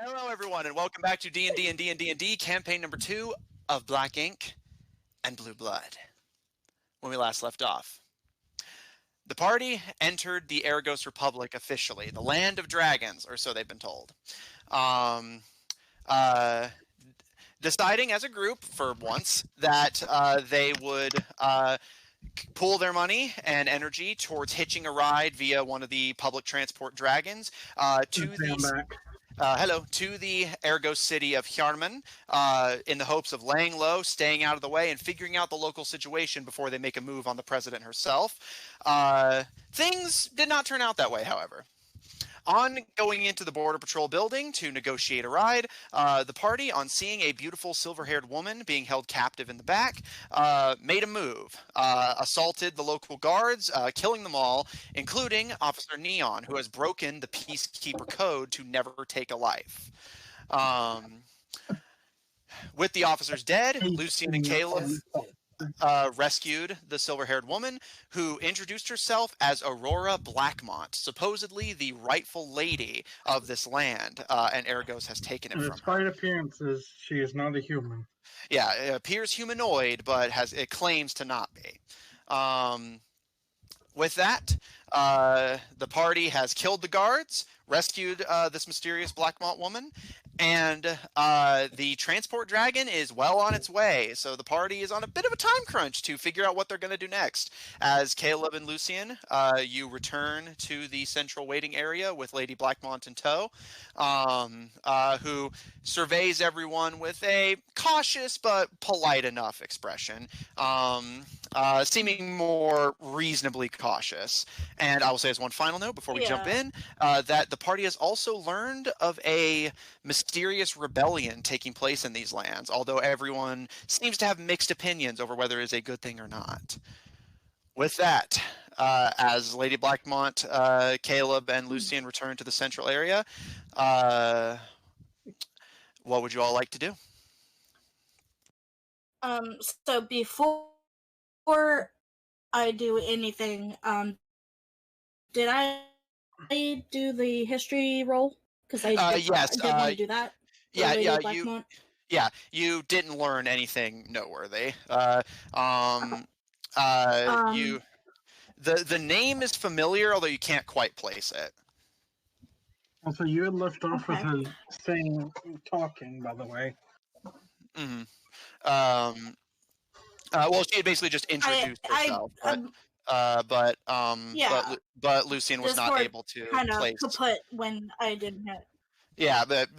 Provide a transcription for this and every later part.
Hello, everyone, and welcome back to D&D&D&D&D campaign number 2 of Black Ink and Blue Blood. When we last left off, the party entered the Aragos Republic officially, the land of dragons, or so they've been told. Deciding as a group, for once, that they would pool their money and energy towards hitching a ride via one of the public transport dragons to the Aragos city of Hyarmen, in the hopes of laying low, staying out of the way, and figuring out the local situation before they make a move on the president herself. Things did not turn out that way, however. On going into the Border Patrol building to negotiate a ride, the party, on seeing a beautiful silver-haired woman being held captive in the back, made a move, assaulted the local guards, killing them all, including Officer Neon, who has broken the Peacekeeper Code to never take a life. With the officers dead, Lucien and Caleb rescued the silver-haired woman, who introduced herself as Aurora Blackmont, supposedly the rightful lady of this land, and Aragos has taken it from her. Despite appearances, she is not a human. Yeah, it appears humanoid, but it claims to not be. With that, the party has killed the guards, rescued this mysterious Blackmont woman, and the transport dragon is well on its way. So the party is on a bit of a time crunch to figure out what they're going to do next. As Caleb and Lucien, you return to the central waiting area with Lady Blackmont in tow, who surveys everyone with a cautious but polite enough expression, seeming more reasonably cautious. And I will say as one final note before we jump in, that the party has also learned of a mysterious rebellion taking place in these lands, although everyone seems to have mixed opinions over whether it is a good thing or not. With that, as Lady Blackmont, Caleb, and Lucien return to the central area, what would you all like to do? So before I do anything, did I do the history roll? Because I did want to do that. You didn't learn anything noteworthy. The name is familiar, although you can't quite place it. Also, you had left off with her saying, talking, by the way. Mm-hmm. Well, she had basically just introduced herself, but Lucien was not able to place. Kaput when I didn't hit. Yeah, but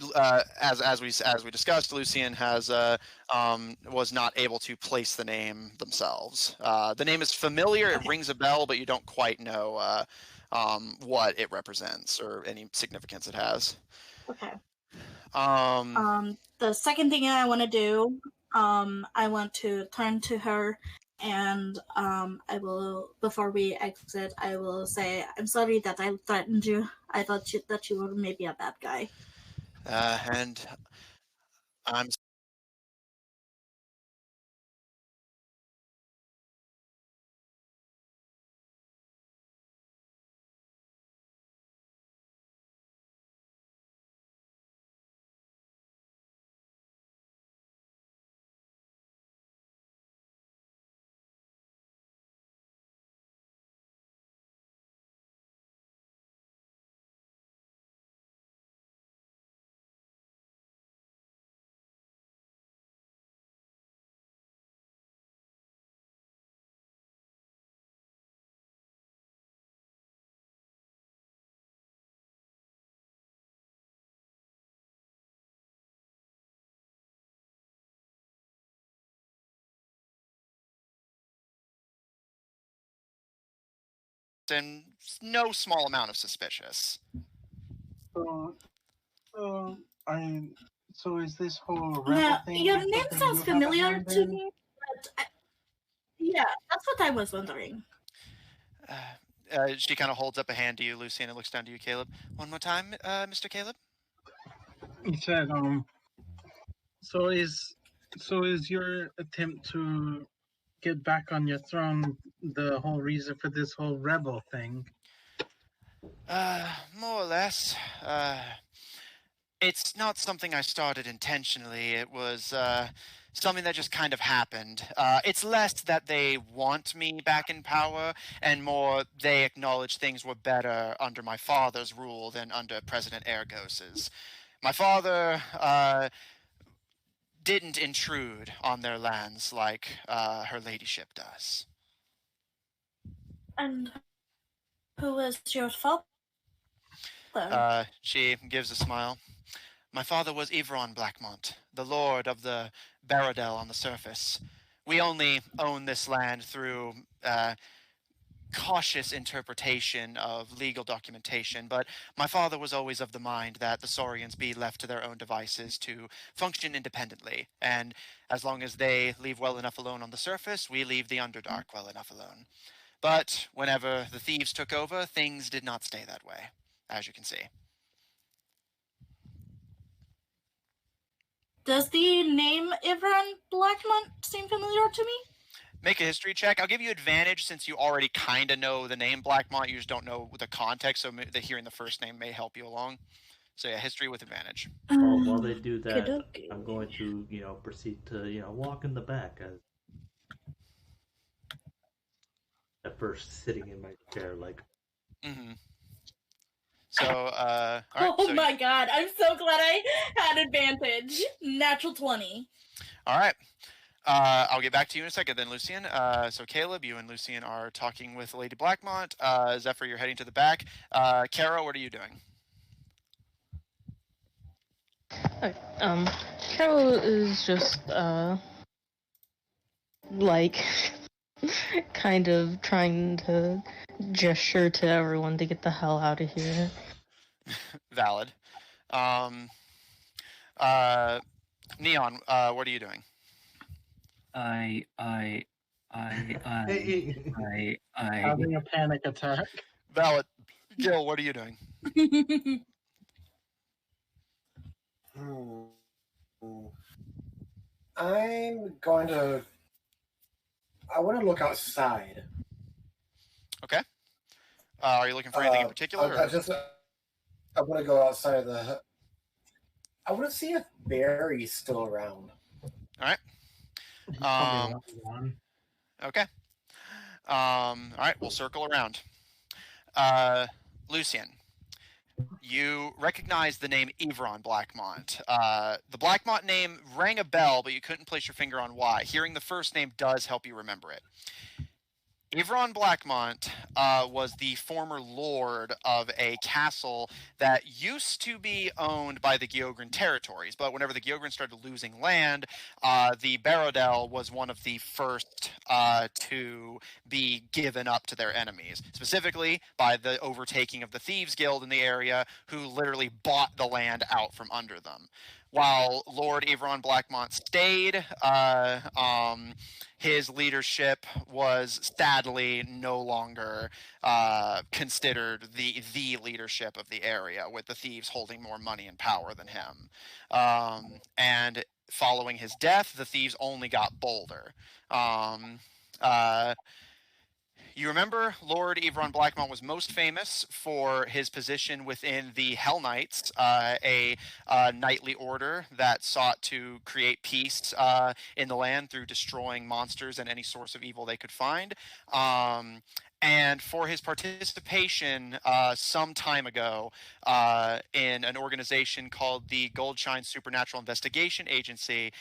as we discussed, Lucien was not able to place the name themselves. The name is familiar; it rings a bell, but you don't quite know what it represents or any significance it has. Okay. The second thing I want to do, I want to turn to her, and I will, before we exit, I will say, I'm sorry that I threatened you. I thought that you were maybe a bad guy. And I'm in no small amount of suspicious. So is this whole rebel thing? Your name sounds familiar to me, but that's what I was wondering. She kind of holds up a hand to you, Lucien, and looks down to you, Caleb. One more time, Mr. Caleb. He said, So is your attempt to get back on your throne the whole reason for this whole rebel thing? More or less. It's not something I started intentionally. It was something that just kind of happened. It's less that they want me back in power, and more they acknowledge things were better under my father's rule than under President Ergos's. My father didn't intrude on their lands like her ladyship does. And who was your father? She gives a smile. My father was Ivron Blackmont, the lord of the Baradel on the surface. We only own this land through cautious interpretation of legal documentation, but my father was always of the mind that the Saurians be left to their own devices to function independently, and as long as they leave well enough alone on the surface, we leave the Underdark well enough alone. But whenever the thieves took over, things did not stay that way, as you can see. Does the name Ivran Blackmont seem familiar to me? Make a history check. I'll give you advantage since you already kind of know the name Blackmont. You just don't know the context, so hearing the first name may help you along. So yeah, history with advantage. While they do that, Okey-dokey. I'm going to, proceed to, walk in the back as at first sitting in my chair, like. Mm-hmm. So, all right. Oh So, my god, I'm so glad I had advantage. Natural 20. all right. I'll get back to you in a second then, Lucian. So Caleb, you and Lucian are talking with Lady Blackmont. Zephyr, you're heading to the back. Kara, what are you doing? Carol is just, like, kind of trying to gesture to everyone to get the hell out of here. Valid. Neon, what are you doing? Having a panic attack. Valid. Gil, what are you doing? I'm going to. I want to look outside. Okay. Are you looking for anything in particular? I want to go outside of the. I want to see if Barry's still around. All right. He's probably one. Okay. All right, we'll circle around. Lucian, you recognize the name Ivron Blackmont. The Blackmont name rang a bell, but you couldn't place your finger on why. Hearing the first name does help you remember it. Ivron Blackmont was the former lord of a castle that used to be owned by the Geogran territories, but whenever the Geogran started losing land, the Barodel was one of the first to be given up to their enemies, specifically by the overtaking of the Thieves Guild in the area, who literally bought the land out from under them. While Lord Ivron Blackmont stayed, his leadership was sadly no longer considered the leadership of the area, with the thieves holding more money and power than him. And following his death, the thieves only got bolder. You remember Lord Ivron Blackmont was most famous for his position within the Hell Knights, a knightly order that sought to create peace in the land through destroying monsters and any source of evil they could find. And for his participation some time ago in an organization called the Goldshine Supernatural Investigation Agency,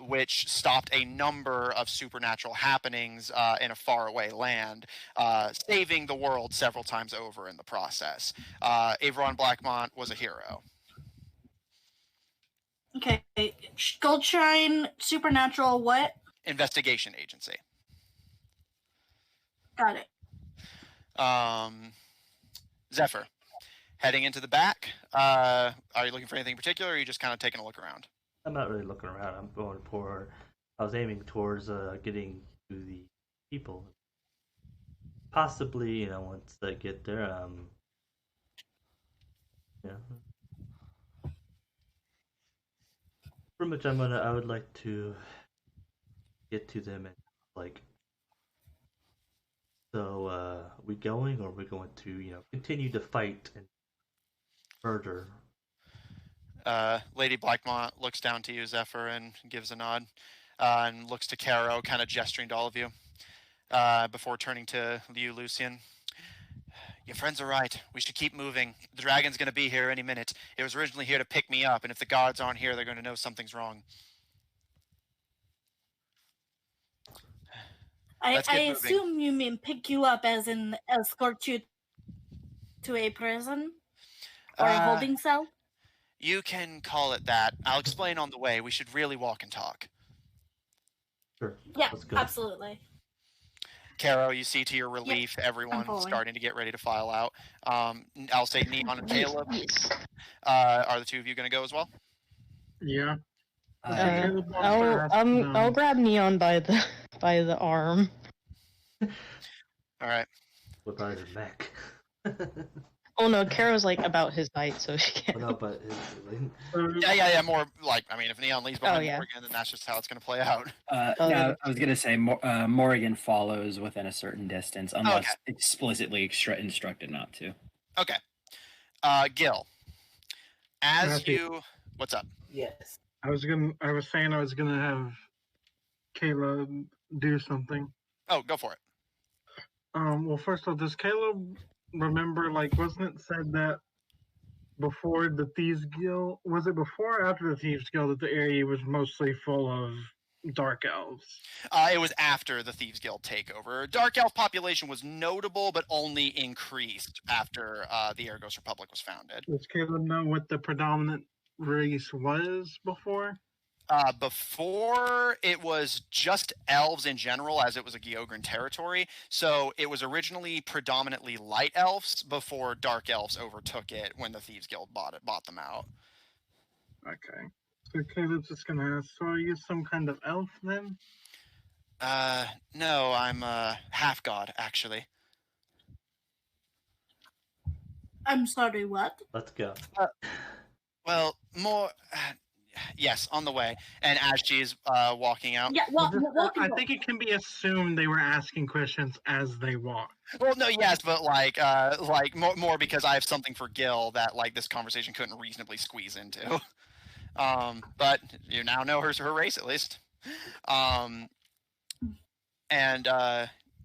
which stopped a number of supernatural happenings in a faraway land, saving the world several times over in the process. Ivron Blackmont was a hero. Okay, Goldshine Supernatural what? Investigation Agency. Got it. Zephyr, heading into the back. Are you looking for anything in particular, or are you just kind of taking a look around? I'm not really looking around. I'm going for. I was aiming towards getting to the people. Possibly, once I get there, yeah. Pretty much, I would like to get to them and like. So, we going, or are we going to, continue to fight and murder? Lady Blackmont looks down to you, Zephyr, and gives a nod, and looks to Caro, kind of gesturing to all of you, before turning to you, Lucian. Your friends are right. We should keep moving. The dragon's going to be here any minute. It was originally here to pick me up, and if the guards aren't here, they're going to know something's wrong. I Let's get moving. assume you mean pick you up as in escort you to a prison or a holding cell? You can call it that. I'll explain on the way. We should really walk and talk. Sure. Yeah, Let's go. absolutely. Caro, you see to your relief, everyone starting to get ready to file out. I'll say Neon and Caleb. Are the two of you going to go as well? Yeah. I'll grab Neon by the arm. All right. What about his neck? Oh no, Caro's like about his height, so she can't. No, but Yeah. More like, I mean, if Neon leaves behind Morgan, then that's just how it's going to play out. I was going to say Morgan follows within a certain distance, unless explicitly instructed not to. Okay. Gil, what's up? Yes. I was saying I was gonna have Caleb do something. Oh, go for it. Well, first of all, does Caleb remember, like, wasn't it said that before the Thieves Guild, was it before or after the Thieves Guild that the area was mostly full of Dark Elves? It was after the Thieves Guild takeover. Dark Elf population was notable, but only increased after the Argos Republic was founded. Does Caleb know what the predominant race was before? Before, it was just elves in general, as it was a Geogran territory. So it was originally predominantly light elves before dark elves overtook it when the Thieves Guild bought them out. Okay. So Caleb's just gonna ask, so are you some kind of elf then? No, I'm a half god, actually. I'm sorry, what? Let's go. Well, more... yes, on the way. And as she's walking out... Yeah, walking. I think it can be assumed they were asking questions as they walk. Well, no, yes, but like more because I have something for Gil that like this conversation couldn't reasonably squeeze into. But you now know her race at least. And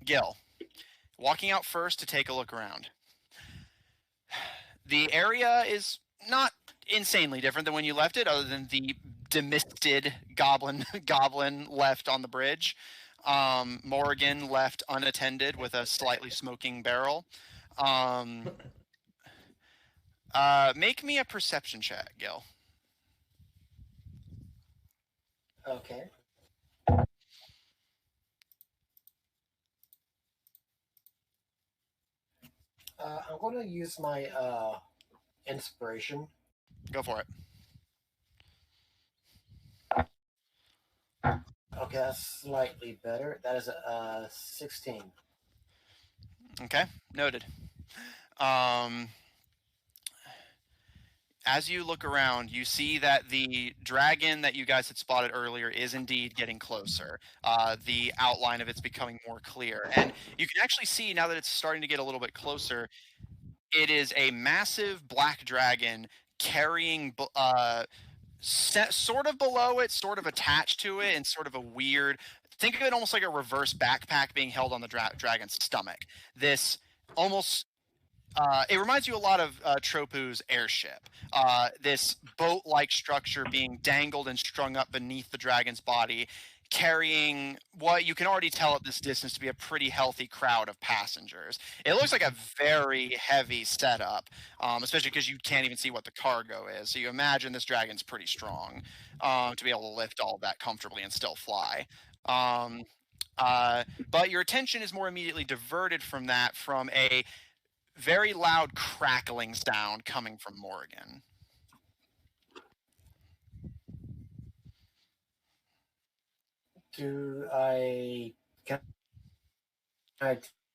Gil, walking out first to take a look around. The area is not insanely different than when you left it, other than the demisted goblin left on the bridge. Morgan left unattended with a slightly smoking barrel. Make me a perception check, Gil. Okay. I'm going to use my inspiration. Go for it. Okay, that's slightly better. That is a 16. Okay, noted. As you look around, you see that the dragon that you guys had spotted earlier is indeed getting closer. The outline of it's becoming more clear. And you can actually see, now that it's starting to get a little bit closer, it is a massive black dragon carrying sort of below it, sort of attached to it, and sort of a weird... Think of it almost like a reverse backpack being held on the dragon's stomach. This almost... it reminds you a lot of Tropu's airship. This boat-like structure being dangled and strung up beneath the dragon's body, carrying what you can already tell at this distance to be a pretty healthy crowd of passengers. It looks like a very heavy setup, especially because you can't even see what the cargo is. So you imagine this dragon's pretty strong to be able to lift all of that comfortably and still fly. But your attention is more immediately diverted from that from a very loud crackling sound coming from Morgan. Can I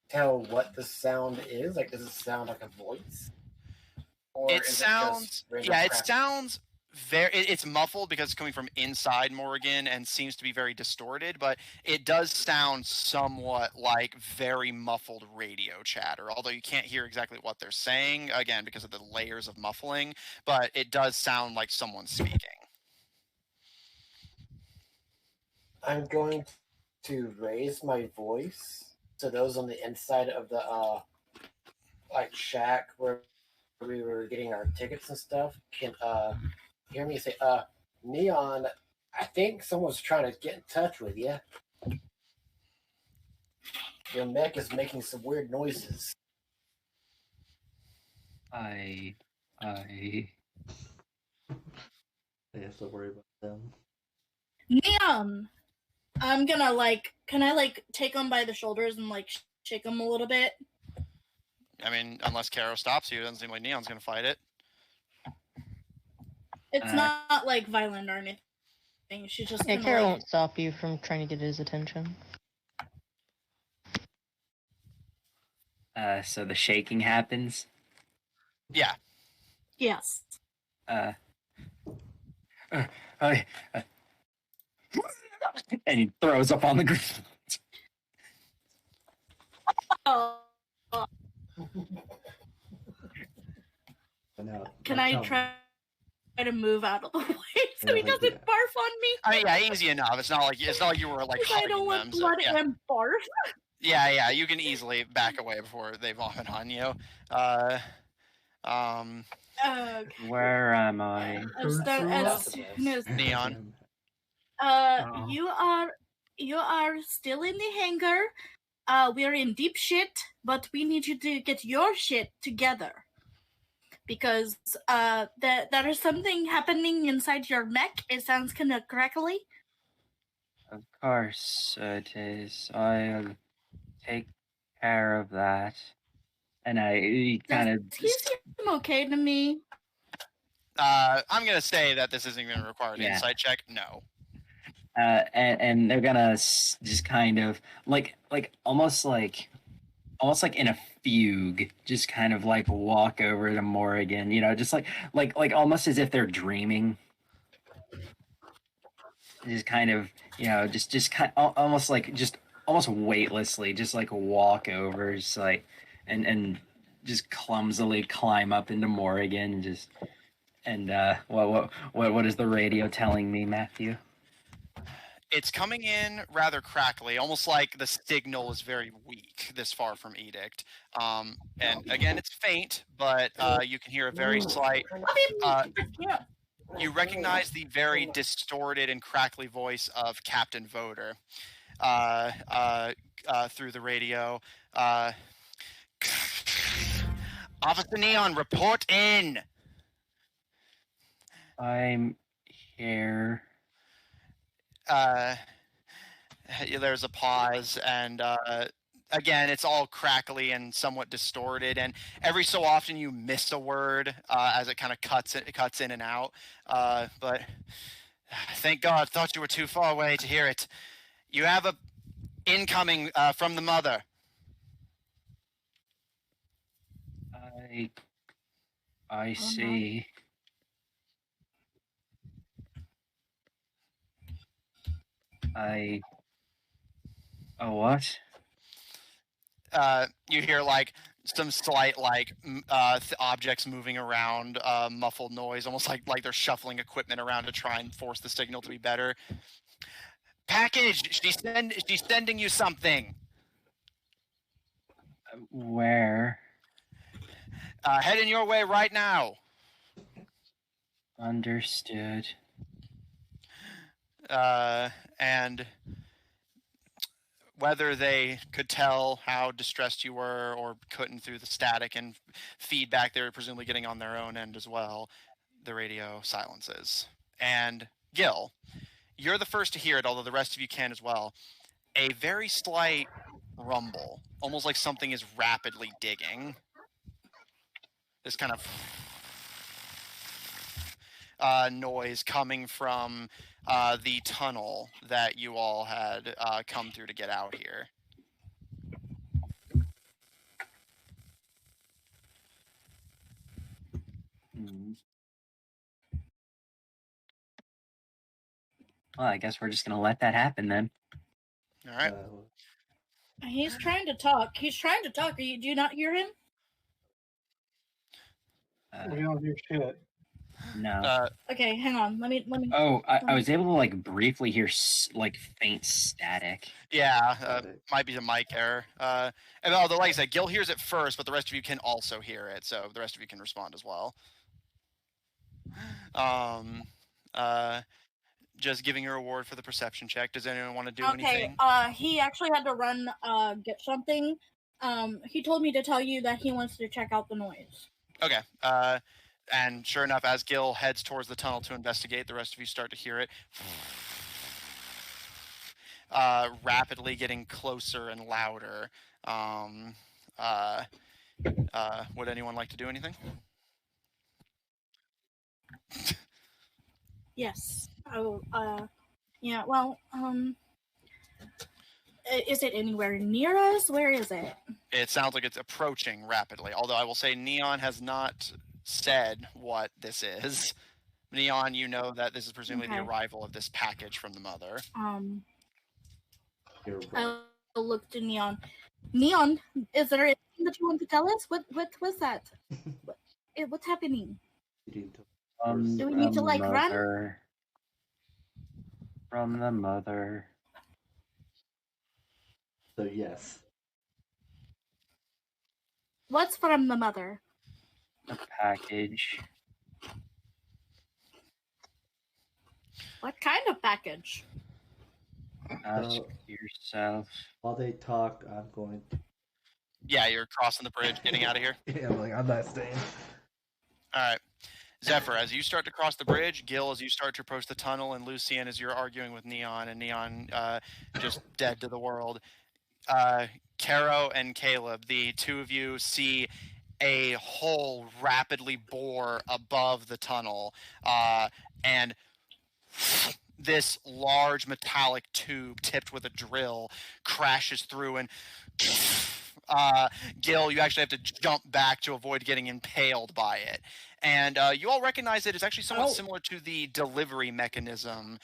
tell what the sound is? Like, does it sound like a voice? Or It sounds, it sounds it's muffled because it's coming from inside Morrigan and seems to be very distorted, but it does sound somewhat like very muffled radio chatter, although you can't hear exactly what they're saying, again, because of the layers of muffling, but it does sound like someone speaking. I'm going to raise my voice so those on the inside of the shack where we were getting our tickets and stuff can hear me say, Neon, I think someone's trying to get in touch with you. Your mech is making some weird noises. I They have to worry about them. Neon! I'm gonna, can I, take him by the shoulders and, shake him a little bit? I mean, unless Caro stops you, it doesn't seem like Neon's going to fight it. It's not, violent or anything. She's just Yeah, gonna, Carol won't stop you from trying to get his attention. So the shaking happens. Yeah. Yes. And he throws up on the ground. Oh. Can I try to move out of the way so he doesn't barf on me? I mean, yeah, easy enough. It's not like you were like I don't want blood and barf. Yeah, you can easily back away before they vomit on you. Where am I? Neon. You are still in the hangar. We're in deep shit, but we need you to get your shit together. Because there is something happening inside your mech. It sounds kind of crackly. Of course it is. I'll take care of that. And he kind of... He seems okay to me. I'm going to say that this isn't even a required insight check. No. And they're gonna just kind of almost like in a fugue, just kind of walk over to Morrigan, just like almost as if they're dreaming, just kind of just kind almost almost weightlessly, just walk over, just and just clumsily climb up into Morrigan, what is the radio telling me, Matthew? It's coming in rather crackly, almost like the signal is very weak this far from Edict. And again, it's faint, but you can hear a very slight... you recognize the very distorted and crackly voice of Captain Voter through the radio. Officer Neon, report in! I'm here. There's a pause, and again, it's all crackly and somewhat distorted, and every so often you miss a word as it kind of cuts in and out. But thank God, thought you were too far away to hear it. You have a incoming from the mother. I see. What? You hear some slight objects moving around, muffled noise, almost like they're shuffling equipment around to try and force the signal to be better. Package! She's sending you something. Where? Heading your way right now. Understood. And whether they could tell how distressed you were or couldn't through the static and feedback they were presumably getting on their own end as well, the radio silences. And Gil, you're the first to hear it, although the rest of you can as well. A very slight rumble, almost like something is rapidly digging. This kind of noise coming from the tunnel that you all had come through to get out here. Well, I guess we're just gonna let that happen then. All right. He's trying to talk. He's trying to talk. Do you not hear him? We don't hear shit. No. Okay, hang on. Let me. Oh, I was able to like briefly hear like faint static. Yeah, might be a mic error. And although, like I said, Gil hears it first, but the rest of you can also hear it, so the rest of you can respond as well. Just giving your reward for the perception check. Does anyone want to do anything? He actually had to run get something. He told me to tell you that he wants to check out the noise. Okay. And sure enough, as Gil heads towards the tunnel to investigate, the rest of you start to hear it rapidly getting closer and louder. Would anyone like to do anything? Yes. Oh. Yeah. Well. Is it anywhere near us? Where is it? It sounds like it's approaching rapidly. Although I will say, Neon has not said what this is. Neon, you know that this is presumably the arrival of this package from the mother. I'll look to Neon. Neon, is there anything that you want to tell us? What was that? What's happening? Do we need to like run? From the mother. So yes. What's from the mother? A package. What kind of package? Ask yourself. While they talk, I'm going to... Yeah, you're crossing the bridge, getting out of here? Yeah, I'm not staying. Alright. Zephyr, as you start to cross the bridge, Gil, as you start to approach the tunnel, and Lucian, as you're arguing with Neon, and Neon just dead to the world. Caro and Caleb, the two of you see a hole rapidly bore above the tunnel, and this large metallic tube tipped with a drill crashes through, and Gil, you actually have to jump back to avoid getting impaled by it. And you all recognize that it's actually somewhat similar to the delivery mechanism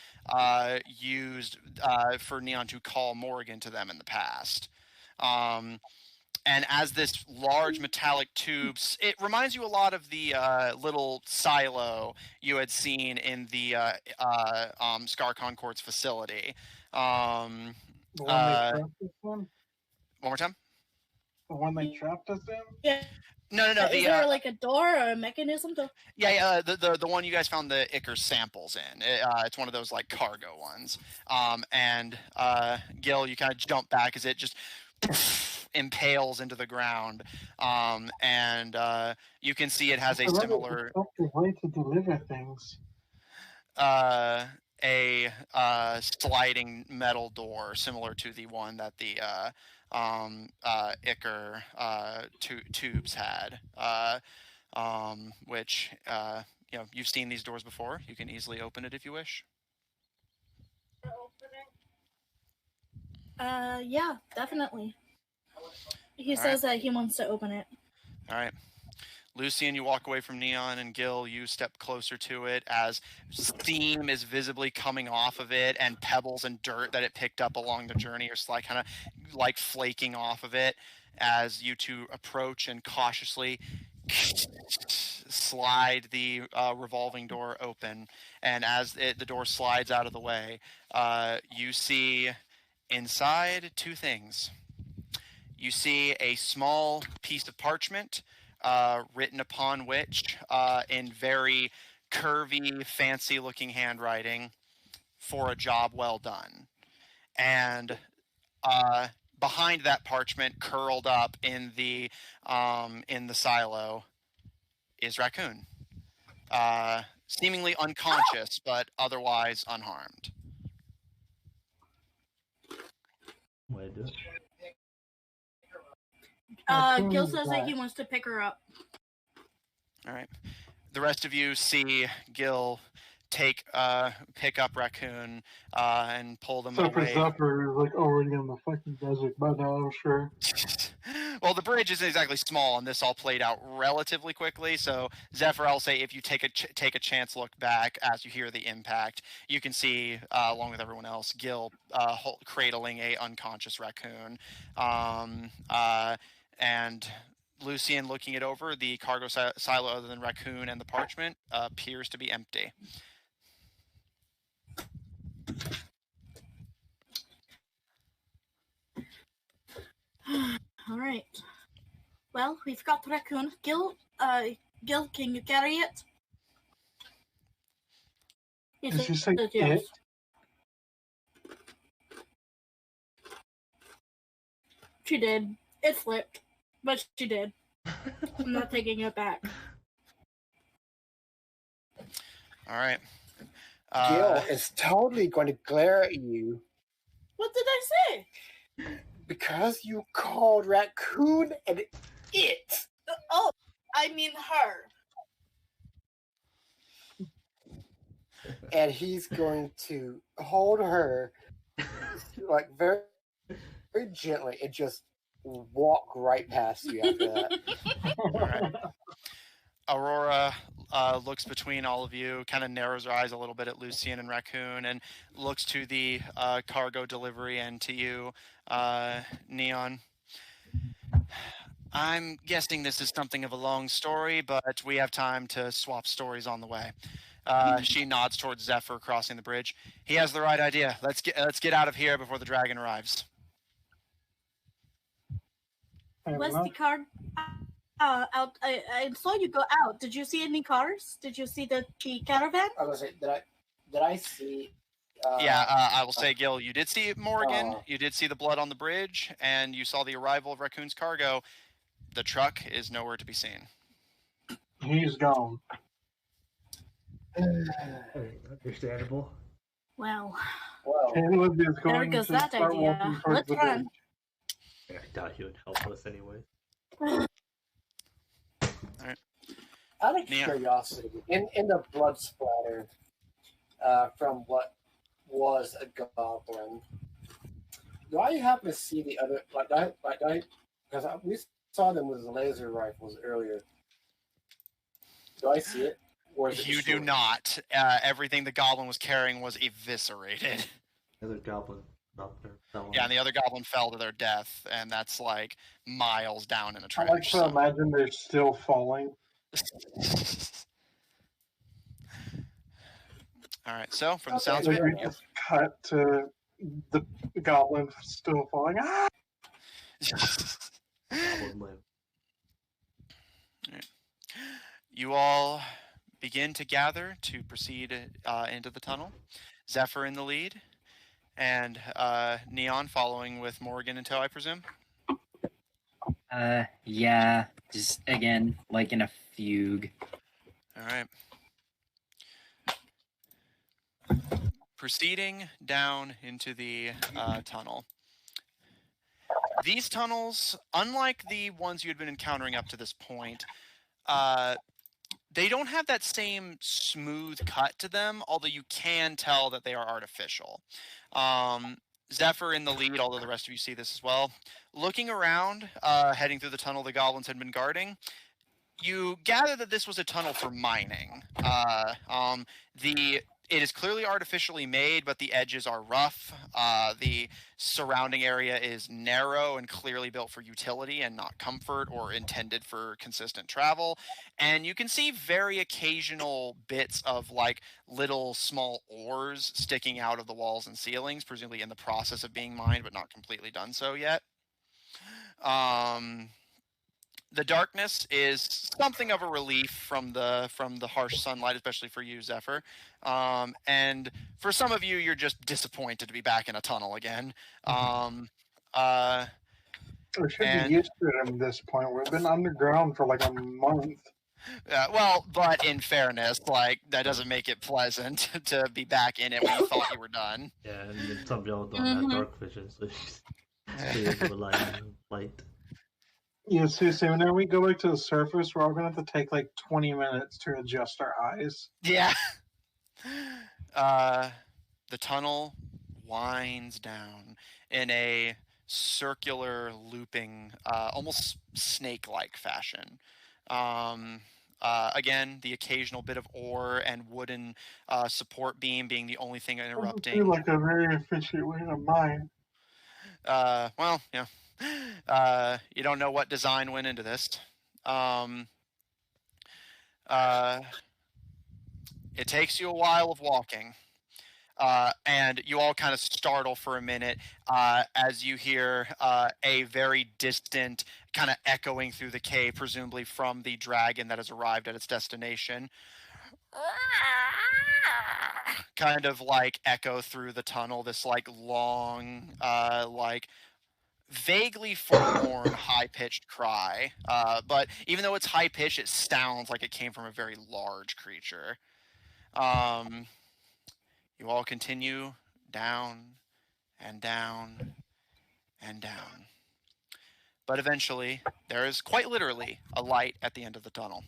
used for Neon to call Morgan to them in the past. And as this large metallic tubes, it reminds you a lot of the little silo you had seen in the Scar Concord's facility. The one they trapped us in? One more time? The one they trapped us in? Yeah. No. Is there like a door or a mechanism to? Yeah. The one you guys found the Icar samples in. It's one of those like cargo ones. And Gil, you kind of jump back as it just impales into the ground. And you can see it has a similar way to deliver things. A sliding metal door similar to the one that the Icar tubes had, which you've seen these doors before. You can easily open it if you wish. Yeah, definitely. He says that he wants to open it. All right. Lucian, you walk away from Neon, and Gil, you step closer to it as steam is visibly coming off of it, and pebbles and dirt that it picked up along the journey are kind of like flaking off of it as you two approach and cautiously slide the revolving door open. And as the door slides out of the way, you see inside two things. You see a small piece of parchment written upon which, in very curvy, fancy-looking handwriting, "For a job well done." And behind that parchment, curled up in the silo, is Raccoon, seemingly unconscious but otherwise unharmed. What do I do? Gil says that he wants to pick her up. All right. The rest of you see Gil pick up Raccoon and pull them away. Supper is like already in the fucking desert by now, I'm sure. Well, the bridge isn't exactly small, and this all played out relatively quickly. So, Zephyr, I'll say if you take a chance look back as you hear the impact, you can see, along with everyone else, Gil cradling a unconscious raccoon, and Lucian looking it over. The cargo silo, other than raccoon and the parchment, appears to be empty. All right. Well, we've got the raccoon. Gil, can you carry it? Did you say yes. it? She did. It flipped, but she did. I'm not taking it back. All right. Gil is totally going to glare at you. What did I say? Because you called raccoon and it. Oh, I mean her. And he's going to hold her like very, very gently and just walk right past you after that. All right. Aurora looks between all of you, kind of narrows her eyes a little bit at Lucian and Raccoon, and looks to the cargo delivery and to you, Neon. I'm guessing this is something of a long story, but we have time to swap stories on the way. She nods towards Zephyr crossing the bridge. He has the right idea. Let's get out of here before the dragon arrives. Was the car out? I saw you go out. Did you see any cars? Did you see the caravan? I was gonna say, did I see? I will say, Gil, you did see Morgan. You did see the blood on the bridge, and you saw the arrival of Raccoon's cargo. The truck is nowhere to be seen. He's gone. Understandable. Well, Caleb is there going goes to that start idea. walking towards Let's the run. bridge. Yeah, I doubt he would help us anyway. Out of curiosity, in the blood splatter from what was a goblin, do I happen to see the other because we saw them with laser rifles earlier. Do I see it? Or is it You do not. Everything the goblin was carrying was eviscerated. The other goblin fell. Yeah, and the other goblin fell to their death, and that's like miles down in a I trench. like to imagine they're still falling. All right, so from the sounds of So it, we just cut to the goblin still falling. Ah! Goblin live. You all begin to gather to proceed into the tunnel. Zephyr in the lead, and Neon following with Morgan in tow, I presume. Yeah, just again, like in a fugue. All right. Proceeding down into the tunnel. These tunnels, unlike the ones you had been encountering up to this point, they don't have that same smooth cut to them, although you can tell that they are artificial. Zephyr in the lead, although the rest of you see this as well. Looking around, heading through the tunnel the goblins had been guarding, you gather that this was a tunnel for mining. It is clearly artificially made, but the edges are rough. The surrounding area is narrow and clearly built for utility and not comfort or intended for consistent travel. And you can see very occasional bits of like little small ores sticking out of the walls and ceilings, presumably in the process of being mined, but not completely done so yet. The darkness is something of a relief from the harsh sunlight, especially for you, Zephyr. And for some of you, you're just disappointed to be back in a tunnel again. We should be used to it at this point. We've been underground for like a month. Well, but in fairness, like that doesn't make it pleasant to be back in it when you thought you were done. Yeah, and then some people don't have dark vision, so you able to rely on light. Yeah, seriously, whenever we go back to the surface, we're all going to have to take like 20 minutes to adjust our eyes. Yeah. The tunnel winds down in a circular looping, almost snake-like fashion. Again, the occasional bit of ore and wooden support beam being the only thing Doesn't interrupting. seem like a very efficient way to mine. Well, yeah. You don't know what design went into this. It takes you a while of walking. And you all kind of startle for a minute as you hear a very distant kind of echoing through the cave, presumably from the dragon that has arrived at its destination. Kind of like echo through the tunnel, this like long, like vaguely forlorn, high-pitched cry. But even though it's high-pitched, it sounds like it came from a very large creature. You all continue down and down and down. But eventually, there is quite literally a light at the end of the tunnel.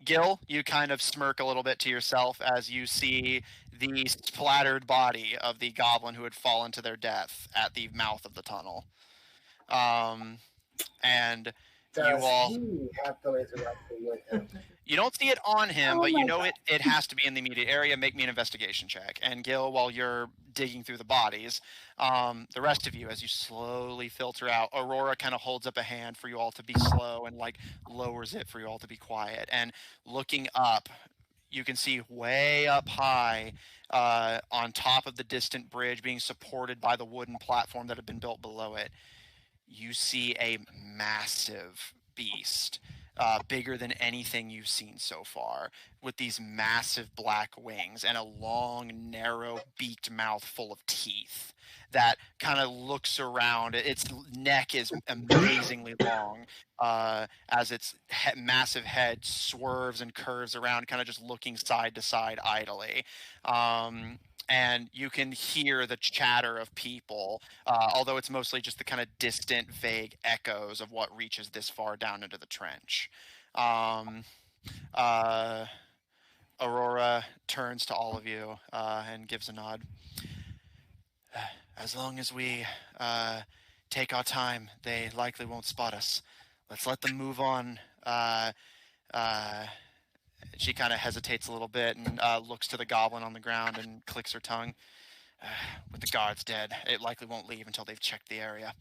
Gil, you kind of smirk a little bit to yourself as you see the splattered body of the goblin who had fallen to their death at the mouth of the tunnel. And Does you all... he have the laser rifle with him? You don't see it on him, but you know God. it has to be in the immediate area. Make me an investigation check. And Gil, while you're digging through the bodies, the rest of you, as you slowly filter out, Aurora kind of holds up a hand for you all to be slow and like lowers it for you all to be quiet. And looking up, you can see way up high on top of the distant bridge, being supported by the wooden platform that had been built below it, you see a massive beast. Bigger than anything you've seen so far, with these massive black wings and a long, narrow, beaked mouth full of teeth that kind of looks around. Its neck is amazingly long as its massive head swerves and curves around, kind of just looking side to side idly. And you can hear the chatter of people, although it's mostly just the kind of distant, vague echoes of what reaches this far down into the trench. Aurora turns to all of you and gives a nod. As long as we take our time, they likely won't spot us. Let's let them move on. She kind of hesitates a little bit and looks to the goblin on the ground and clicks her tongue. With the guards dead, it likely won't leave until they've checked the area.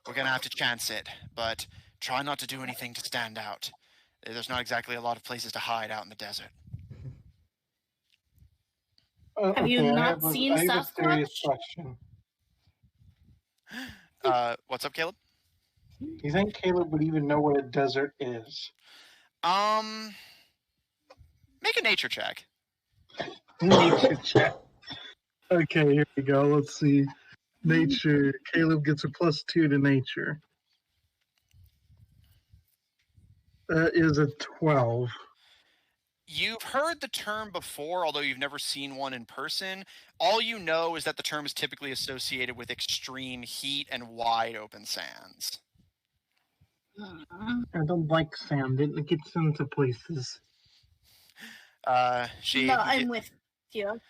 We're going to have to chance it, but try not to do anything to stand out. There's not exactly a lot of places to hide out in the desert. Have you not seen I have a serious Sasquatch? question. What's up, Caleb? Do you think Caleb would even know what a desert is? Make a nature check. Nature check. Okay, here we go. Let's see. Nature. Caleb gets a +2 to nature. That is a 12. You've heard the term before, although you've never seen one in person. All you know is that the term is typically associated with extreme heat and wide open sands. I don't like sand. It gets into places. No, I'm with you.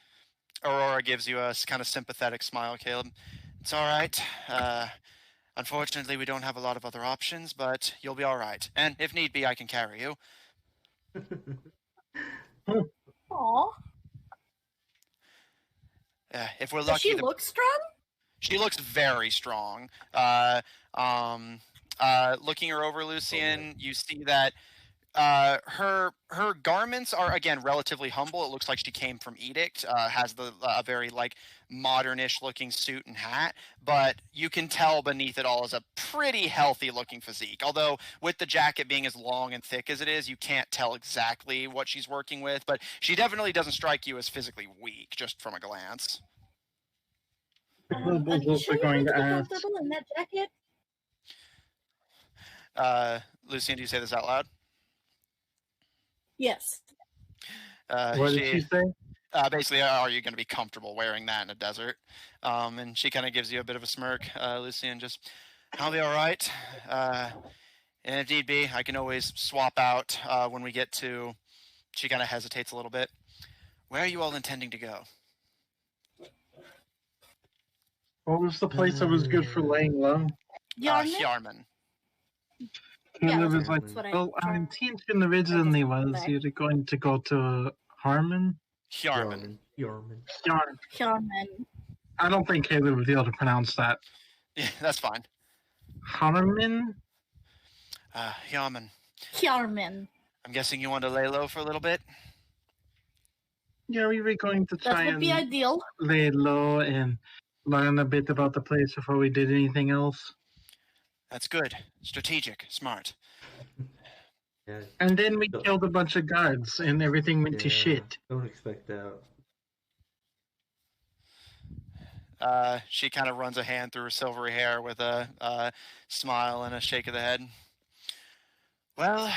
Aurora gives you a kind of sympathetic smile, Caleb. It's all right. Unfortunately, we don't have a lot of other options, but you'll be all right. And if need be, I can carry you. Aw. If we're Does lucky, she look strong? she looks very strong. Looking her over, Lucian, you see that her garments are again relatively humble. It looks like she came from Edict. Has a very like modernish looking suit and hat, but you can tell beneath it all is a pretty healthy looking physique. Although with the jacket being as long and thick as it is, you can't tell exactly what she's working with. But she definitely doesn't strike you as physically weak just from a glance. Are you sure you're going to be comfortable in that jacket? Lucian, do you say this out loud? Yes. What did she say? Basically, are you going to be comfortable wearing that in a desert? And she kind of gives you a bit of a smirk, Lucian, just, I'll be all right. And if need be, I can always swap out when we get to... She kind of hesitates a little bit. Where are you all intending to go? What was the place that was good for laying low? Hyarmen. Caleb Yeah, is like, that's what I well, our tried. intention originally was say. you're going to go to Harmon. Hyarmen. Yarman. Hyarmen. I don't think Caleb would be able to pronounce that. Yeah, that's fine. Harmon? Hyarmen. Hyarmen. I'm guessing you want to lay low for a little bit? Yeah, we were going to That try would be and ideal. lay low and learn a bit about the place before we did anything else. That's good. Strategic. Smart. Yeah. And then we killed a bunch of guards and everything went to shit. Don't expect that. She kind of runs a hand through her silvery hair with a smile and a shake of the head. Well,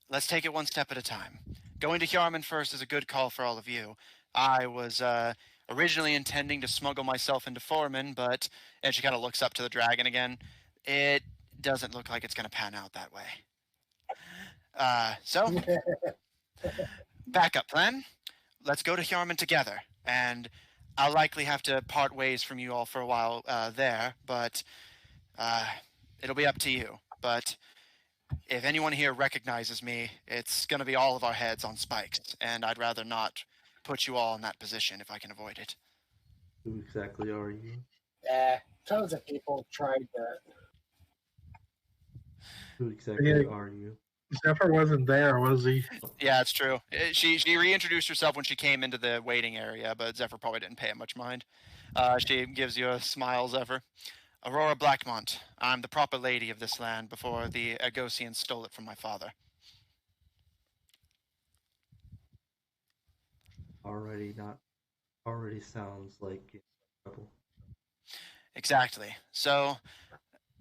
let's take it one step at a time. Going to Hyarmen first is a good call for all of you. I was originally intending to smuggle myself into Foreman, but... And she kind of looks up to the dragon again. It doesn't look like it's going to pan out that way. So, backup plan. Let's go to Hyarmen together, and I'll likely have to part ways from you all for a while there, but it'll be up to you. But if anyone here recognizes me, it's going to be all of our heads on spikes, and I'd rather not put you all in that position if I can avoid it. Who exactly are you? Tons of people tried that. Who exactly are you? Zephyr wasn't there, was he? Yeah, it's true. She reintroduced herself when she came into the waiting area, but Zephyr probably didn't pay it much mind. She gives you a smile, Zephyr. Aurora Blackmont. I'm the proper lady of this land before the Agosians stole it from my father. Already sounds like trouble. Exactly. So,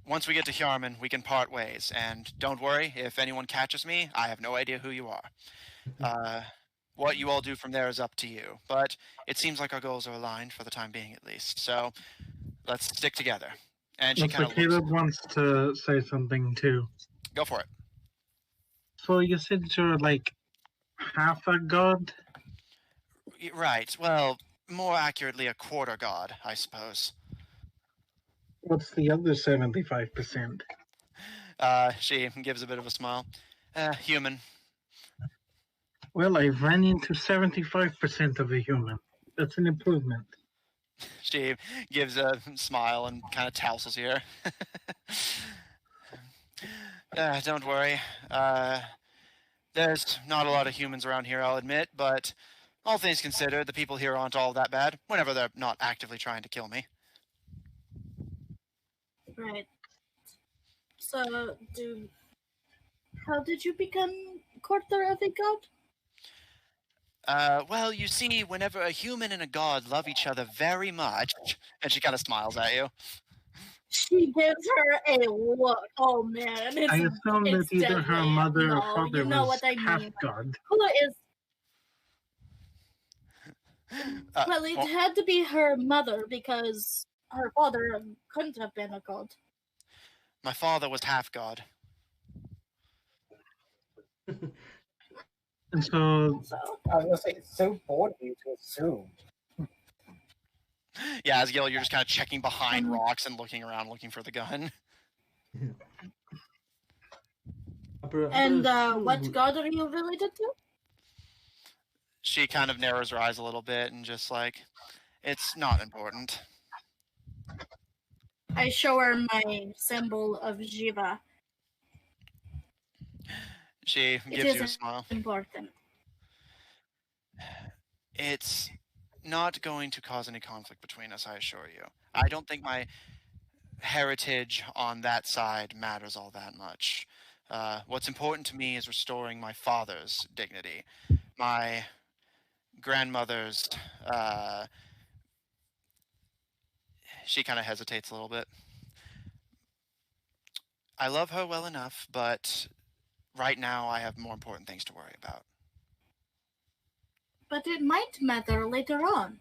once we get to Hyarmen, we can part ways. And don't worry, if anyone catches me, I have no idea who you are. What you all do from there is up to you. But it seems like our goals are aligned for the time being, at least. So, let's stick together. And she Looks kind like of looks... Caleb wants to say something too. Go for it. So you said you're like half a god? Right. Well, more accurately, a quarter god, I suppose. What's the other 75%? She gives a bit of a smile. Human. Well, I ran into 75% of a human. That's an improvement. She gives a smile and kind of tousles here. Don't worry. There's not a lot of humans around here, I'll admit, but all things considered, the people here aren't all that bad, whenever they're not actively trying to kill me. Right. So, how did you become quarter of a god? Well, you see, whenever a human and a god love each other very much, and she kind of smiles at you. She gives her a look. Oh man, I assume that it's either her deadly. mother or No, father you know was what I half mean. god. Who is? Well, it well, had to be her mother because her father couldn't have been a god. my father was half god. And so, So, I was gonna say it's so bored of you to assume. Yeah, as Gil, you're just kind of checking behind rocks and looking around, looking for the gun. and what god are you related to? She kind of narrows her eyes a little bit and just like, it's not important. I show her my symbol of Jiva. She It gives you a is smile. important. It's not going to cause any conflict between us, I assure you. I don't think my heritage on that side matters all that much. What's important to me is restoring my father's dignity. My grandmother's... She kind of hesitates a little bit. I love her well enough, but right now I have more important things to worry about. But it might matter later on.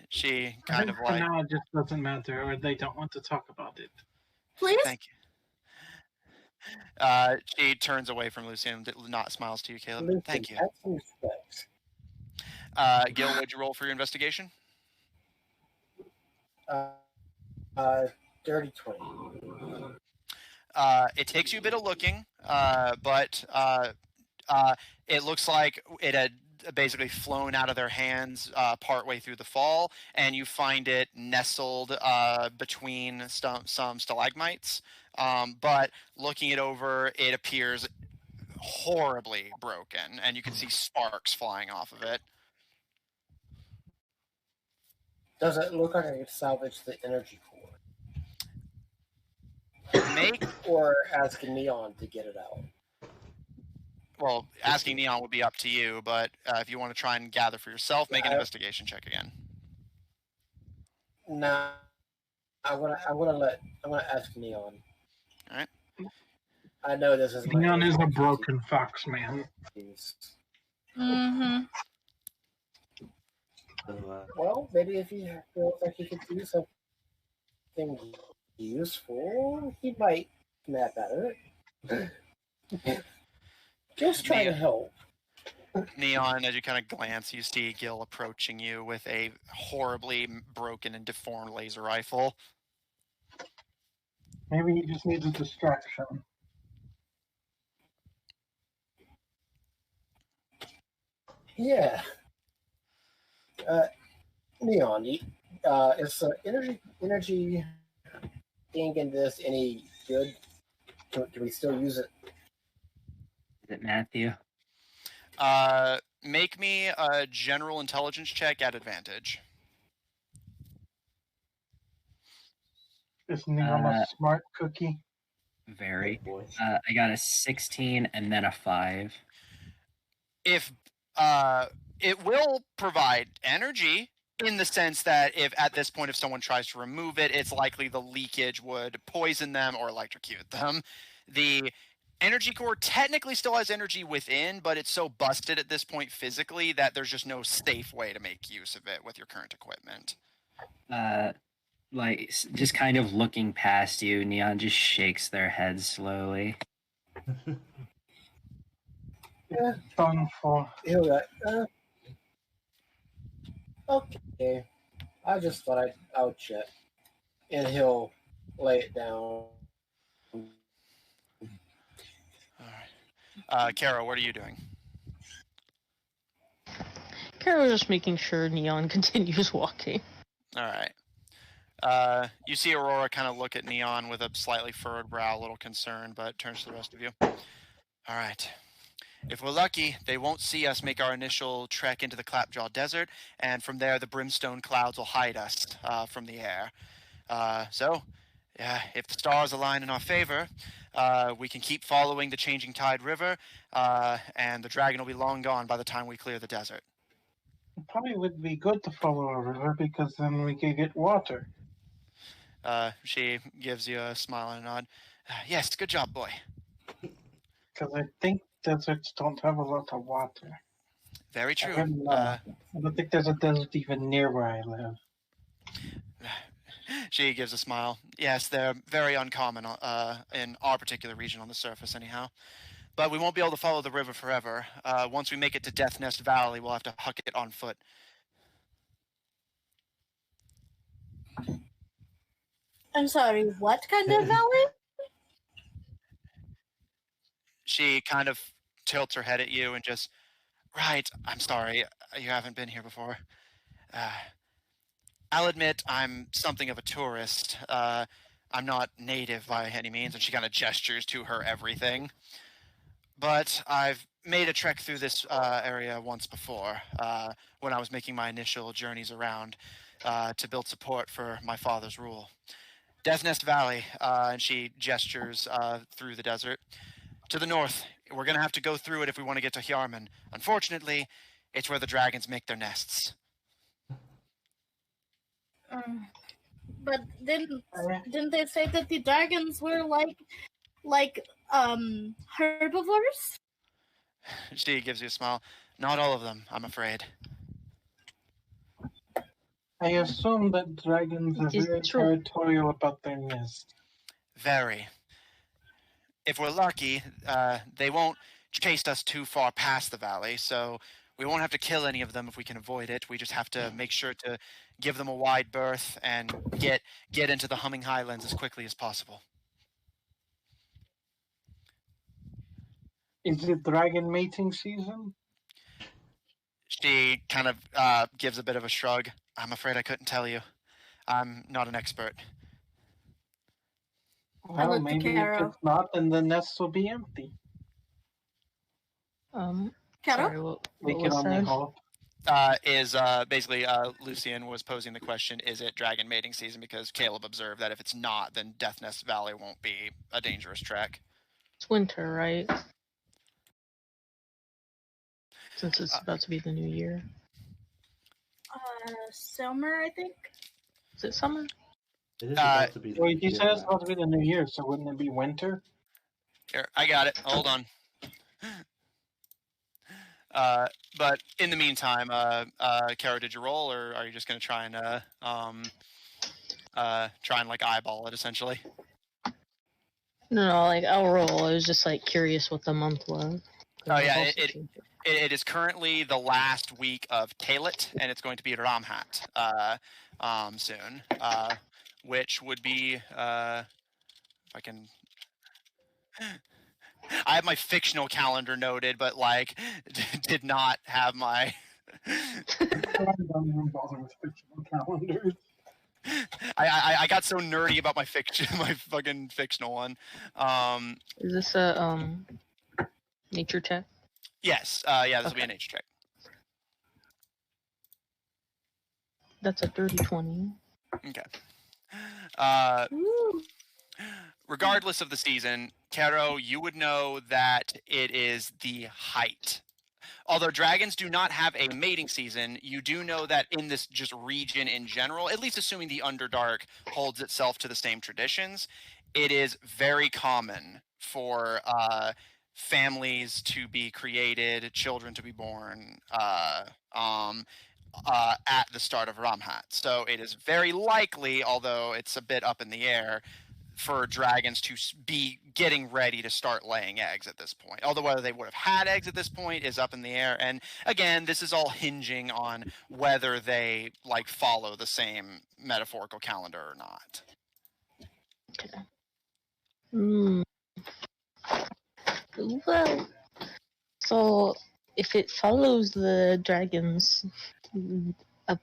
She I kind think of for like... now it just doesn't matter, or they don't want to talk about it. Please? Thank you. She turns away from Lucy and not smiles to you, Caleb. Listen, Thank you. have some respect. Gil, what'd you roll for your investigation? Dirty 20. It takes you a bit of looking, but it looks like it had basically flown out of their hands partway through the fall, and you find it nestled between some stalagmites. But looking it over, it appears horribly broken, and you can see sparks flying off of it. Does it look like I could salvage the energy core? Make Or ask Neon to get it out? Well, asking Neon would be up to you, but if you want to try and gather for yourself, make an investigation check again. Nah, I'm gonna ask Neon. All right. I know this is. Neon is a broken fox, man. Mm-hmm. So, Well, maybe if he feels like he could do something useful, he might snap at it. Just trying to help. Neon, as you kind of glance, you see Gil approaching you with a horribly broken and deformed laser rifle. Maybe he just needs a distraction. Yeah. Neon, is the energy thing in this any good? Can we still use it? Is it Matthew? Make me a general intelligence check at advantage. Is Neon a smart cookie? Very. boy. I got a 16 and then a 5. If it will provide energy in the sense that if at this point if someone tries to remove it, it's likely the leakage would poison them or electrocute them. The energy core technically still has energy within, but it's so busted at this point physically that there's just no safe way to make use of it with your current equipment. Like, just kind of looking past you, Neon just shakes their head slowly. Yeah. Done for. He'll be like, okay. I just thought I would check. And he'll lay it down. All right. Kara, what are you doing? Kara was just making sure Neon continues walking. All right. You see Aurora kind of look at Neon with a slightly furrowed brow, a little concerned, but turns to the rest of you. All right. If we're lucky, they won't see us make our initial trek into the Clapjaw Desert, and from there the brimstone clouds will hide us from the air. So, if the stars align in our favor, we can keep following the changing tide river, and the dragon will be long gone by the time we clear the desert. It probably would be good to follow a river because then we could get water. She gives you a smile and a nod. Yes, good job, boy. Because I think deserts don't have a lot of water. Very true. I don't think there's a desert even near where I live. She gives a smile. Yes, they're very uncommon in our particular region on the surface, anyhow. But we won't be able to follow the river forever. Once we make it to Death Nest Valley, we'll have to huck it on foot. I'm sorry, what kind of valley? She kind of tilts her head at you and just, right, I'm sorry, you haven't been here before. I'll admit I'm something of a tourist. I'm not native by any means, and she kind of gestures to her everything. But I've made a trek through this area once before, when I was making my initial journeys around to build support for my father's rule. Death Nest Valley, and she gestures through the desert. To the north, we're going to have to go through it if we want to get to Hyarmen. Unfortunately, it's where the dragons make their nests. But didn't they say that the dragons were like herbivores? She gives you a smile. Not all of them, I'm afraid. I assume that dragons are very territorial about their nest. Very. If we're lucky, they won't chase us too far past the valley, so we won't have to kill any of them if we can avoid it. We just have to make sure to give them a wide berth and get into the Humming Highlands as quickly as possible. Is it dragon mating season? She kind of gives a bit of a shrug. I'm afraid I couldn't tell you. I'm not an expert. Well, look to maybe if Caro. it's not, then the nests will be empty. Caro? Sorry, what We can was only said? hope. Basically Lucian was posing the question, is it dragon mating season? Because Caleb observed that if it's not, then Death Nest Valley won't be a dangerous trek. It's winter, right? Since it's about to be the new year. Summer, I think. Is it summer? It is about to be. Wait, he said it's yeah. about to be the new year, so wouldn't it be winter? Here, I got it. Hold on. But in the meantime, Kara, did you roll, or are you just going to try and like eyeball it essentially? No, like I'll roll. I was just like curious what the month was. Oh yeah, it is currently the last week of Talit, and it's going to be Ramhat soon, which would be if I can. I have my fictional calendar noted, but like did not have my. I don't even bother with fictional calendars. I got so nerdy about my fiction, my fucking fictional one. Is this a nature check? Yes, yeah, this will be a nature check. That's a dirty 20. Okay. Regardless of the season, Kero, you would know that it is the height. Although dragons do not have a mating season, you do know that in this just region in general, at least assuming the Underdark holds itself to the same traditions, it is very common for families to be created, children to be born at the start of Ramhat. So it is very likely, although it's a bit up in the air, for dragons to be getting ready to start laying eggs at this point. Although whether they would have had eggs at this point is up in the air. And again, this is all hinging on whether they like follow the same metaphorical calendar or not. Okay. Well, so if it follows the dragons up,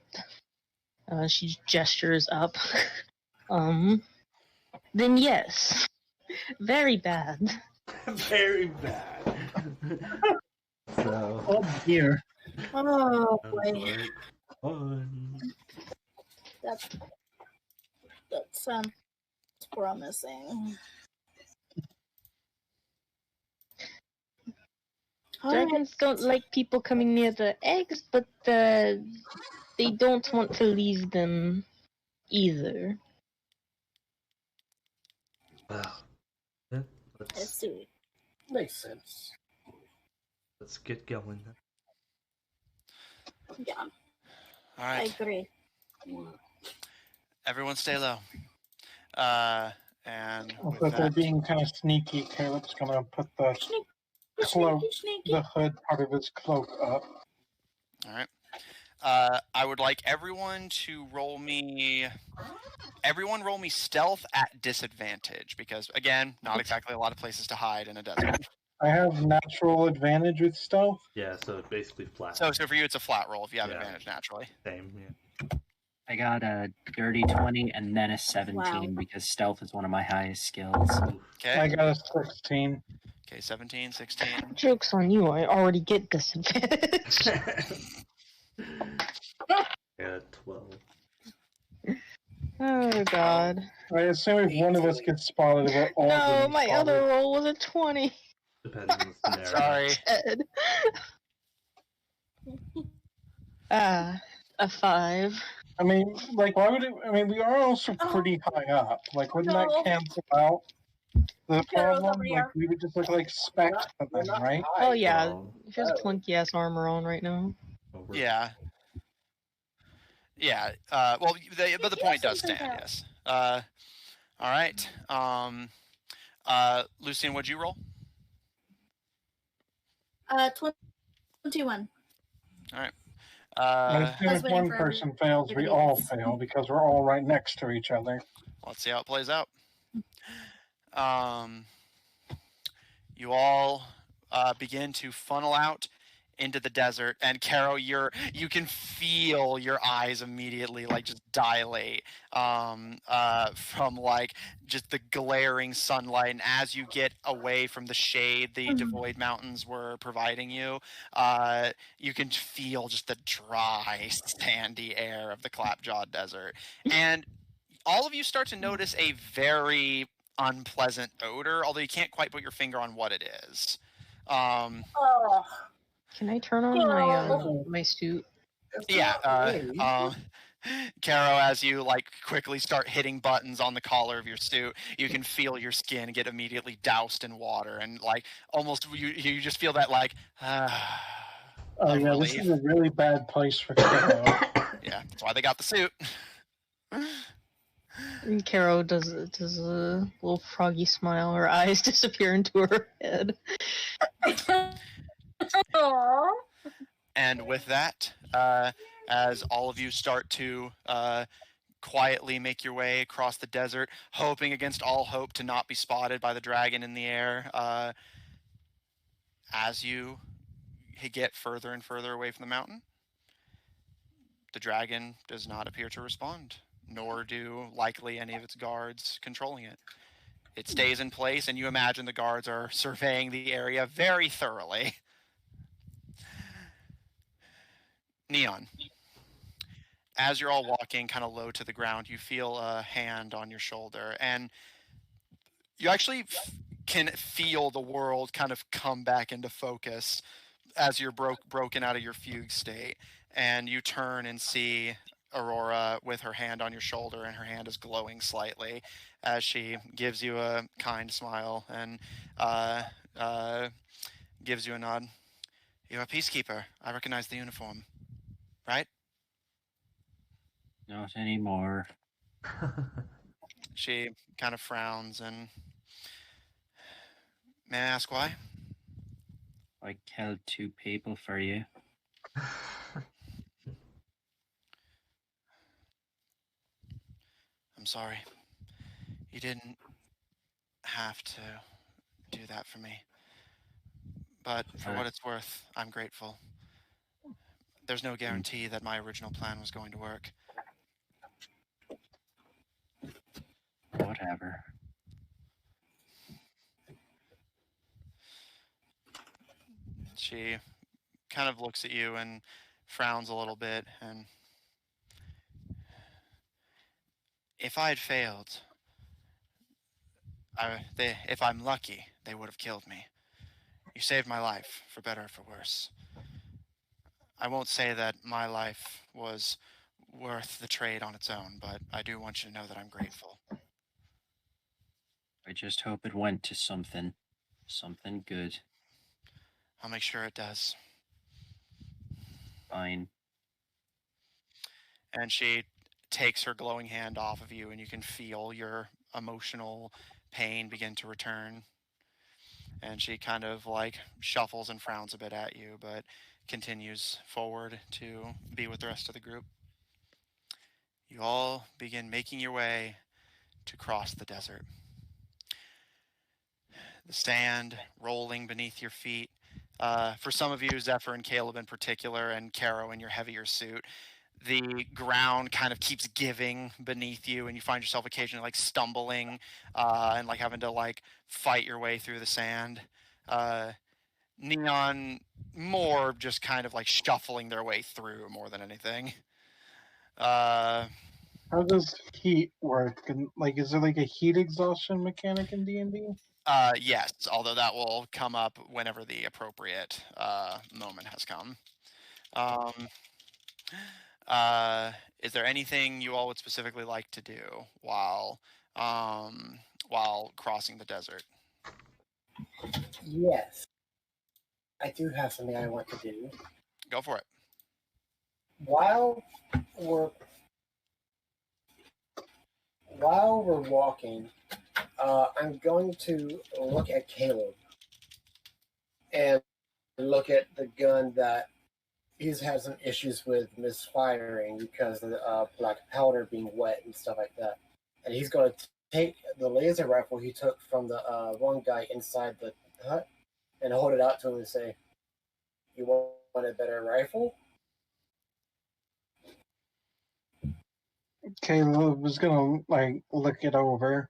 she gestures up. Then yes, very bad. Very bad. So. Oh dear. Oh boy. Fun. That sounds promising. Dragons don't like people coming near the eggs, but they don't want to leave them either. Well, yeah, Let's see. Makes sense. let's get going. Yeah, All I right, agree. everyone stay low. And with But they're that, being kind of sneaky. Caleb's gonna put the cloak, Sneaky. the hood part of his cloak up. all right. I would like everyone to roll me. Everyone roll me stealth at disadvantage because again, not exactly a lot of places to hide in a desert. I have natural advantage with stealth. Yeah, so basically flat. So for you, it's a flat roll if you have Yeah. advantage naturally. Same, yeah. I got a dirty 20 and then a 17 because stealth is one of my highest skills. Okay. I got a 16. Okay, 17, 16. Joke's on you, I already get disadvantage. Yeah, 12. Oh god. I assume if one of us gets spotted, we're all No, getting my spotted. other roll was a 20. Depending on the scenario. Sorry. Dead. A 5. I mean, like, why would it? I mean, we are also pretty high up. Like, wouldn't that cancel out the Carol's problem? over Like, here. we would just look like specks to them, right? Oh yeah, Oh, she has clunky ass armor on right now. over. Yeah. Yeah. Well, but the point does stand. Yes. All right. Lucian, what'd you roll? 21. All right. I assume I was if waiting one for person fails, we everybody all else. fail because we're all right next to each other. Let's see how it plays out. You all begin to funnel out into the desert, and Caro, you can feel your eyes immediately like just dilate from like just the glaring sunlight. And as you get away from the shade the Devoid Mountains were providing you, you can feel just the dry, sandy air of the Clapjaw Desert, and all of you start to notice a very unpleasant odor, although you can't quite put your finger on what it is. Oh, Can I turn on my suit? Yeah, Really? Caro, as you like quickly start hitting buttons on the collar of your suit, you can feel your skin get immediately doused in water, and like almost you just feel that like Oh of yeah, relief. this is a really bad place for Karo. Yeah, that's why they got the suit. And Caro does a little froggy smile. Her eyes disappear into her head. Aww. And with that, as all of you start to quietly make your way across the desert, hoping against all hope to not be spotted by the dragon in the air, as you get further and further away from the mountain, the dragon does not appear to respond, nor do likely any of its guards controlling it. It stays in place, and you imagine the guards are surveying the area very thoroughly. Neon, as you're all walking kind of low to the ground, you feel a hand on your shoulder, and you actually can feel the world kind of come back into focus as you're broken out of your fugue state, and you turn and see Aurora with her hand on your shoulder, and her hand is glowing slightly as she gives you a kind smile and gives you a nod. You're a peacekeeper. I recognize the uniform, right? Not anymore. She kind of frowns and, may I ask why? I killed 2 people for you. I'm sorry. You didn't have to do that for me. But for what it's worth, I'm grateful. There's no guarantee that my original plan was going to work. Whatever. She kind of looks at you and frowns a little bit, and if I had failed, if I'm lucky, they would have killed me. You saved my life, for better or for worse. I won't say that my life was worth the trade on its own, but I do want you to know that I'm grateful. I just hope it went to something good. I'll make sure it does. Fine. And she takes her glowing hand off of you, and you can feel your emotional pain begin to return. And she kind of like shuffles and frowns a bit at you, but continues forward to be with the rest of the group. You all begin making your way to cross the desert. The sand rolling beneath your feet. For some of you, Zephyr and Caleb in particular, and Caro in your heavier suit, the ground kind of keeps giving beneath you, and you find yourself occasionally like stumbling and like having to like fight your way through the sand. Neon more just kind of like shuffling their way through more than anything. How does heat work? And like, is there like a heat exhaustion mechanic in D&D? Yes, although that will come up whenever the appropriate moment has come. Is there anything you all would specifically like to do while crossing the desert? Yes. I do have something I want to do. Go for it. While we're walking, I'm going to look at Caleb and look at the gun that he's had some issues with misfiring because of the black powder being wet and stuff like that. And he's going to take the laser rifle he took from the one guy inside the hut and hold it out to him and say, "You want a better rifle?" Caleb was gonna like look it over.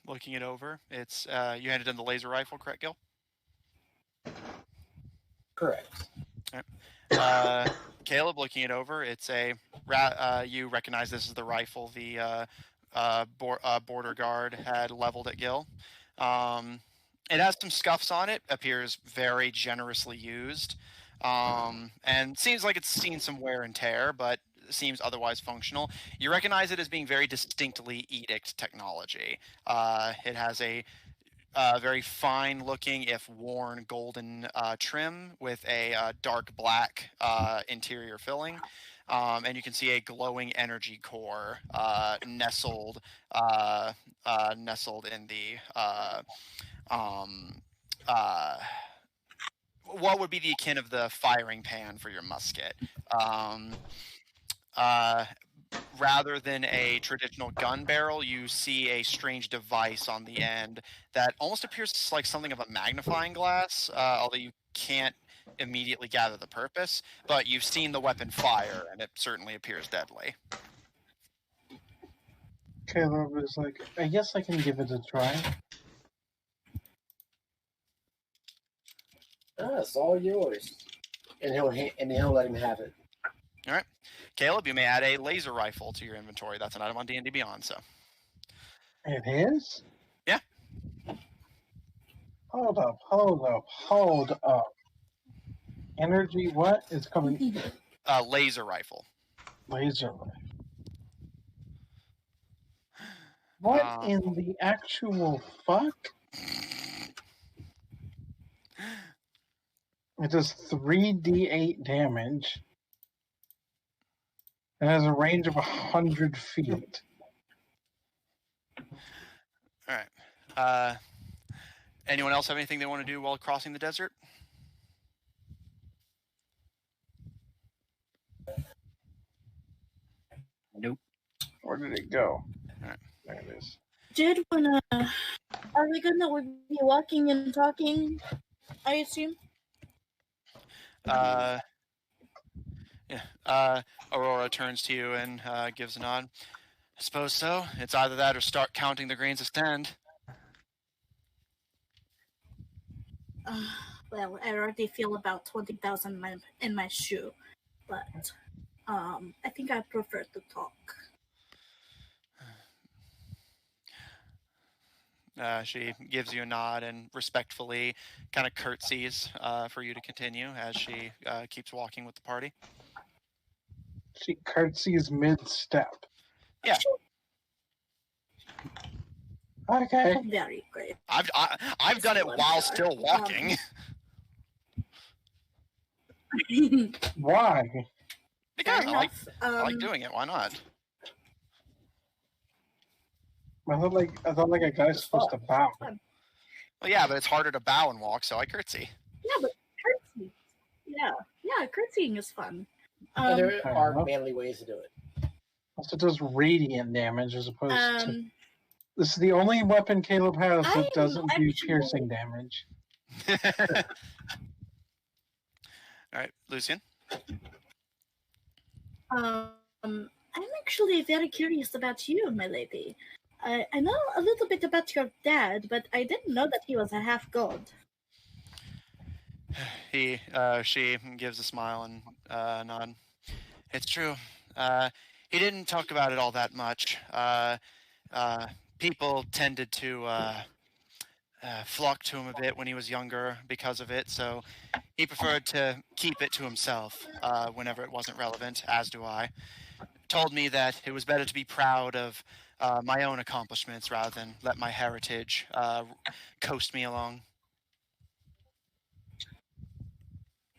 Looking it over, it's you handed in the laser rifle, correct, Gil? Correct. Caleb, looking it over, it's you recognize this is the rifle the border guard had leveled at Gil. It has some scuffs on it, appears very generously used, and seems like it's seen some wear and tear, but seems otherwise functional. You recognize it as being very distinctly Edict technology. It has a very fine-looking, if worn, golden trim with a dark black interior filling, and you can see a glowing energy core nestled in the what would be the akin of the firing pan for your musket. Rather than a traditional gun barrel, you see a strange device on the end that almost appears like something of a magnifying glass, although you can't immediately gather the purpose. But you've seen the weapon fire, and it certainly appears deadly. Caleb was like, I guess I can give it a try. It's all yours. And he'll let him have it. All right, Caleb, you may add a laser rifle to your inventory. That's an item on D&D Beyond. So It is? Yeah. Hold up. Energy, what is coming? Laser rifle. Laser rifle. What in the actual fuck? It does 3d8 damage. It has a range of 100 feet. All right. Anyone else have anything they want to do while crossing the desert? Nope. Where did it go? All right. There it is. Did wanna? Are we gonna be walking and talking? I assume. Yeah. Aurora turns to you and gives a nod. I suppose so. It's either that or start counting the grains of sand. Well, I already feel about 20,000 in my shoe, but I think I prefer to talk. She gives you a nod and respectfully kind of curtsies for you to continue as she keeps walking with the party. She curtsies mid-step. Yeah. Okay. Very great. I've done it while still walking. Why? Because I I like doing it. Why not? I thought like a guy's supposed to bow. Well, yeah, but it's harder to bow and walk, so I curtsy. Yeah, but curtsy. Yeah, curtsying is fun. And there are manly ways to do it. Also does radiant damage as opposed to... This is the only weapon Caleb has that doesn't do piercing damage. All right, Lucian. I'm actually very curious about you, my lady. I know a little bit about your dad, but I didn't know that he was a half-god. She gives a smile and nod. It's true. He didn't talk about it all that much. People tended to flock to him a bit when he was younger because of it, so he preferred to keep it to himself whenever it wasn't relevant, as do I. Told me that it was better to be proud of my own accomplishments rather than let my heritage coast me along.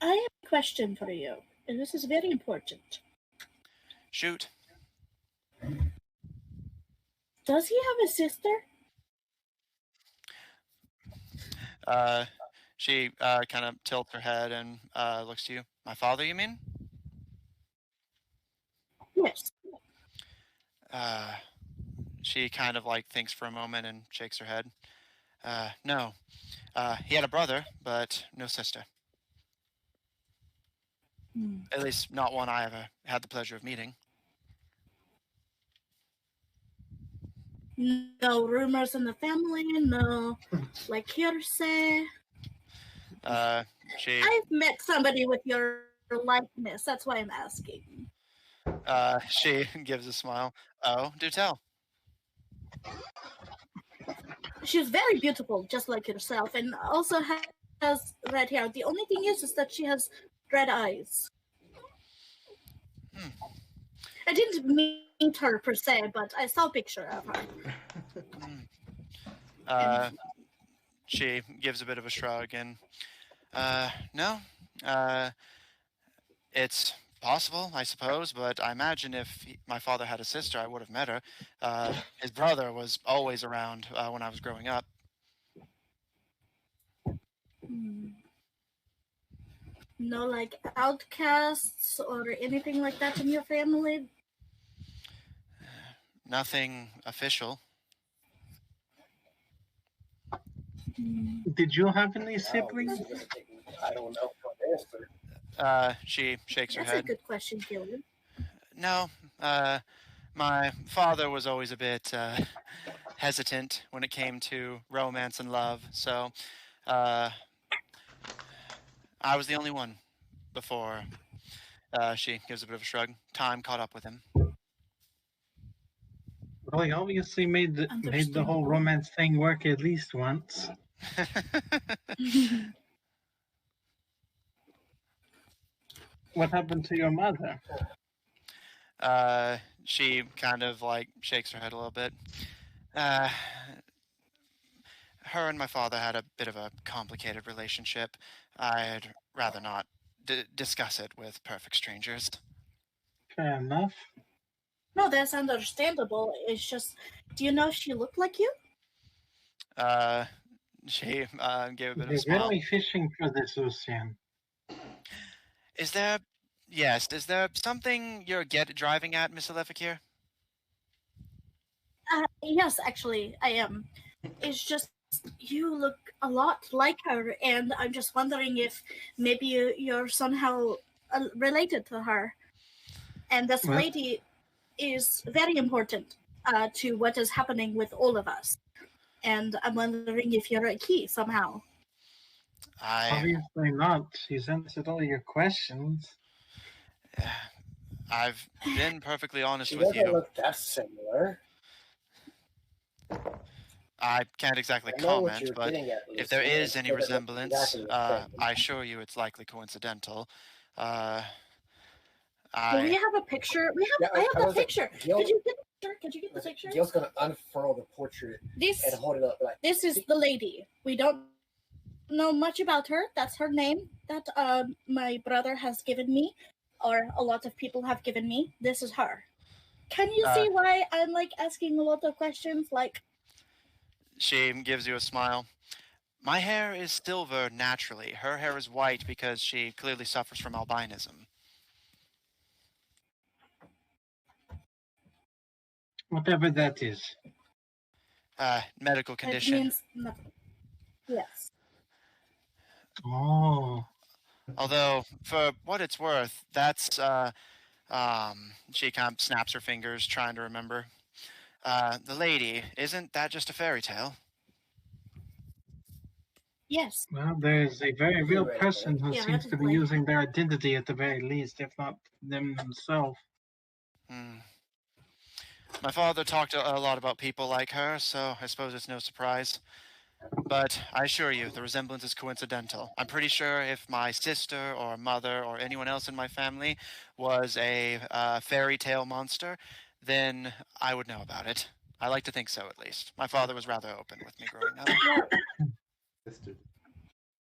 I have a question for you, and this is very important. Shoot. Does he have a sister? She kind of tilts her head and looks to you. My father, you mean? Yes. She kind of like thinks for a moment and shakes her head. No. He had a brother, but no sister. At least not one I ever had the pleasure of meeting. No rumors in the family, no like hearsay. I've met somebody with your likeness, that's why I'm asking. She gives a smile. Oh, do tell. She's very beautiful, just like yourself, and also has red hair. The only thing is that she has red eyes. I didn't meet her per se, but I saw a picture of her. She gives a bit of a shrug and, no, it's possible, I suppose, but I imagine if my father had a sister, I would have met her. His brother was always around when I was growing up. No, like outcasts or anything like that in your family? Nothing official. Did you have any siblings? I don't know for answer. She shakes her That's head. a good question, Gillian. No, my father was always a bit hesitant when it came to romance and love, so I was the only one before. She gives a bit of a shrug. Time caught up with him. Well, he obviously made the whole romance thing work at least once. What happened to your mother? She kind of like shakes her head a little bit. Her and my father had a bit of a complicated relationship. I'd rather not discuss it with perfect strangers. Fair enough. No, that's understandable. It's just, do you know if she looked like you? She gave a bit of a You're smile. really fishing for this, Lucian. Is there something you're driving at, Miss Alefikir? Yes, actually, I am. It's just you look a lot like her, and I'm just wondering if maybe you're somehow related to her. And this lady is very important to what is happening with all of us. And I'm wondering if you're a key somehow. Obviously not. She's answered all your questions. I've been perfectly honest She with doesn't you. look that similar. I can't exactly comment, but if there is any resemblance, I assure you it's likely coincidental. We have a picture. I have the picture. Could you get the picture? Could you get the picture? Gil's gonna unfurl the portrait and hold it up like. This is the lady. We don't know much about her. That's her name that my brother has given me, or a lot of people have given me. This is her. Can you see why I'm like asking a lot of questions? Like, she gives you a smile. My hair is silver naturally. Her hair is white because she clearly suffers from albinism. Whatever that is. Medical condition. It means nothing. Yes. Oh. Although, for what it's worth, that's she kind of snaps her fingers, trying to remember. The lady, isn't that just a fairy tale? Yes. Well, there's a very real person who seems to be using their identity at the very least, if not them themselves. My father talked a lot about people like her, so I suppose it's no surprise. But I assure you, the resemblance is coincidental. I'm pretty sure if my sister or mother or anyone else in my family was a fairy tale monster, then I would know about it. I like to think so, at least. My father was rather open with me growing up.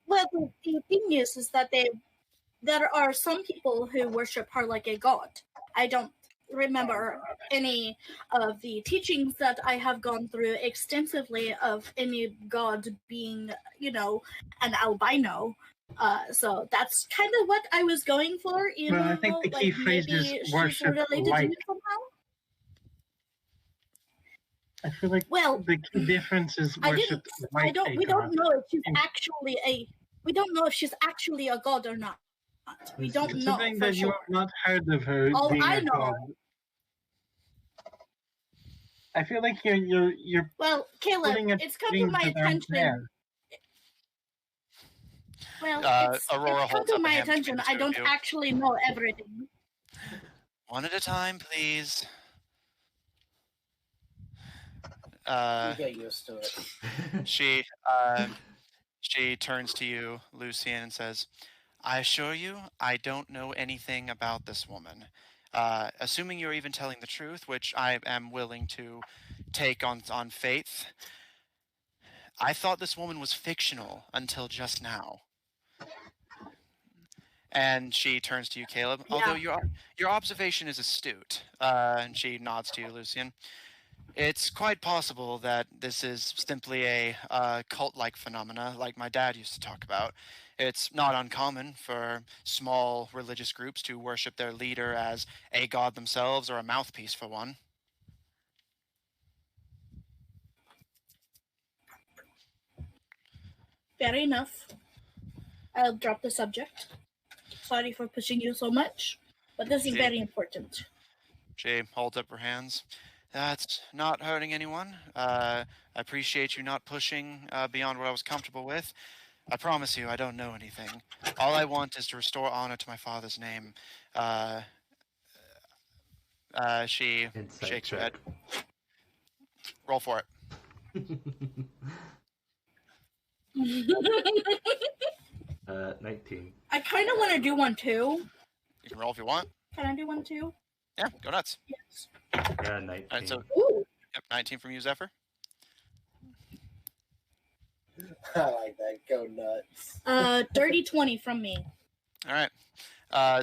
Well, the thing is that there are some people who worship her like a god. I don't remember any of the teachings that I have gone through extensively of any god being, an albino. So that's kind of what I was going for. Well, I think the key phrase is maybe she's worship related to alike. me somehow. I feel like the key difference is worship like we don't know if she's actually we don't know if she's actually a god or not. We don't know Considering for that you sure. have not heard of her All being I a know. god, I feel like you're Well, Caleb, putting it it's come to my attention. There. Well, Aurora it's come holds to up a my hand between attention. the two I of don't you. actually know everything. One at a time, please. You get used to it. She turns to you, Lucian, and says, I assure you, I don't know anything about this woman. Assuming you're even telling the truth, which I am willing to take on faith, I thought this woman was fictional until just now. And she turns to you, Caleb. Yeah. Although your observation is astute, and she nods to you, Lucian. It's quite possible that this is simply a cult-like phenomena, like my dad used to talk about. It's not uncommon for small religious groups to worship their leader as a god themselves or a mouthpiece for one. Fair enough. I'll drop the subject. Sorry for pushing you so much, but this is very important. She holds up her hands. That's not hurting anyone. I appreciate you not pushing beyond what I was comfortable with. I promise you, I don't know anything. All I want is to restore honor to my father's name. She Insight shakes her check. head. Roll for it. 19. I kind of want to do one too. You can roll if you want. Can I do one too? Yeah, go nuts. Yes. Yeah, 19. All right, so Ooh. yep, 19 from you, Zephyr. I like that. Go nuts. Dirty 20 from me. All right.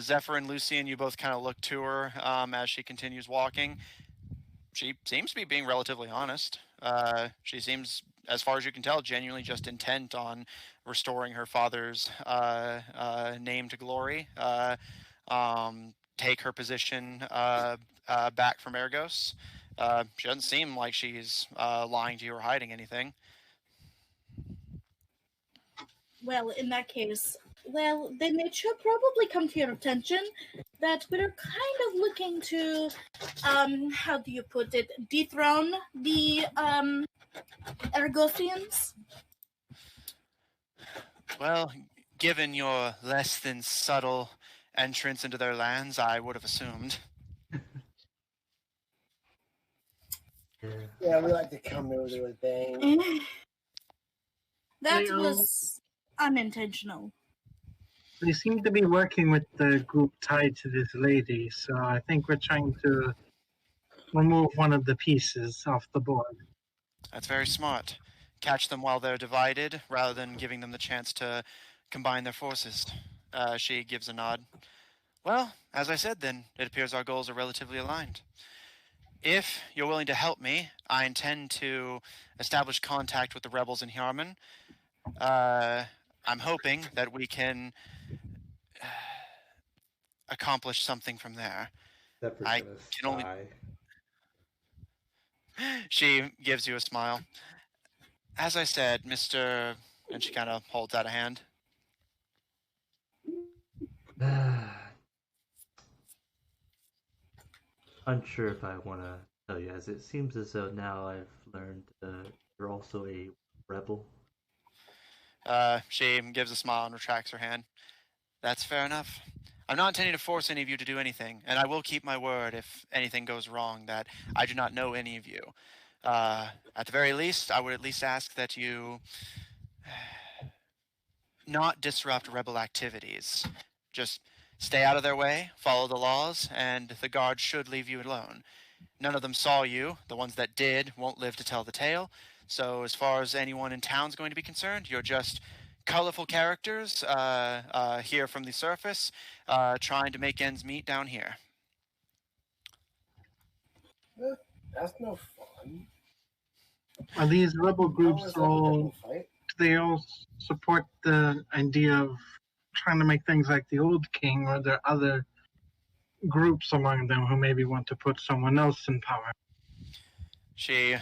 Zephyr and Lucian, you both kind of look to her as she continues walking. She seems to be being relatively honest. She seems, as far as you can tell, genuinely just intent on restoring her father's name to glory. Take her position back from Ergos. She doesn't seem like she's lying to you or hiding anything. Well, in that case, then it should probably come to your attention that we're kind of looking to, how do you put it, dethrone the Ergosians. Well, given your less than subtle entrance into their lands, I would have assumed. Yeah, we like to come over there with bang. That was unintentional. They seem to be working with the group tied to this lady, so I think we're trying to remove one of the pieces off the board. That's very smart. Catch them while they're divided, rather than giving them the chance to combine their forces. She gives a nod. Well, as I said then, it appears our goals are relatively aligned. If you're willing to help me, I intend to establish contact with the rebels in Hyarmen. I'm hoping that we can accomplish something from there. I can only... She gives you a smile. As I said, Mr... And she kind of holds out a hand. Unsure if I want to tell you, as it seems as though now I've learned you're also a rebel. She gives a smile and retracts her hand. That's fair enough. I'm not intending to force any of you to do anything, and I will keep my word if anything goes wrong that I do not know any of you. At the very least, I would at least ask that you not disrupt rebel activities. Just stay out of their way, follow the laws, and the guards should leave you alone. None of them saw you. The ones that did won't live to tell the tale. So as far as anyone in town's going to be concerned, you're just colorful characters here from the surface, trying to make ends meet down here. That's no fun. Are these rebel groups Always love a good all? fight. Do they all support the idea of trying to make things like the old king, or are there other groups among them who maybe want to put someone else in power? She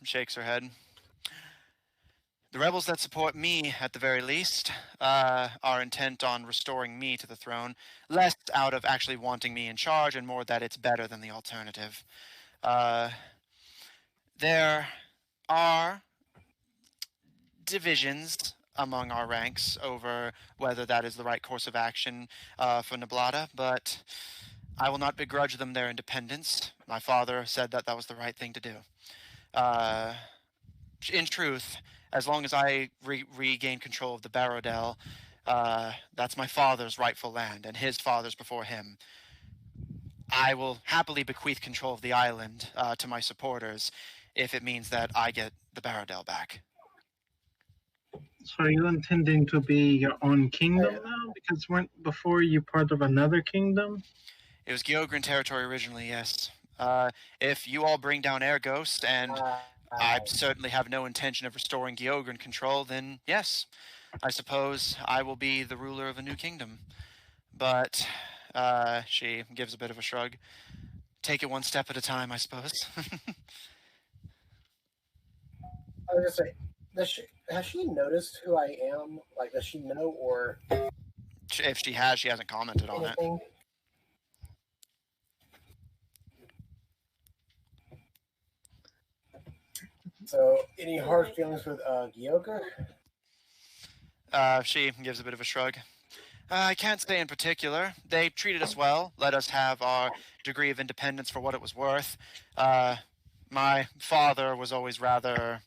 shakes her head. The rebels that support me, at the very least, are intent on restoring me to the throne, less out of actually wanting me in charge and more that it's better than the alternative. There are divisions among our ranks over whether that is the right course of action for Nablata, but I will not begrudge them their independence. My father said that that was the right thing to do. In truth, as long as I regain control of the Barodel, that's my father's rightful land, and his father's before him. I will happily bequeath control of the island to my supporters if it means that I get the Barodel back. So are you intending to be your own kingdom now? Because weren't before you part of another kingdom? It was Geogran territory originally, yes. If you all bring down Ergos, and I certainly have no intention of restoring Geogran control, then yes, I suppose I will be the ruler of a new kingdom. But she gives a bit of a shrug. Take it one step at a time, I suppose. I was gonna say, has she noticed who I am? Like, does she know or If she has, she hasn't commented on it. anything? So, any hard feelings with Gyoka? She gives a bit of a shrug. I can't say in particular. They treated us well, let us have our degree of independence for what it was worth. My father was always rather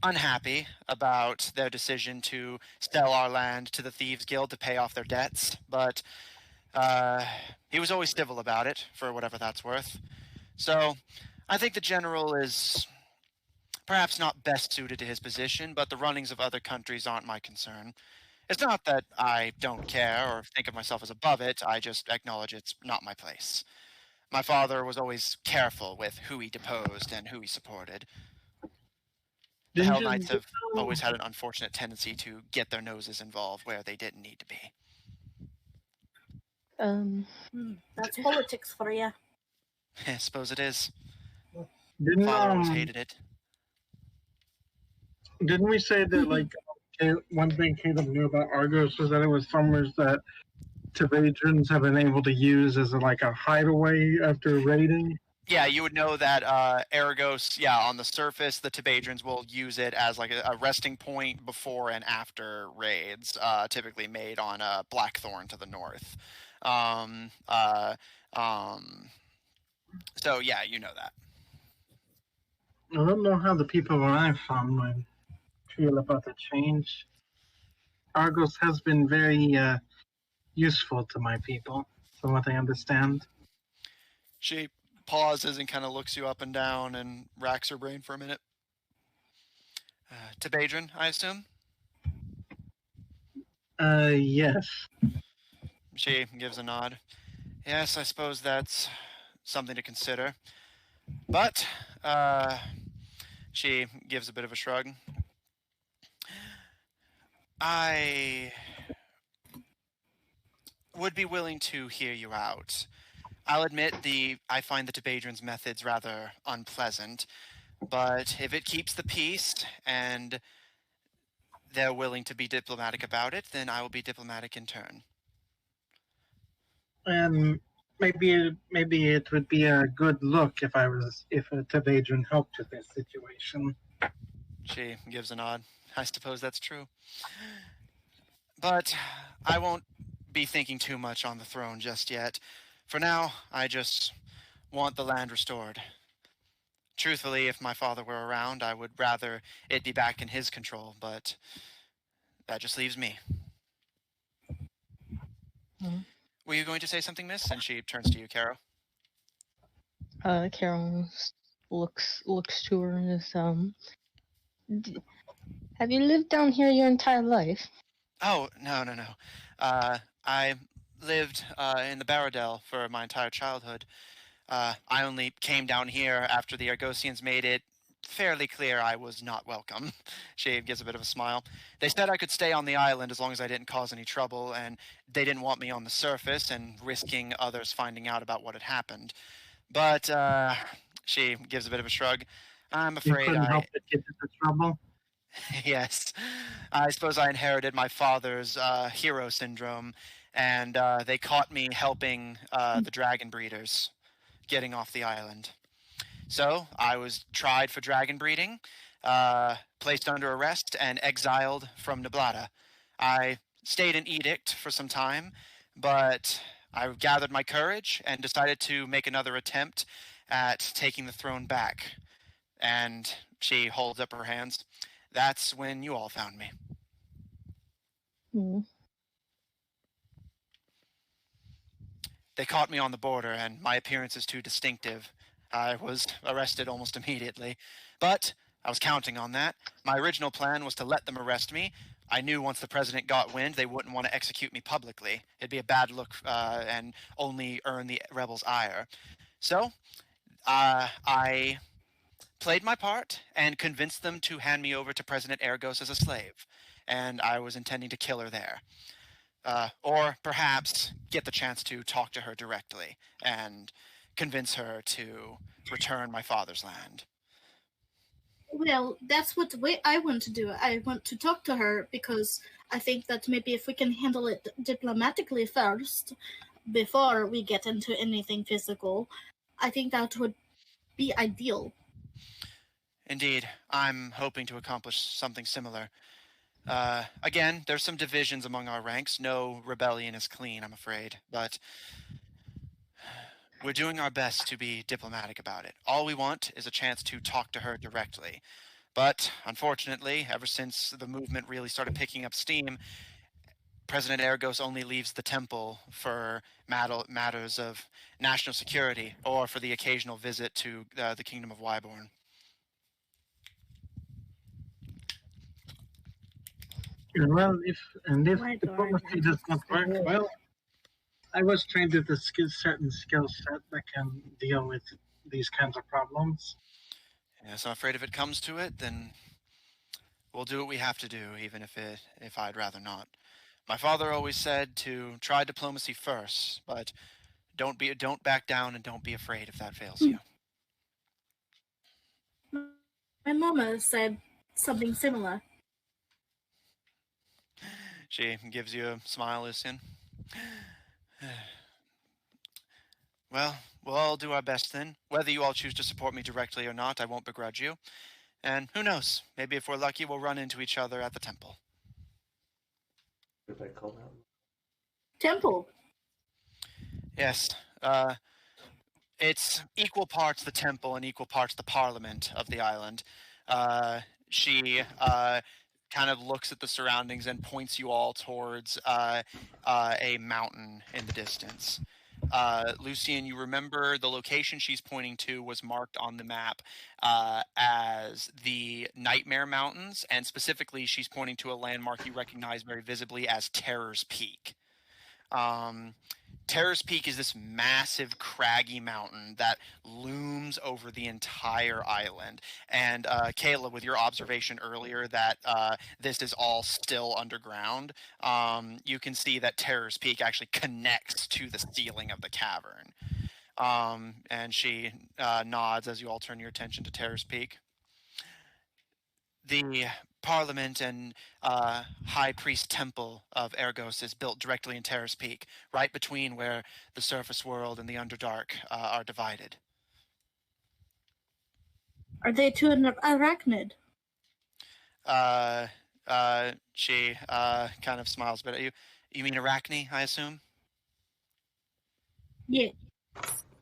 unhappy about their decision to sell our land to the Thieves Guild to pay off their debts, but he was always civil about it, for whatever that's worth. So, I think the general is perhaps not best suited to his position, but the runnings of other countries aren't my concern. It's not that I don't care or think of myself as above it, I just acknowledge it's not my place. My father was always careful with who he deposed and who he supported. The Hell Knights have always had an unfortunate tendency to get their noses involved where they didn't need to be. That's politics for you. I suppose it is. Didn't Father always hated it. Didn't we say that like one thing Caleb knew about Argos was that it was somewhere that Tavadrons have been able to use as like a hideaway after raiding? Yeah, you would know that Aragos, on the surface, the Tibadrians will use it as like a resting point before and after raids, typically made on Blackthorn to the north. So yeah, you know that. I don't know how the people where I'm from would feel about the change. Argos has been very useful to my people, from what I understand. She pauses and kind of looks you up and down and racks her brain for a minute. Tibadrin, I assume? Yes. She gives a nod. Yes, I suppose that's something to consider. But, she gives a bit of a shrug. I would be willing to hear you out. I'll admit I find the Tibadrians' methods rather unpleasant, but if it keeps the peace and they're willing to be diplomatic about it, then I will be diplomatic in turn. And maybe it would be a good look if a Tavadran helped with this situation. She gives a nod. I suppose that's true. But I won't be thinking too much on the throne just yet. For now, I just want the land restored. Truthfully, if my father were around, I would rather it be back in his control, but that just leaves me. Mm-hmm. Were you going to say something, miss? And she turns to you, Caro. Carol looks to her and is, have you lived down here your entire life? Oh, no. I lived in the Barodel for my entire childhood. I only came down here after the Argosians made it fairly clear I was not welcome. She gives a bit of a smile. They said I could stay on the island as long as I didn't cause any trouble, and they didn't want me on the surface and risking others finding out about what had happened. But she gives a bit of a shrug. I'm You afraid couldn't help but get into trouble. Yes, I suppose I inherited my father's hero syndrome, and they caught me helping the dragon breeders getting off the island. So I was tried for dragon breeding, placed under arrest, and exiled from Neblata. I stayed in Edict for some time, but I gathered my courage and decided to make another attempt at taking the throne back. And she holds up her hands. That's when you all found me. Hmm. They caught me on the border, and my appearance is too distinctive. I was arrested almost immediately, but I was counting on that. My original plan was to let them arrest me. I knew once the president got wind, they wouldn't want to execute me publicly. It'd be a bad look and only earn the rebels' ire. So I played my part and convinced them to hand me over to President Argos as a slave, and I was intending to kill her there. Or perhaps get the chance to talk to her directly and convince her to return my father's land. Well, that's what I want to do. I want to talk to her because I think that maybe if we can handle it diplomatically first, before we get into anything physical, I think that would be ideal. Indeed, I'm hoping to accomplish something similar. Again, there's some divisions among our ranks. No rebellion is clean, I'm afraid, but we're doing our best to be diplomatic about it. All we want is a chance to talk to her directly. But unfortunately, ever since the movement really started picking up steam, President Argos only leaves the temple for matters of national security or for the occasional visit to the Kingdom of Wyborn. Well, if My diplomacy does not work well, I was trained with a certain skill set that can deal with these kinds of problems. Yes, I'm afraid if it comes to it, then we'll do what we have to do, even if I'd rather not. My father always said to try diplomacy first, but don't back down and don't be afraid if that fails you. My mama said something similar. She gives you a smile, Lucian. Well, we'll all do our best then. Whether you all choose to support me directly or not, I won't begrudge you. And who knows, maybe if we're lucky, we'll run into each other at the temple. If I call out. Temple. Yes, it's equal parts the temple and equal parts the parliament of the island. She kind of looks at the surroundings and points you all towards a mountain in the distance. Lucian, you remember the location she's pointing to was marked on the map as the Nightmare Mountains, and specifically she's pointing to a landmark you recognize very visibly as Terror's Peak. Terror's Peak is this massive craggy mountain that looms over the entire island. And Kayla, with your observation earlier that this is all still underground, you can see that Terror's Peak actually connects to the ceiling of the cavern. And she nods as you all turn your attention to Terror's Peak. The Parliament and High Priest Temple of Argos is built directly in Terrace Peak, right between where the surface world and the Underdark are divided. Are they to an arachnid? She kind of smiles a bit at you. You mean Arachne, I assume? Yeah.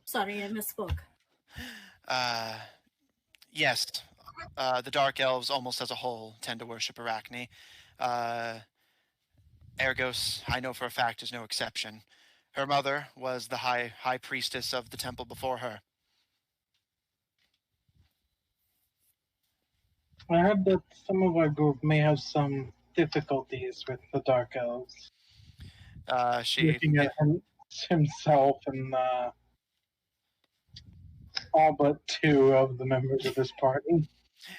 Sorry, I misspoke. Yes. The Dark Elves, almost as a whole, tend to worship Arachne. Argos, I know for a fact, is no exception. Her mother was the high priestess of the temple before her. I heard that some of our group may have some difficulties with the Dark Elves. She looking at himself and all but 2 of the members of this party.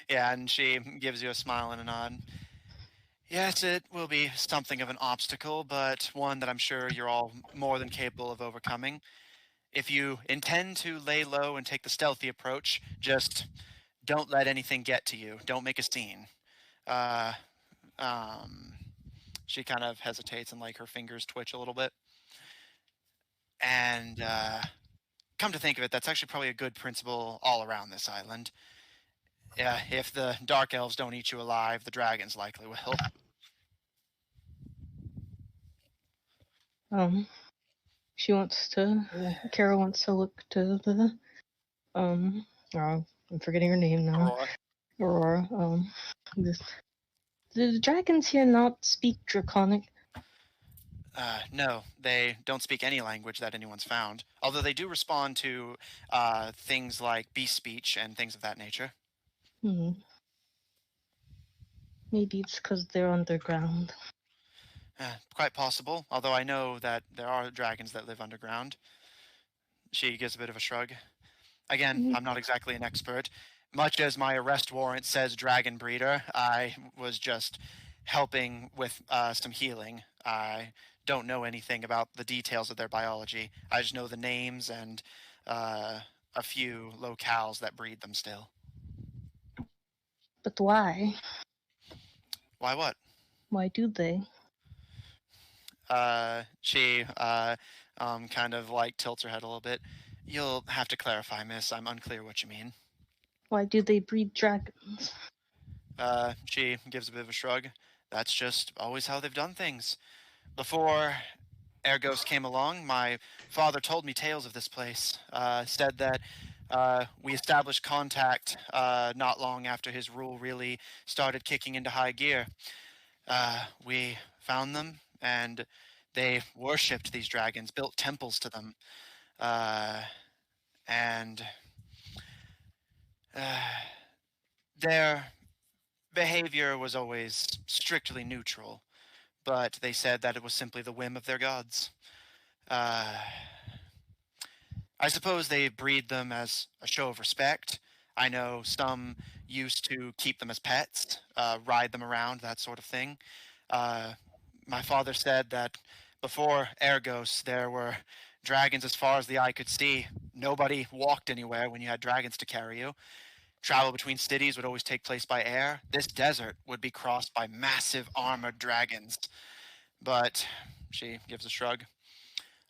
Yeah, and she gives you a smile and a nod. Yes, it will be something of an obstacle, but one that I'm sure you're all more than capable of overcoming. If you intend to lay low and take the stealthy approach, just don't let anything get to you. Don't make a scene. Uh, she kind of hesitates and like her fingers twitch a little bit. And come to think of it, that's actually probably a good principle all around this island. Yeah, if the dark elves don't eat you alive, the dragons likely will. She wants to. Kara wants to look to the. Oh, I'm forgetting her name now. Aurora. Aurora. This. Do the dragons here not speak Draconic? No, they don't speak any language that anyone's found. Although they do respond to things like beast speech and things of that nature. Maybe it's because they're underground. Quite possible. Although I know that there are dragons that live underground. She gives a bit of a shrug. Again, I'm not exactly an expert. Much as my arrest warrant says dragon breeder, I was just helping with some healing. I don't know anything about the details of their biology. I just know the names and a few locales that breed them still. But why? Why what? Why do they? She kind of like tilts her head a little bit. You'll have to clarify, miss. I'm unclear what you mean. Why do they breed dragons? She gives a bit of a shrug. That's just always how they've done things. Before Ergos came along, my father told me tales of this place. Said that we established contact not long after his rule really started kicking into high gear. We found them, and they worshipped these dragons, built temples to them. And their behavior was always strictly neutral, but they said that it was simply the whim of their gods. I suppose they breed them as a show of respect. I know some used to keep them as pets, ride them around, that sort of thing. My father said that before Ergos, there were dragons as far as the eye could see. Nobody walked anywhere when you had dragons to carry you. Travel between cities would always take place by air. This desert would be crossed by massive armored dragons. But she gives a shrug.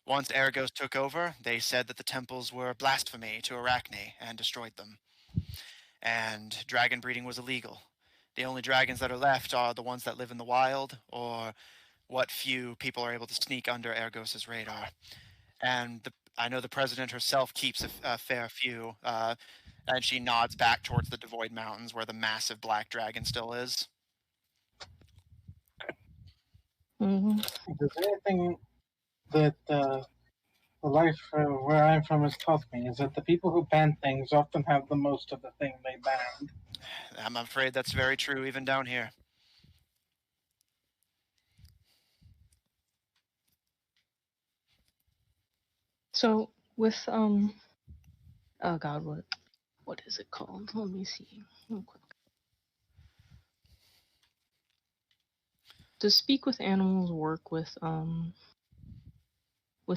Once Ergos took over, they said that the temples were blasphemy to Arachne and destroyed them. And dragon breeding was illegal. The only dragons that are left are the ones that live in the wild, or what few people are able to sneak under Ergos' radar. And I know the president herself keeps a fair few, and she nods back towards the Devoid Mountains where the massive black dragon still is. If there's anything that the life where I'm from has taught me, is that the people who ban things often have the most of the thing they banned. I'm afraid that's very true even down here. So with oh god, what is it called? Let me see real quick. Does speak with animals work with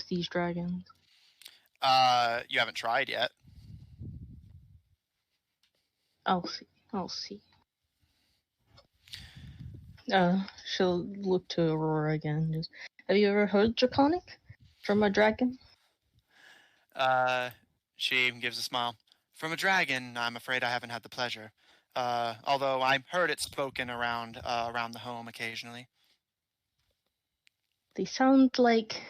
these dragons? You haven't tried yet. I'll see. She'll look to Aurora again. Just, have you ever heard Draconic from a dragon? She gives a smile. From a dragon, I'm afraid I haven't had the pleasure. Although I've heard it spoken around the home occasionally. They sound like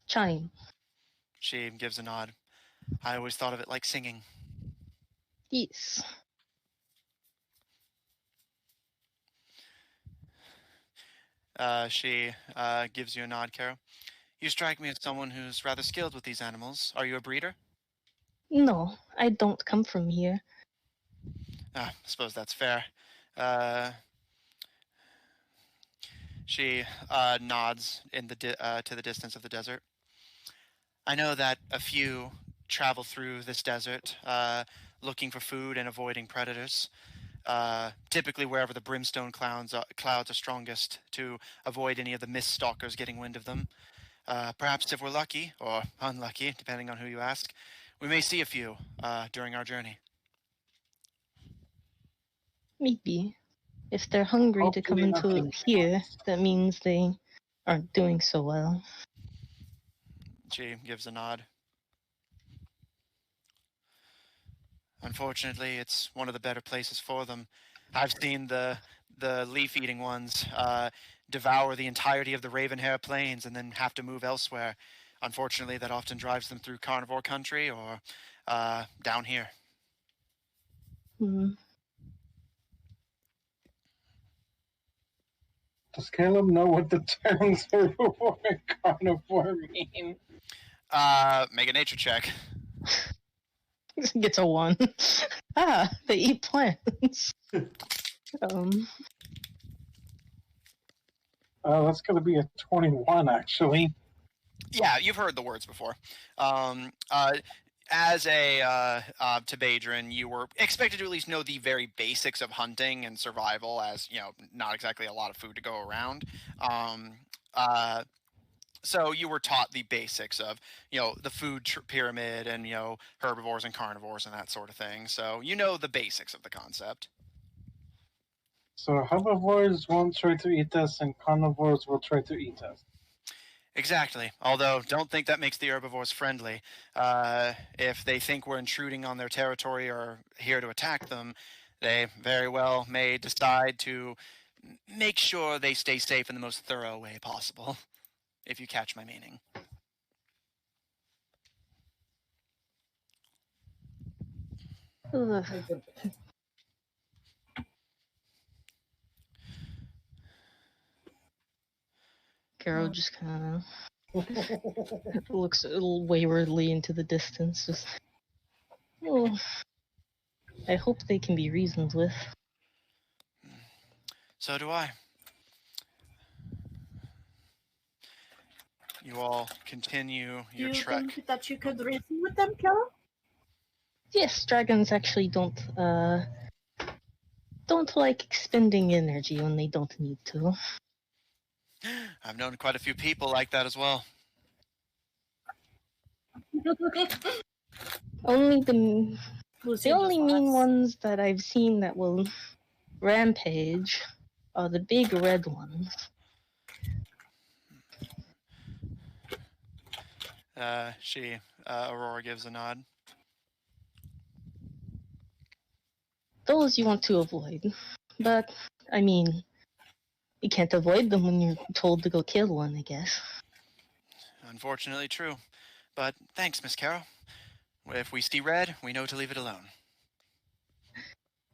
chime. She gives a nod. I always thought of it like singing. Yes. She gives you a nod, Caro. You strike me as someone who's rather skilled with these animals. Are you a breeder? No, I don't come from here. I suppose that's fair. She nods in to the distance of the desert. I know that a few travel through this desert, looking for food and avoiding predators. Typically wherever the brimstone clouds are strongest, to avoid any of the mist stalkers getting wind of them. Perhaps if we're lucky, or unlucky, depending on who you ask, we may see a few during our journey. Maybe. If they're hungry to come Hopefully into nothing here, else. that means they aren't doing so well. She gives a nod. Unfortunately, it's one of the better places for them. I've seen the leaf-eating ones devour the entirety of the Ravenhair Plains and then have to move elsewhere. Unfortunately, that often drives them through carnivore country or down here. Hmm. Does Caleb know what the terms herbivore and carnivore mean? Make a nature check. Gets a 1. They eat plants. That's going to be a 21, actually. Yeah, you've heard the words before. As a Tabadran, you were expected to at least know the very basics of hunting and survival, as not exactly a lot of food to go around. So you were taught the basics of the food pyramid and herbivores and carnivores and that sort of thing. So you know the basics of the concept. So herbivores won't try to eat us, and carnivores will try to eat us. Exactly. Although, don't think that makes the herbivores friendly. If they think we're intruding on their territory or here to attack them, they very well may decide to make sure they stay safe in the most thorough way possible, if you catch my meaning. Ugh. Carol just kind of looks a little waywardly into the distance. Just, oh, I hope they can be reasoned with. So do I. You all continue your Do you trek. think that you could reason with them, Carol? Yes, dragons actually don't like expending energy when they don't need to. I've known quite a few people like that as well. Only the Lucian only just mean laughs. ones that I've seen that will rampage are the big red ones. Aurora gives a nod. Those you want to avoid. But, I mean, you can't avoid them when you're told to go kill one, I guess. Unfortunately true. But thanks, Miss Carol. If we see red, we know to leave it alone.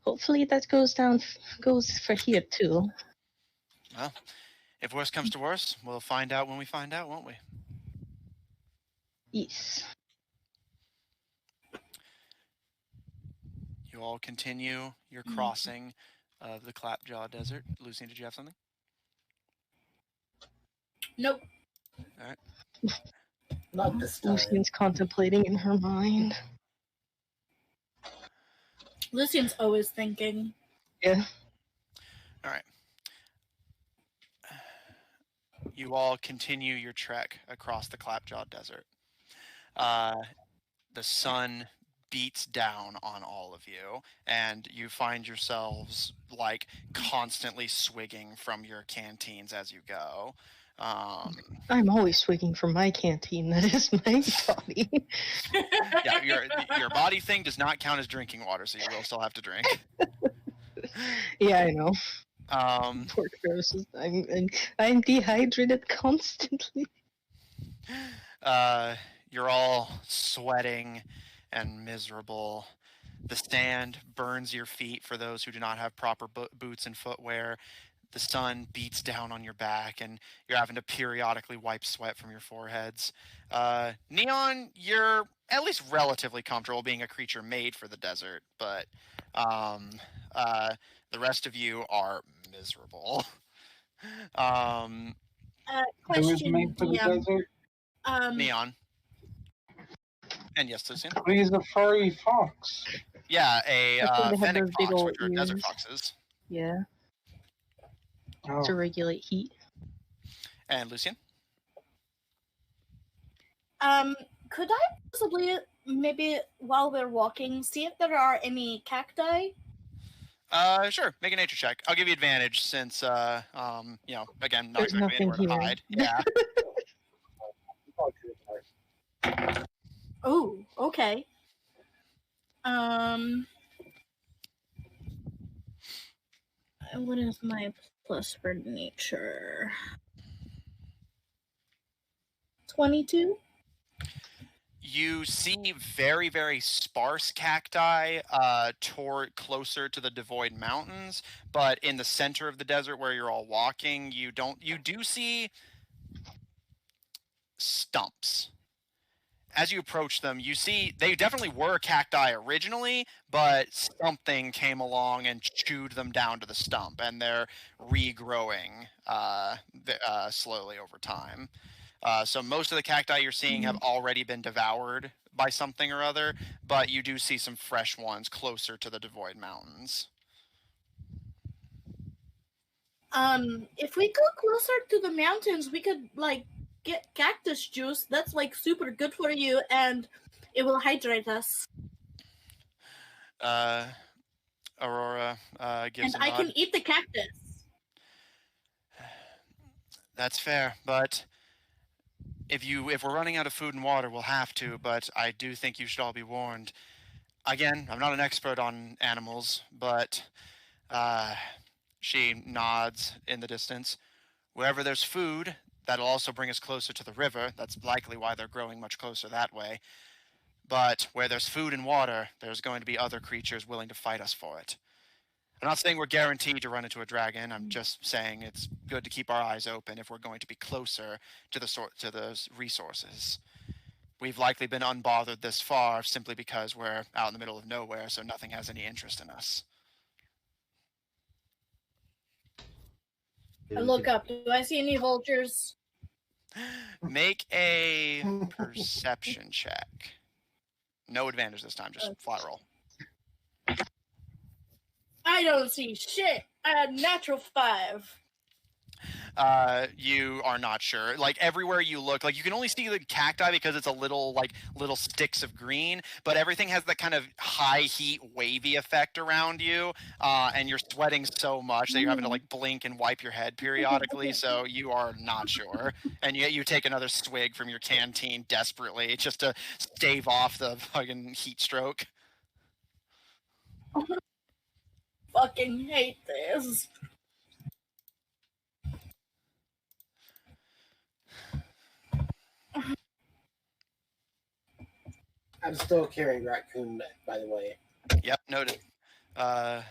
Hopefully that goes for here too. Well, if worse comes to worse, we'll find out when we find out, won't we? Yes. You all continue your crossing of the Clapjaw Desert. Lucy, did you have something? Nope. All right. Not this time. Lucian's contemplating in her mind. Lucian's always thinking. Yeah. All right. You all continue your trek across the Clapjaw Desert. The sun beats down on all of you, and you find yourselves constantly swigging from your canteens as you go. I'm always swigging from my canteen. That is my body. Yeah, your body thing does not count as drinking water, so you will still have to drink. Yeah, I know. Poor Crows. I'm dehydrated constantly. You're all sweating and miserable. The sand burns your feet for those who do not have proper boots and footwear. The sun beats down on your back, and you're having to periodically wipe sweat from your foreheads. Neon, you're at least relatively comfortable being a creature made for the desert, but the rest of you are miserable. Who is Question, made for the DM. desert? Neon. And yes, Lucian. But he's a furry fox. Yeah, I a think they have fennec those big fox, ol' which are desert ears. foxes. Yeah, Oh. to regulate heat. And Lucian? Could I possibly, maybe while we're walking, see if there are any cacti? Sure. Make a nature check. I'll give you advantage since, again, not There's going to be nothing anywhere to here. hide. Yeah. Oh, okay. What is my plus for nature? 22? You see very, very sparse cacti closer to the Devoid Mountains, but in the center of the desert where you're all walking, you do see stumps. As you approach them, you see they definitely were cacti originally, but something came along and chewed them down to the stump, and they're regrowing slowly over time. So most of the cacti you're seeing have already been devoured by something or other, but you do see some fresh ones closer to the Devoid Mountains. If we go closer to the mountains, we could, get cactus juice. That's, super good for you, and it will hydrate us. Aurora gives And a I nod. can eat the cactus. That's fair, but if we're running out of food and water, we'll have to, but I do think you should all be warned. Again, I'm not an expert on animals, but she nods in the distance. Wherever there's food, that'll also bring us closer to the river. That's likely why they're growing much closer that way. But where there's food and water, there's going to be other creatures willing to fight us for it. I'm not saying we're guaranteed to run into a dragon. I'm just saying it's good to keep our eyes open if we're going to be closer to those resources. We've likely been unbothered this far simply because we're out in the middle of nowhere, so nothing has any interest in us. I look up. Do I see any vultures? Make a perception check. No advantage this time, just flat roll. I don't see shit. I had natural 5. You are not sure. Like everywhere you look, like you can only see the cacti because it's a little sticks of green, but everything has that kind of high heat wavy effect around you, and you're sweating so much that you're having to blink and wipe your head periodically, so you are not sure. And yet you take another swig from your canteen desperately just to stave off the fucking heat stroke. Fucking hate this. I'm still carrying Raccoon, by the way. Yep, noted. Hey,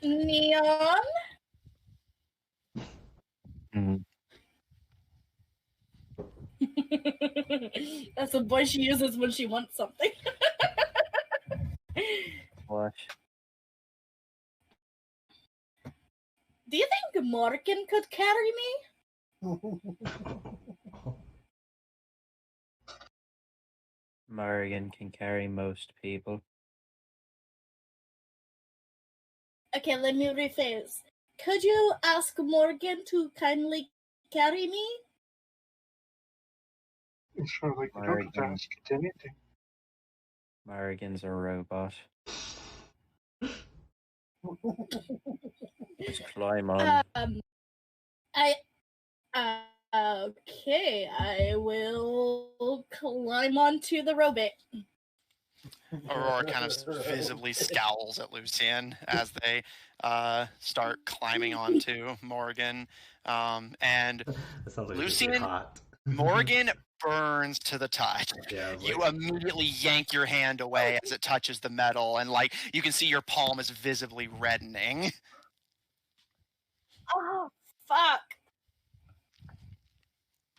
Neon? That's the voice she uses when she wants something. What? Do you think Morgan could carry me? Morgan can carry most people. Okay, let me rephrase. Could you ask Morgan to kindly carry me? Sure, like you don't have to ask it anything. Morgan's a robot. Just climb on. Okay, I will climb onto the robot. Aurora kind of visibly scowls at Lucian as they start climbing onto Morgan. And Lucian, Morgan burns to the touch. Yeah, you immediately yank your hand away as it touches the metal, and you can see your palm is visibly reddening. Oh, fuck.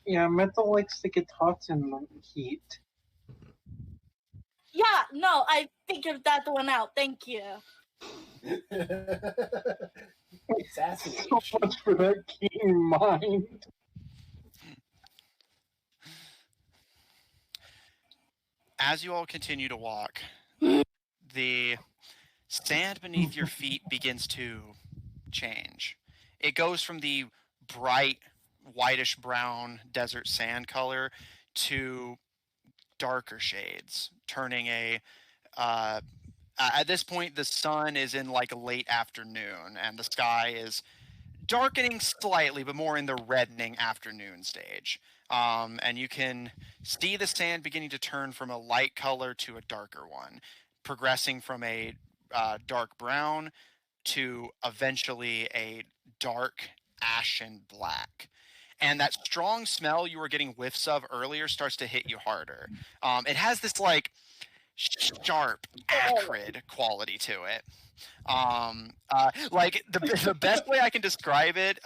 Yeah, metal likes to get hot in the heat. Yeah, no, I figured that one out. Thank you. So much for that keen mind. as you all continue to walk, the sand beneath your feet begins to change. It goes from the bright whitish brown desert sand color to darker shades, turning at this point the sun is in like a late afternoon and the sky is darkening slightly, but more in the reddening afternoon stage. And you can see the sand beginning to turn from a light color to a darker one, progressing from a dark brown to eventually a dark ashen black. And that strong smell you were getting whiffs of earlier starts to hit you harder. It has this like sharp, acrid quality to it. Like the best way I can describe it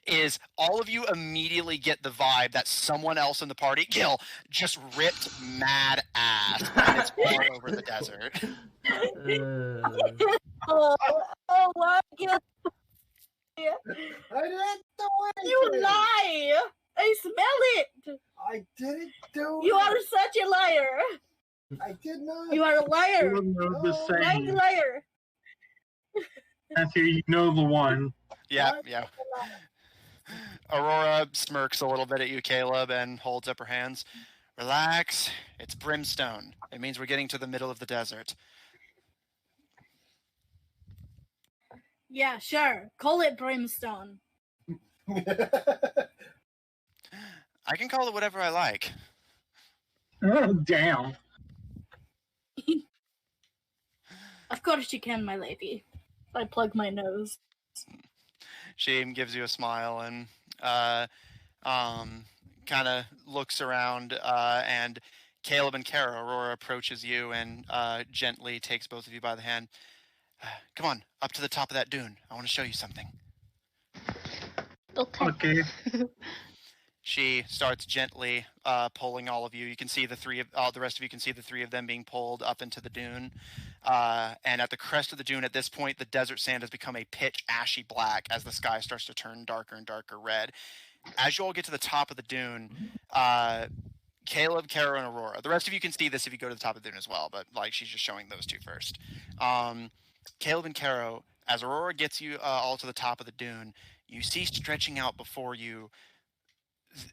is all of you immediately get the vibe that someone else in the party, Gil, just ripped mad ass and it's all over the desert. Oh my God. I didn't do it. You lie! I smell it! I didn't do it. You are such a liar! I did not. You are a liar! The Lying same. liar! Matthew, you know the one. Yeah. Aurora smirks a little bit at you, Caleb, and holds up her hands. Relax. It's brimstone. It means we're getting to the middle of the desert. Yeah, sure. Call it brimstone. I can call it whatever I like. Oh, damn. Of course you can, my lady. I plug my nose. She gives you a smile and kind of looks around, and Caleb and Kara, Aurora approaches you and gently takes both of you by the hand. Come on, up to the top of that dune. I want to show you something. Okay. She starts gently pulling all of you. You can see the rest of you can see the three of them being pulled up into the dune. And at the crest of the dune, at this point, the desert sand has become a pitch ashy black as the sky starts to turn darker and darker red. As you all get to the top of the dune, Caleb, Kara, and Aurora. The rest of you can see this if you go to the top of the dune as well, but like she's just showing those two first. Caleb and Kara, as Aurora gets you all to the top of the dune, you see stretching out before you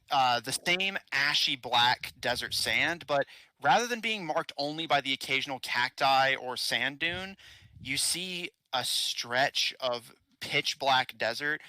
the same ashy black desert sand, but rather than being marked only by the occasional cacti or sand dune, you see a stretch of pitch black desert